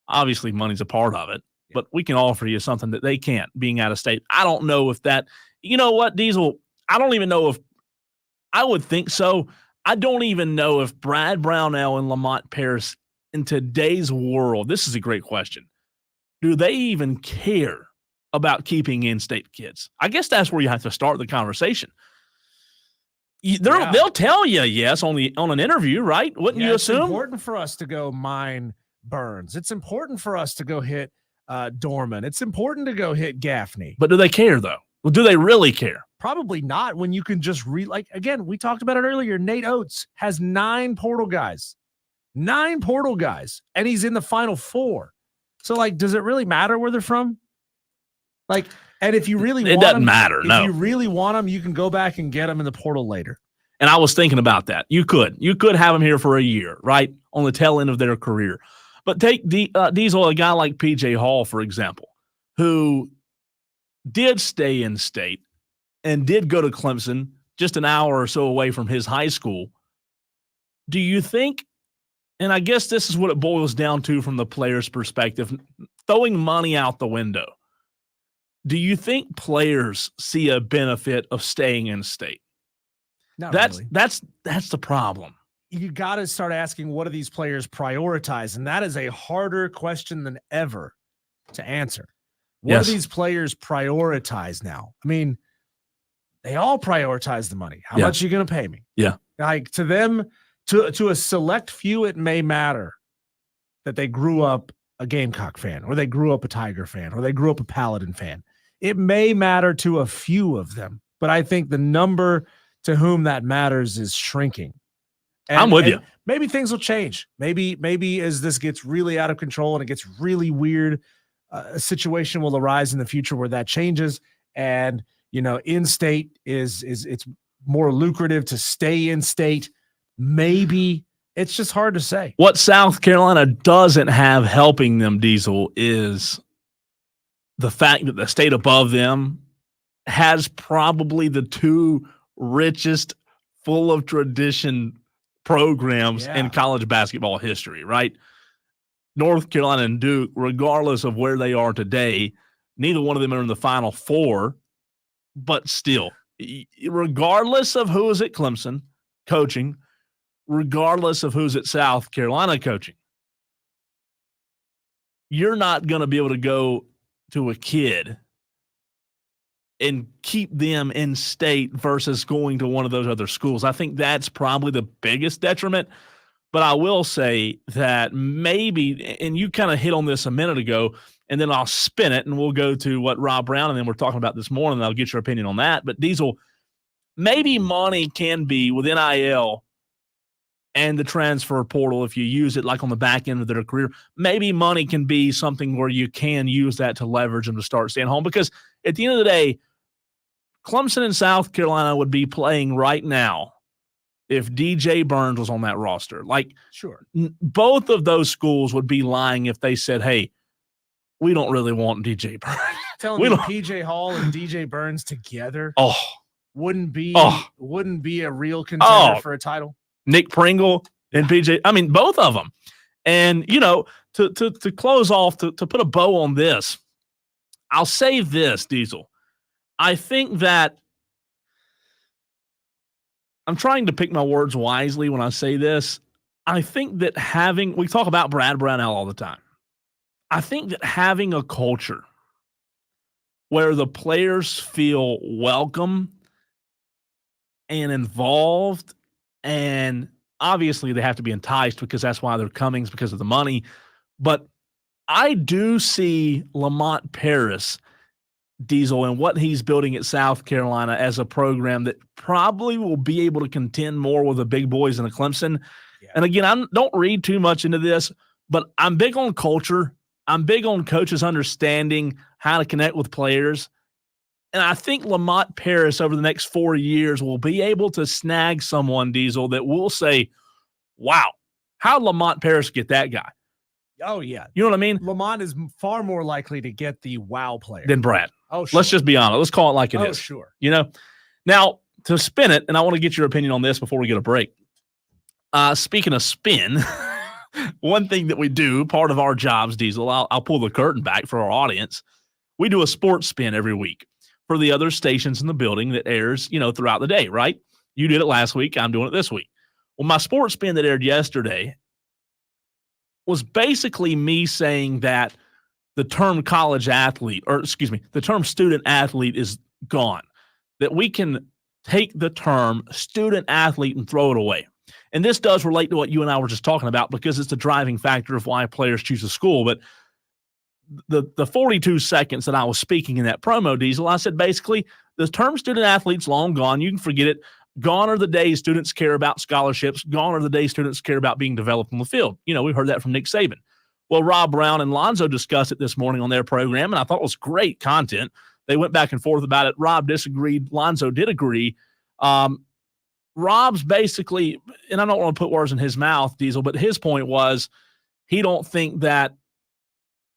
[SPEAKER 1] Obviously, money's a part of it, but we can offer you something that they can't, being out of state. I don't know if that – you know what, Diesel? I don't even know if – I would think so. I don't even know if Brad Brownell and Lamont Paris in today's world – this is a great question. Do they even care about keeping in-state kids? I guess that's where you have to start the conversation. They'll tell you yes on an interview, right? Wouldn't you assume?
[SPEAKER 2] It's important for us to go mine Burns. It's important for us to go hit Dorman. It's important to go hit Gaffney.
[SPEAKER 1] But do they care, though? Well, do they really care?
[SPEAKER 2] Probably not when you can just again, we talked about it earlier. Nate Oates has 9 portal guys, and he's in the Final Four. So, like, does it really matter where they're from? Like, and if you really
[SPEAKER 1] it
[SPEAKER 2] want
[SPEAKER 1] doesn't
[SPEAKER 2] them,
[SPEAKER 1] matter. No,
[SPEAKER 2] if you really want them, you can go back and get them in the portal later.
[SPEAKER 1] And I was thinking about that. You could have them here for a year, right, on the tail end of their career. But take Diesel, a guy like PJ Hall, for example, who did stay in state and did go to Clemson just an hour or so away from his high school. Do you think, and I guess this is what it boils down to from the player's perspective, throwing money out the window, do you think players see a benefit of staying in state? That's the problem.
[SPEAKER 2] You got to start asking, what do these players prioritize? And that is a harder question than ever to answer. What do these players prioritize now? I mean, they all prioritize the money. How much are you going to pay me?
[SPEAKER 1] Yeah.
[SPEAKER 2] Like, to them, to a select few, it may matter that they grew up a Gamecock fan, or they grew up a Tiger fan, or they grew up a Paladin fan. It may matter to a few of them, but I think the number to whom that matters is shrinking.
[SPEAKER 1] I'm with you.
[SPEAKER 2] Maybe things will change. Maybe as this gets really out of control and it gets really weird, a situation will arise in the future where that changes. And, in-state is it's more lucrative to stay in state. Maybe it's just hard to say.
[SPEAKER 1] What South Carolina doesn't have helping them, Diesel, is the fact that the state above them has probably the 2 richest, full of tradition programs in college basketball history, right? North Carolina and Duke, regardless of where they are today, neither one of them are in the Final Four, but still, regardless of who is at Clemson coaching, regardless of who's at South Carolina coaching, you're not going to be able to go to a kid and keep them in state versus going to one of those other schools. I think that's probably the biggest detriment. But I will say that maybe, and you kind of hit on this a minute ago, and then I'll spin it and we'll go to what Rob Brown and then we're talking about this morning, and I'll get your opinion on that. But Diesel, maybe money can be with NIL and the transfer portal, if you use it like on the back end of their career, maybe money can be something where you can use that to leverage them to start staying home. Because at the end of the day, Clemson and South Carolina would be playing right now if DJ Burns was on that roster. Like,
[SPEAKER 2] sure,
[SPEAKER 1] both of those schools would be lying if they said, hey, we don't really want DJ Burns.
[SPEAKER 2] Telling me PJ Hall and DJ Burns together wouldn't be a real contender for a title.
[SPEAKER 1] Nick Pringle and PJ, I mean, both of them. And, to close off, to put a bow on this, I'll say this, Diesel. I think that I'm trying to pick my words wisely when I say this. I think that we talk about Brad Brownell all the time. I think that having a culture where the players feel welcome and involved, and obviously they have to be enticed because that's why they're coming, because of the money. But I do see Lamont Paris, Diesel, and what he's building at South Carolina as a program that probably will be able to contend more with the big boys in the Clemson. Yeah. And again, I don't read too much into this, but I'm big on culture. I'm big on coaches understanding how to connect with players. And I think Lamont Paris over the next 4 years will be able to snag someone, Diesel, that will say, wow, how'd Lamont Paris get that guy?
[SPEAKER 2] Oh, yeah.
[SPEAKER 1] You know what I mean?
[SPEAKER 2] Lamont is far more likely to get the wow player
[SPEAKER 1] than Brad.
[SPEAKER 2] Oh, sure.
[SPEAKER 1] Let's just be honest. Let's call it like it is.
[SPEAKER 2] Oh, sure.
[SPEAKER 1] Now, to spin it, and I want to get your opinion on this before we get a break. Speaking of spin, one thing that we do, part of our jobs, Diesel, I'll pull the curtain back for our audience. We do a sports spin every week for the other stations in the building that airs, throughout the day, right? You did it last week. I'm doing it this week. Well, my sports spin that aired yesterday was basically me saying that the term college athlete, the term student athlete is gone, that we can take the term student athlete and throw it away. And this does relate to what you and I were just talking about because it's the driving factor of why players choose a school. But the 42 seconds that I was speaking in that promo, Diesel, I said basically the term student athlete's long gone. You can forget it. Gone are the days students care about scholarships. Gone are the days students care about being developed on the field. We've heard that from Nick Saban. Well, Rob Brown and Lonzo discussed it this morning on their program, and I thought it was great content. They went back and forth about it. Rob disagreed. Lonzo did agree. Rob's basically, and I don't want to put words in his mouth, Diesel, but his point was he don't think that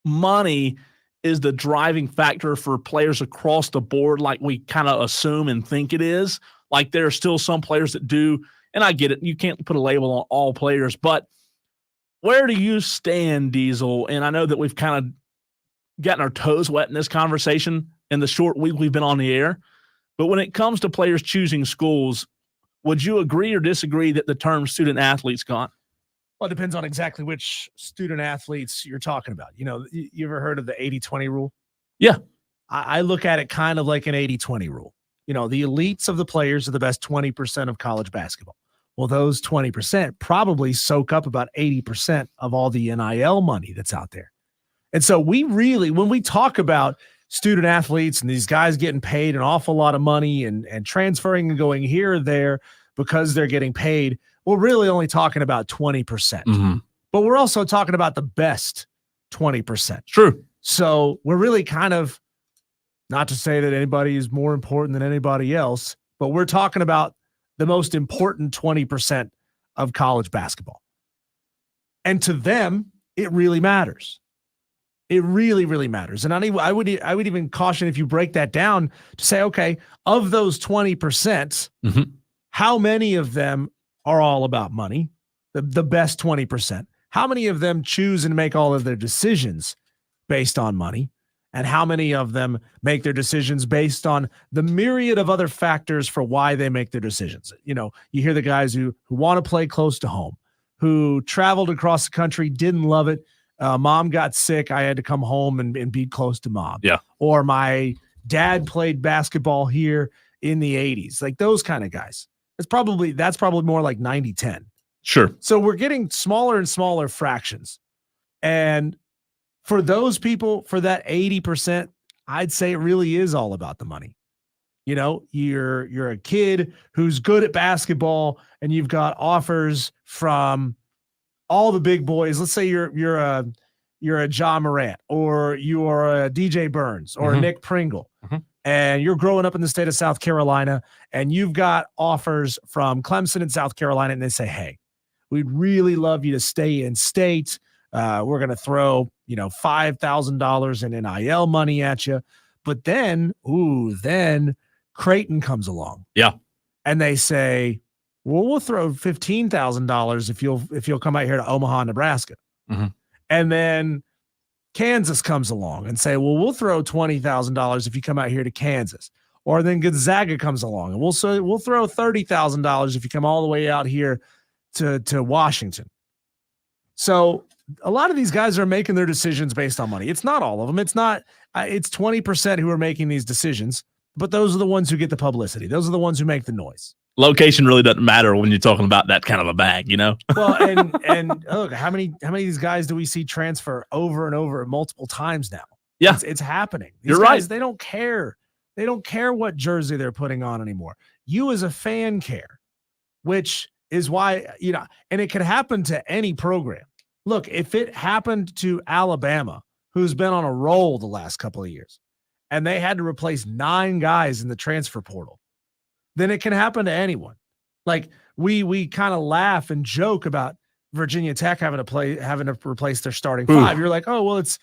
[SPEAKER 1] money is the driving factor for players across the board like we kind of assume and think it is. Like there are still some players that do, and I get it. You can't put a label on all players, but where do you stand, Diesel? And I know that we've kind of gotten our toes wet in this conversation in the short week we've been on the air, but when it comes to players choosing schools, would you agree or disagree that the term student athlete's gone?
[SPEAKER 2] Well, it depends on exactly which student athletes you're talking about. You ever heard of the 80-20 rule?
[SPEAKER 1] Yeah.
[SPEAKER 2] I look at it kind of like an 80-20 rule. The elites of the players are the best 20% of college basketball. Well, those 20% probably soak up about 80% of all the NIL money that's out there. And so when we talk about student athletes and these guys getting paid an awful lot of money and transferring and going here or there because they're getting paid, we're really only talking about 20%.
[SPEAKER 1] Mm-hmm.
[SPEAKER 2] But we're also talking about the best 20%.
[SPEAKER 1] True.
[SPEAKER 2] So we're really kind of, not to say that anybody is more important than anybody else, but we're talking about the most important 20% of college basketball. And to them, it really matters. It really, really matters. And I would even caution, if you break that down, to say, okay, of those 20%,
[SPEAKER 1] mm-hmm.
[SPEAKER 2] how many of them are all about money? The best 20%. How many of them choose and make all of their decisions based on money? And how many of them make their decisions based on the myriad of other factors for why they make their decisions? You hear the guys who want to play close to home, who traveled across the country, didn't love it. Mom got sick. I had to come home and be close to mom.
[SPEAKER 1] Yeah.
[SPEAKER 2] Or my dad played basketball here in the 80s. Like those kind of guys. That's probably more like 90-10.
[SPEAKER 1] Sure.
[SPEAKER 2] So we're getting smaller and smaller fractions. And for those people, for that 80%, I'd say it really is all about the money. You're a kid who's good at basketball and you've got offers from all the big boys. Let's say you're a Ja Morant, or you are a DJ Burns, or
[SPEAKER 1] mm-hmm.
[SPEAKER 2] a Nick Pringle,
[SPEAKER 1] mm-hmm.
[SPEAKER 2] and you're growing up in the state of South Carolina, and you've got offers from Clemson in South Carolina, and they say, hey, we'd really love you to stay in state. We're going to throw, $5,000 in NIL money at you. But then Creighton comes along.
[SPEAKER 1] Yeah.
[SPEAKER 2] And they say, well, we'll throw $15,000 if you'll come out here to Omaha, Nebraska.
[SPEAKER 1] Mm-hmm.
[SPEAKER 2] And then Kansas comes along and say, well, we'll throw $20,000 if you come out here to Kansas. Or then Gonzaga comes along and we'll throw $30,000 if you come all the way out here to Washington. So a lot of these guys are making their decisions based on money. It's not all of them. It's 20% who are making these decisions, but those are the ones who get the publicity. Those are the ones who make the noise.
[SPEAKER 1] Location really doesn't matter when you're talking about that kind of a bag,
[SPEAKER 2] Well, and look, how many of these guys do we see transfer over and over multiple times now?
[SPEAKER 1] Yeah,
[SPEAKER 2] it's happening. These
[SPEAKER 1] you're
[SPEAKER 2] guys,
[SPEAKER 1] right.
[SPEAKER 2] They don't care. They don't care what jersey they're putting on anymore. You as a fan care, which is why, and it can happen to any program. Look, if it happened to Alabama, who's been on a roll the last couple of years, and they had to replace 9 guys in the transfer portal, then it can happen to anyone. Like we kind of laugh and joke about Virginia Tech having to replace their starting 5. You're like, oh, well, it's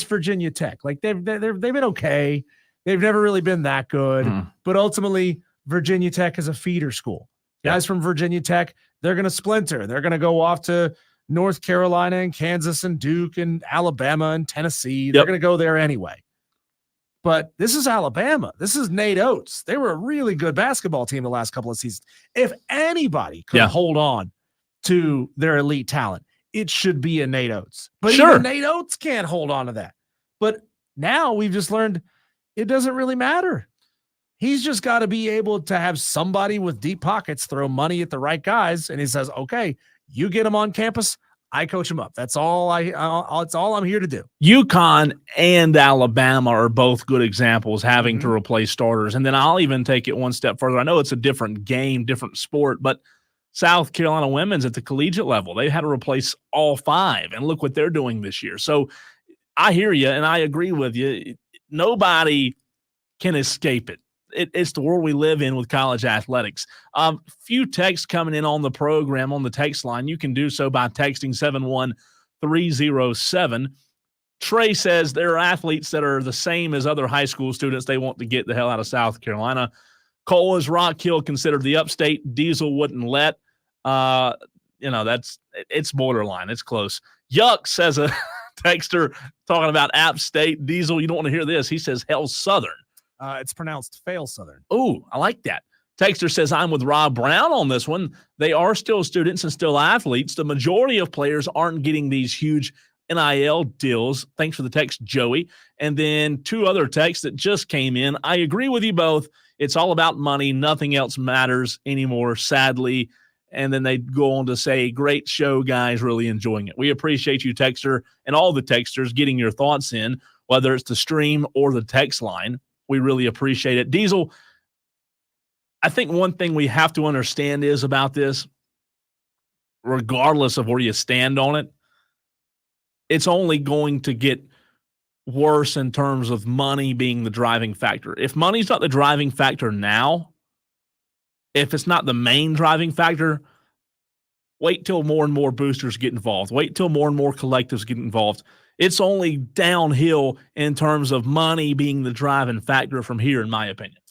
[SPEAKER 2] Virginia Tech. Like they've been okay. They've never really been that good, but ultimately Virginia Tech is a feeder school. Guys from Virginia Tech, they're going to splinter. They're going to go off to North Carolina and Kansas and Duke and Alabama and Tennessee. They're going to go there anyway. But this is Alabama. This is Nate Oates. They were a really good basketball team the last couple of seasons. If anybody could hold on to their elite talent, it should be a Nate Oates. But even Nate Oates can't hold on to that. But now we've just learned it doesn't really matter. He's just got to be able to have somebody with deep pockets throw money at the right guys. And he says, okay, you get them on campus, I coach them up. That's all that's all I'm here to do.
[SPEAKER 1] UConn and Alabama are both good examples having to replace starters. And then I'll even take it one step further. I know it's a different game, different sport, but South Carolina women's at the collegiate level, they had to replace all 5. And look what they're doing this year. So I hear you, and I agree with you. Nobody can escape it. It's the world we live in with college athletics. Few texts coming in on the program on the text line. You can do so by texting 71307. Trey says there are athletes that are the same as other high school students. They want to get the hell out of South Carolina. Cole, is Rock Hill considered the upstate? Diesel wouldn't let. It's borderline. It's close. Yuck, says a texter talking about App State. Diesel, you don't want to hear this. He says hell Southern.
[SPEAKER 2] It's pronounced fail Southern.
[SPEAKER 1] Ooh, I like that. Texter says I'm with Rob Brown on this one. They are still students and still athletes. The majority of players aren't getting these huge NIL deals. Thanks for the text, Joey. And then 2 other texts that just came in. I agree with you both. It's all about money. Nothing else matters anymore, sadly. And then they go on to say, great show, guys, really enjoying it. We appreciate you, texter, and all the texters getting your thoughts in, whether it's the stream or the text line. We really appreciate it. Diesel, I think one thing we have to understand is about this, regardless of where you stand on it, it's only going to get worse in terms of money being the driving factor. If money's not the driving factor now, if it's not the main driving factor, wait till more and more boosters get involved. Wait till more and more collectives get involved. It's only downhill in terms of money being the driving factor from here, in my opinion.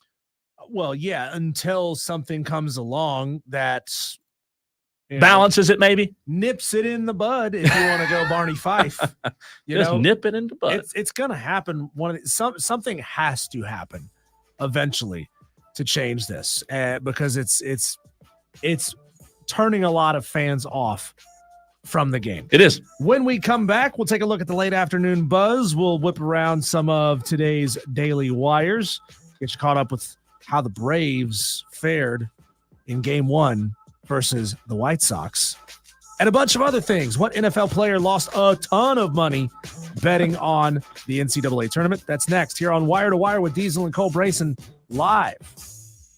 [SPEAKER 2] Well, yeah, until something comes along that
[SPEAKER 1] balances it, maybe
[SPEAKER 2] nips it in the bud. If you want to go Barney Fife,
[SPEAKER 1] just nip it in the bud.
[SPEAKER 2] It's going to happen. Something has to happen eventually to change this, because it's turning a lot of fans off from the game.
[SPEAKER 1] It is.
[SPEAKER 2] When we come back, we'll take a look at the late afternoon buzz. We'll whip around some of today's daily wires, get you caught up with how the Braves fared in game 1 versus the White Sox, and a bunch of other things. What NFL player lost a ton of money betting on the NCAA tournament? That's next here on Wire to Wire with Diesel and Cole Bryson, live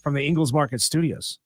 [SPEAKER 2] from the Ingles Market Studios.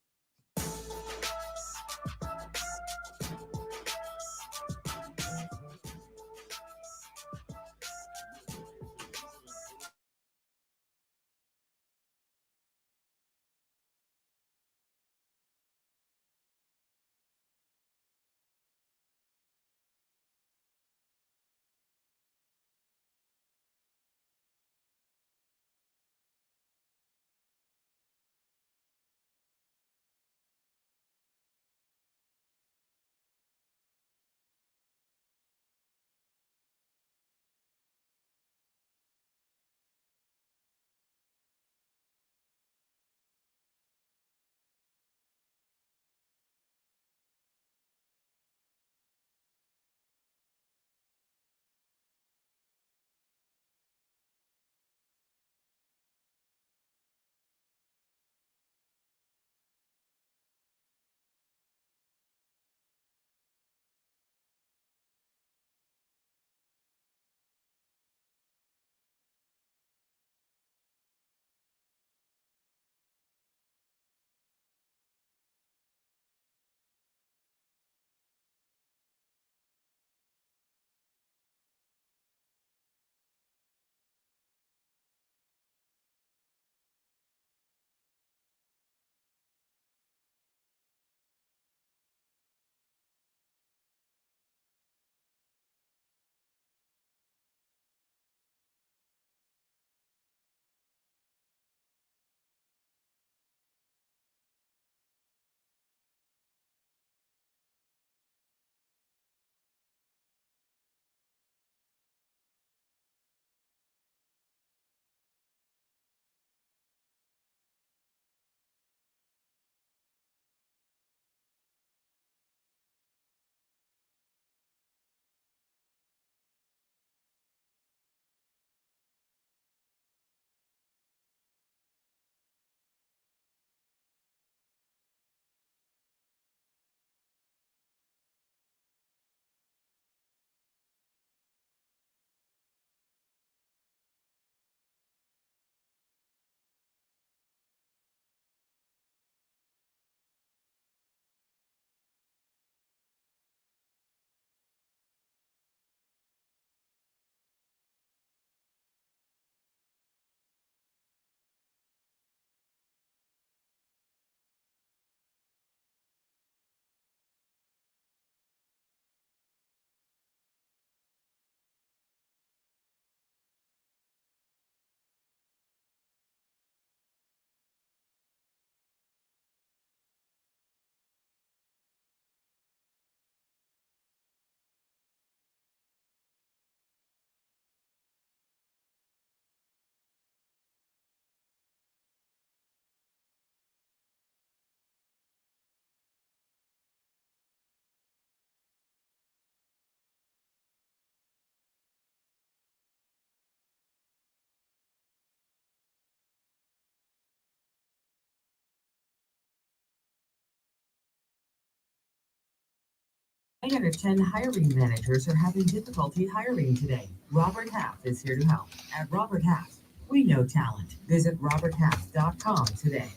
[SPEAKER 12] 9 out of 10 hiring managers are having difficulty hiring today. Robert Half is here to help. At Robert Half, we know talent. Visit roberthalf.com today.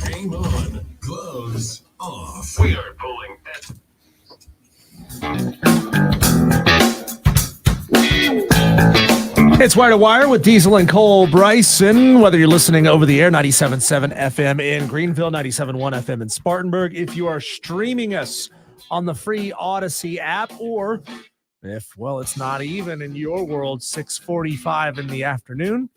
[SPEAKER 13] Game on, gloves off. We are pulling at.
[SPEAKER 2] It's Wire to Wire with Diesel and Cole Bryson. Whether you're listening over the air, 97.7 FM in Greenville, 97.1 FM in Spartanburg. If you are streaming us on the free Odyssey app, or if, well, it's not even in your world, 6:45 in the afternoon.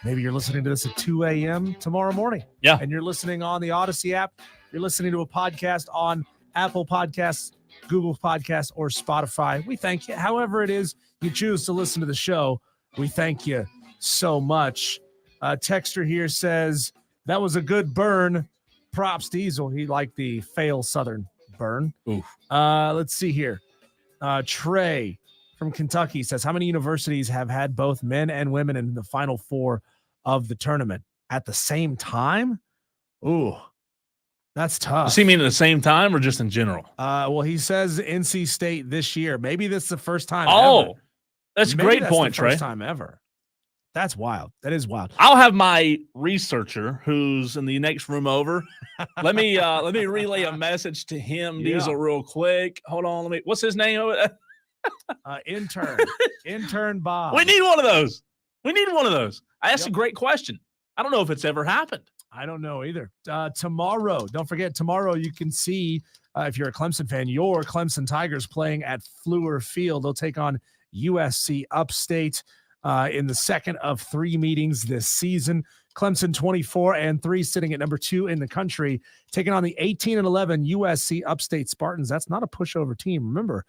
[SPEAKER 2] Maybe you're listening to this at 2 a.m. tomorrow morning.
[SPEAKER 1] Yeah.
[SPEAKER 2] And you're listening on the Odyssey app. You're listening to a podcast on Apple Podcasts, Google Podcasts, or Spotify. We thank you. However it is you choose to listen to the show, we thank you so much. Texter here says, that was a good burn. Props, Diesel. He liked the fail Southern burn.
[SPEAKER 1] Oof.
[SPEAKER 2] Let's see here. Trey from Kentucky says, how many universities have had both men and women in the Final Four of the tournament at the same time? Ooh, that's tough.
[SPEAKER 1] Does he mean at the same time or just in general?
[SPEAKER 2] Well, he says NC State this year. Maybe this is the first time
[SPEAKER 1] ever.
[SPEAKER 2] Maybe
[SPEAKER 1] That's a great
[SPEAKER 2] that's
[SPEAKER 1] point,
[SPEAKER 2] the first
[SPEAKER 1] Trey.
[SPEAKER 2] time ever. That's wild. That is wild.
[SPEAKER 1] I'll have my researcher who's in the next room over. Let me relay a message to him, Diesel, real quick. Hold on. What's his name?
[SPEAKER 2] Intern Bob.
[SPEAKER 1] We need one of those. I asked a great question. I don't know if it's ever happened.
[SPEAKER 2] I don't know either. Tomorrow, don't forget, tomorrow you can see, if you're a Clemson fan, your Clemson Tigers playing at Fluor Field. They'll take on USC Upstate in the second of 3 meetings this season. Clemson 24-3, sitting at number 2 in the country, taking on the 18-11 USC Upstate Spartans. That's not a pushover team. Remember,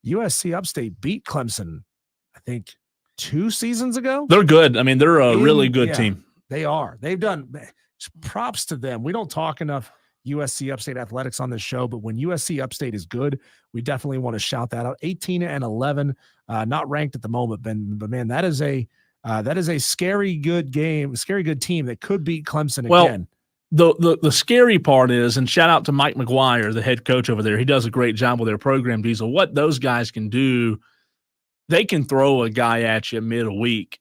[SPEAKER 2] USC Upstate beat Clemson, I think, 2 seasons ago.
[SPEAKER 1] They're good. I mean, they're a really good team.
[SPEAKER 2] They are. They've done props to them. We don't talk enough USC Upstate athletics on this show, but when USC Upstate is good, we definitely want to shout that out. 18-11, not ranked at the moment, but man, that is a scary good game, scary good team that could beat Clemson again.
[SPEAKER 1] The scary part is, and shout out to Mike McGuire, the head coach over there. He does a great job with their program, Diesel. What those guys can do, they can throw a guy at you midweek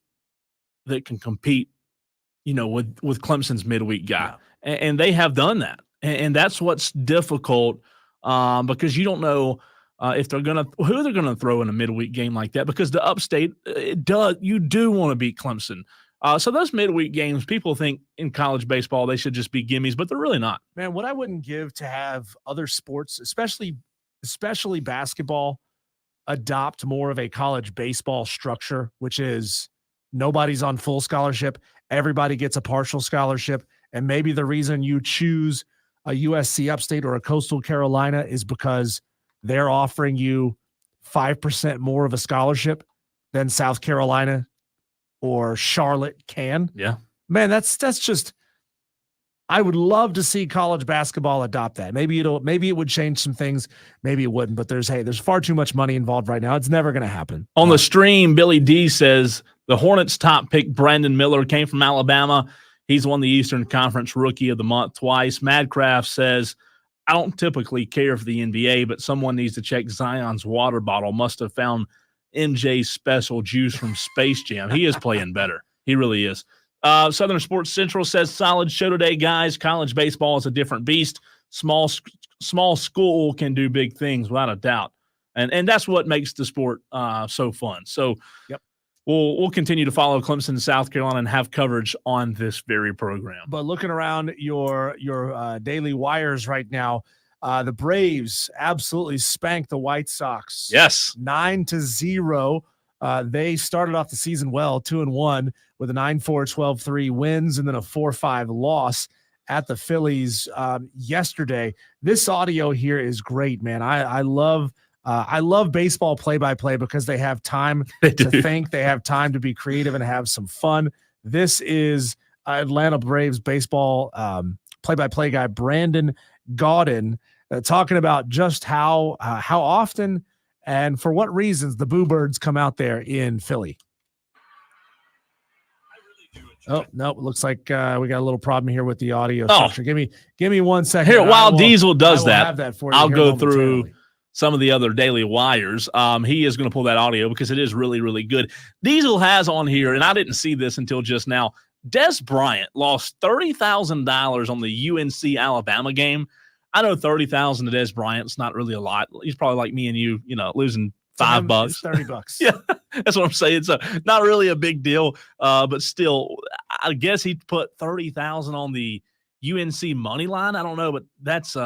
[SPEAKER 1] that can compete, with Clemson's midweek guy. Yeah. And they have done that. And that's what's difficult because you don't know who they're gonna throw in a midweek game like that, because the Upstate, you do want to beat Clemson. So those midweek games, people think in college baseball they should just be gimmies, but they're really not.
[SPEAKER 2] Man, what I wouldn't give to have other sports, especially basketball, adopt more of a college baseball structure, which is nobody's on full scholarship, everybody gets a partial scholarship, and maybe the reason you choose a USC Upstate or a Coastal Carolina is because they're offering you 5% more of a scholarship than South Carolina or Charlotte can.
[SPEAKER 1] Yeah.
[SPEAKER 2] Man, that's just, I would love to see college basketball adopt that. Maybe it would change some things, maybe it wouldn't, but there's far too much money involved right now. It's never going to happen.
[SPEAKER 1] On the stream, Billy D says the Hornets top pick Brandon Miller came from Alabama. He's won the Eastern Conference Rookie of the Month twice. Madcraft says, I don't typically care for the NBA, but someone needs to check Zion's water bottle. Must have found MJ's special juice from Space Jam. He is playing better. He really is. Southern Sports Central says, solid show today, guys. College baseball is a different beast. Small school can do big things without a doubt. And that's what makes the sport so fun. So
[SPEAKER 2] yep.
[SPEAKER 1] We'll continue to follow Clemson and South Carolina and have coverage on this very program.
[SPEAKER 2] But looking around your daily wires right now, the Braves absolutely spanked the White Sox.
[SPEAKER 1] Yes.
[SPEAKER 2] 9-0. They started off the season well, 2-1 with a 9-4, 12-3 wins and then a 4-5 loss at the Phillies yesterday. This audio here is great, man. I love baseball play-by-play because they have time to think. They have time to be creative and have some fun. This is Atlanta Braves baseball play-by-play guy Brandon Gaudin talking about just how often and for what reasons the Boo Birds come out there in Philly. Oh, no, it looks like we got a little problem here with the audio structure. Give me 1 second.
[SPEAKER 1] Here, while Diesel does that,
[SPEAKER 2] have that for you
[SPEAKER 1] I'll go through some of the other Daily Wires. He is going to pull that audio because it is really, really good. Diesel has on here, and I didn't see this until just now, Des Bryant lost $30,000 on the UNC Alabama game. I know $30,000 to Des Bryant's not really a lot. He's probably like me and you, losing $5.
[SPEAKER 2] It's $30.
[SPEAKER 1] Yeah, that's what I'm saying. It's not really a big deal, but still, I guess he put $30,000 on the UNC money line. I don't know, but that's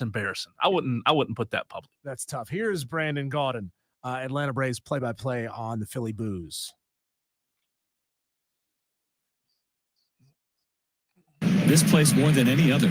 [SPEAKER 1] embarrassing. I wouldn't put that public.
[SPEAKER 2] That's tough. Here's Brandon Gaudin, Atlanta Braves play-by-play on the Philly Booze.
[SPEAKER 6] This place more than any other.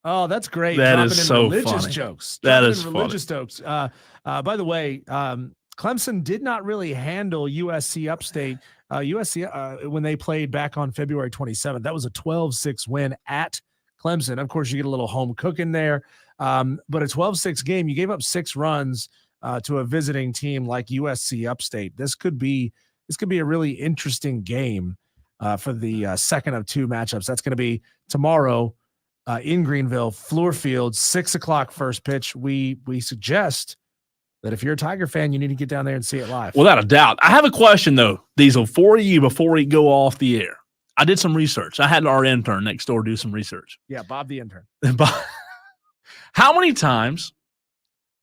[SPEAKER 2] Oh, that's great.
[SPEAKER 1] That
[SPEAKER 2] Dropping
[SPEAKER 1] is
[SPEAKER 2] in
[SPEAKER 1] so
[SPEAKER 2] religious
[SPEAKER 1] funny.
[SPEAKER 2] jokes.
[SPEAKER 1] That is
[SPEAKER 2] religious jokes. By the way, Clemson did not really handle USC Upstate. USC when they played back on February 27th, that was a 12-6 win at Clemson. Of course, you get a little home cooking there, but a 12-6 game. You gave up 6 runs to a visiting team like USC Upstate. This could be a really interesting game for the second of 2 matchups. That's going to be tomorrow in Greenville, Fluor Field, 6:00 first pitch. We suggest that if you're a Tiger fan, you need to get down there and see it live.
[SPEAKER 1] Without a doubt. I have a question, though, Diesel, for you before we go off the air. I did some research. I had our intern next door do some research.
[SPEAKER 2] Yeah, Bob the intern.
[SPEAKER 1] How many times,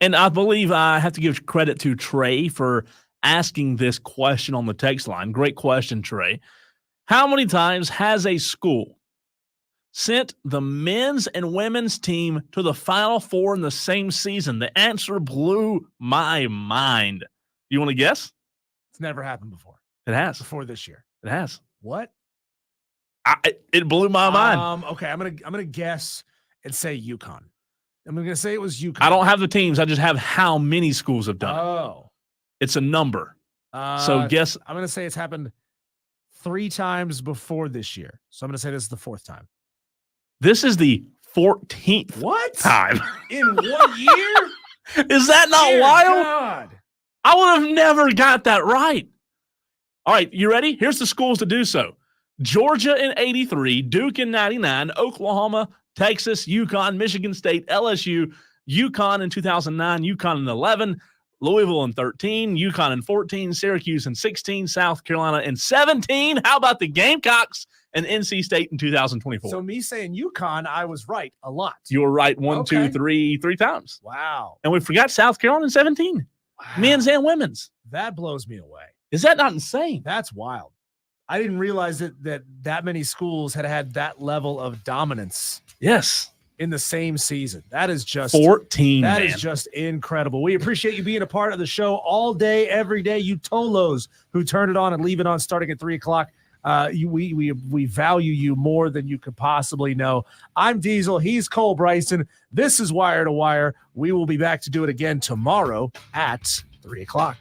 [SPEAKER 1] and I believe I have to give credit to Trey for asking this question on the text line. Great question, Trey. How many times has a school sent the men's and women's team to the Final Four in the same season? The answer blew my mind. You want to guess?
[SPEAKER 2] It's never happened before.
[SPEAKER 1] It has.
[SPEAKER 2] Before this year.
[SPEAKER 1] It has.
[SPEAKER 2] What?
[SPEAKER 1] It blew my mind.
[SPEAKER 2] Okay, I'm gonna guess and say UConn. I'm gonna say it was UConn.
[SPEAKER 1] I don't have the teams. I just have how many schools have done it.
[SPEAKER 2] Oh.
[SPEAKER 1] It's a number. So guess.
[SPEAKER 2] I'm gonna say it's happened 3 times before this year. So I'm gonna say this is the 4th time.
[SPEAKER 1] This is the 14th time.
[SPEAKER 2] In 1 year?
[SPEAKER 1] Is that not
[SPEAKER 2] Dear
[SPEAKER 1] wild?
[SPEAKER 2] God.
[SPEAKER 1] I would have never got that right. All right, you ready? Here's the schools to do so. Georgia in 83, Duke in 99, Oklahoma, Texas, UConn, Michigan State, LSU, UConn in 2009, UConn in 11, Louisville in 13, UConn in 14, Syracuse in 16, South Carolina in 17. How about the Gamecocks and NC State in 2024?
[SPEAKER 2] So me saying UConn, I was right a lot.
[SPEAKER 1] You were right
[SPEAKER 2] Okay.
[SPEAKER 1] 3 times.
[SPEAKER 2] Wow.
[SPEAKER 1] And we forgot South Carolina in 17.
[SPEAKER 2] Wow.
[SPEAKER 1] Men's and women's.
[SPEAKER 2] That blows me away.
[SPEAKER 1] Is that not insane?
[SPEAKER 2] That's wild. I didn't realize that many schools had that level of dominance.
[SPEAKER 1] Yes.
[SPEAKER 2] In the same season. That is just
[SPEAKER 1] 14.
[SPEAKER 2] That
[SPEAKER 1] man.
[SPEAKER 2] is just incredible. We appreciate you being a part of the show all day, every day. You Tolos who turn it on and leave it on starting at 3:00. We value you more than you could possibly know. I'm Diesel. He's Cole Bryson. This is Wire to Wire. We will be back to do it again tomorrow at 3:00.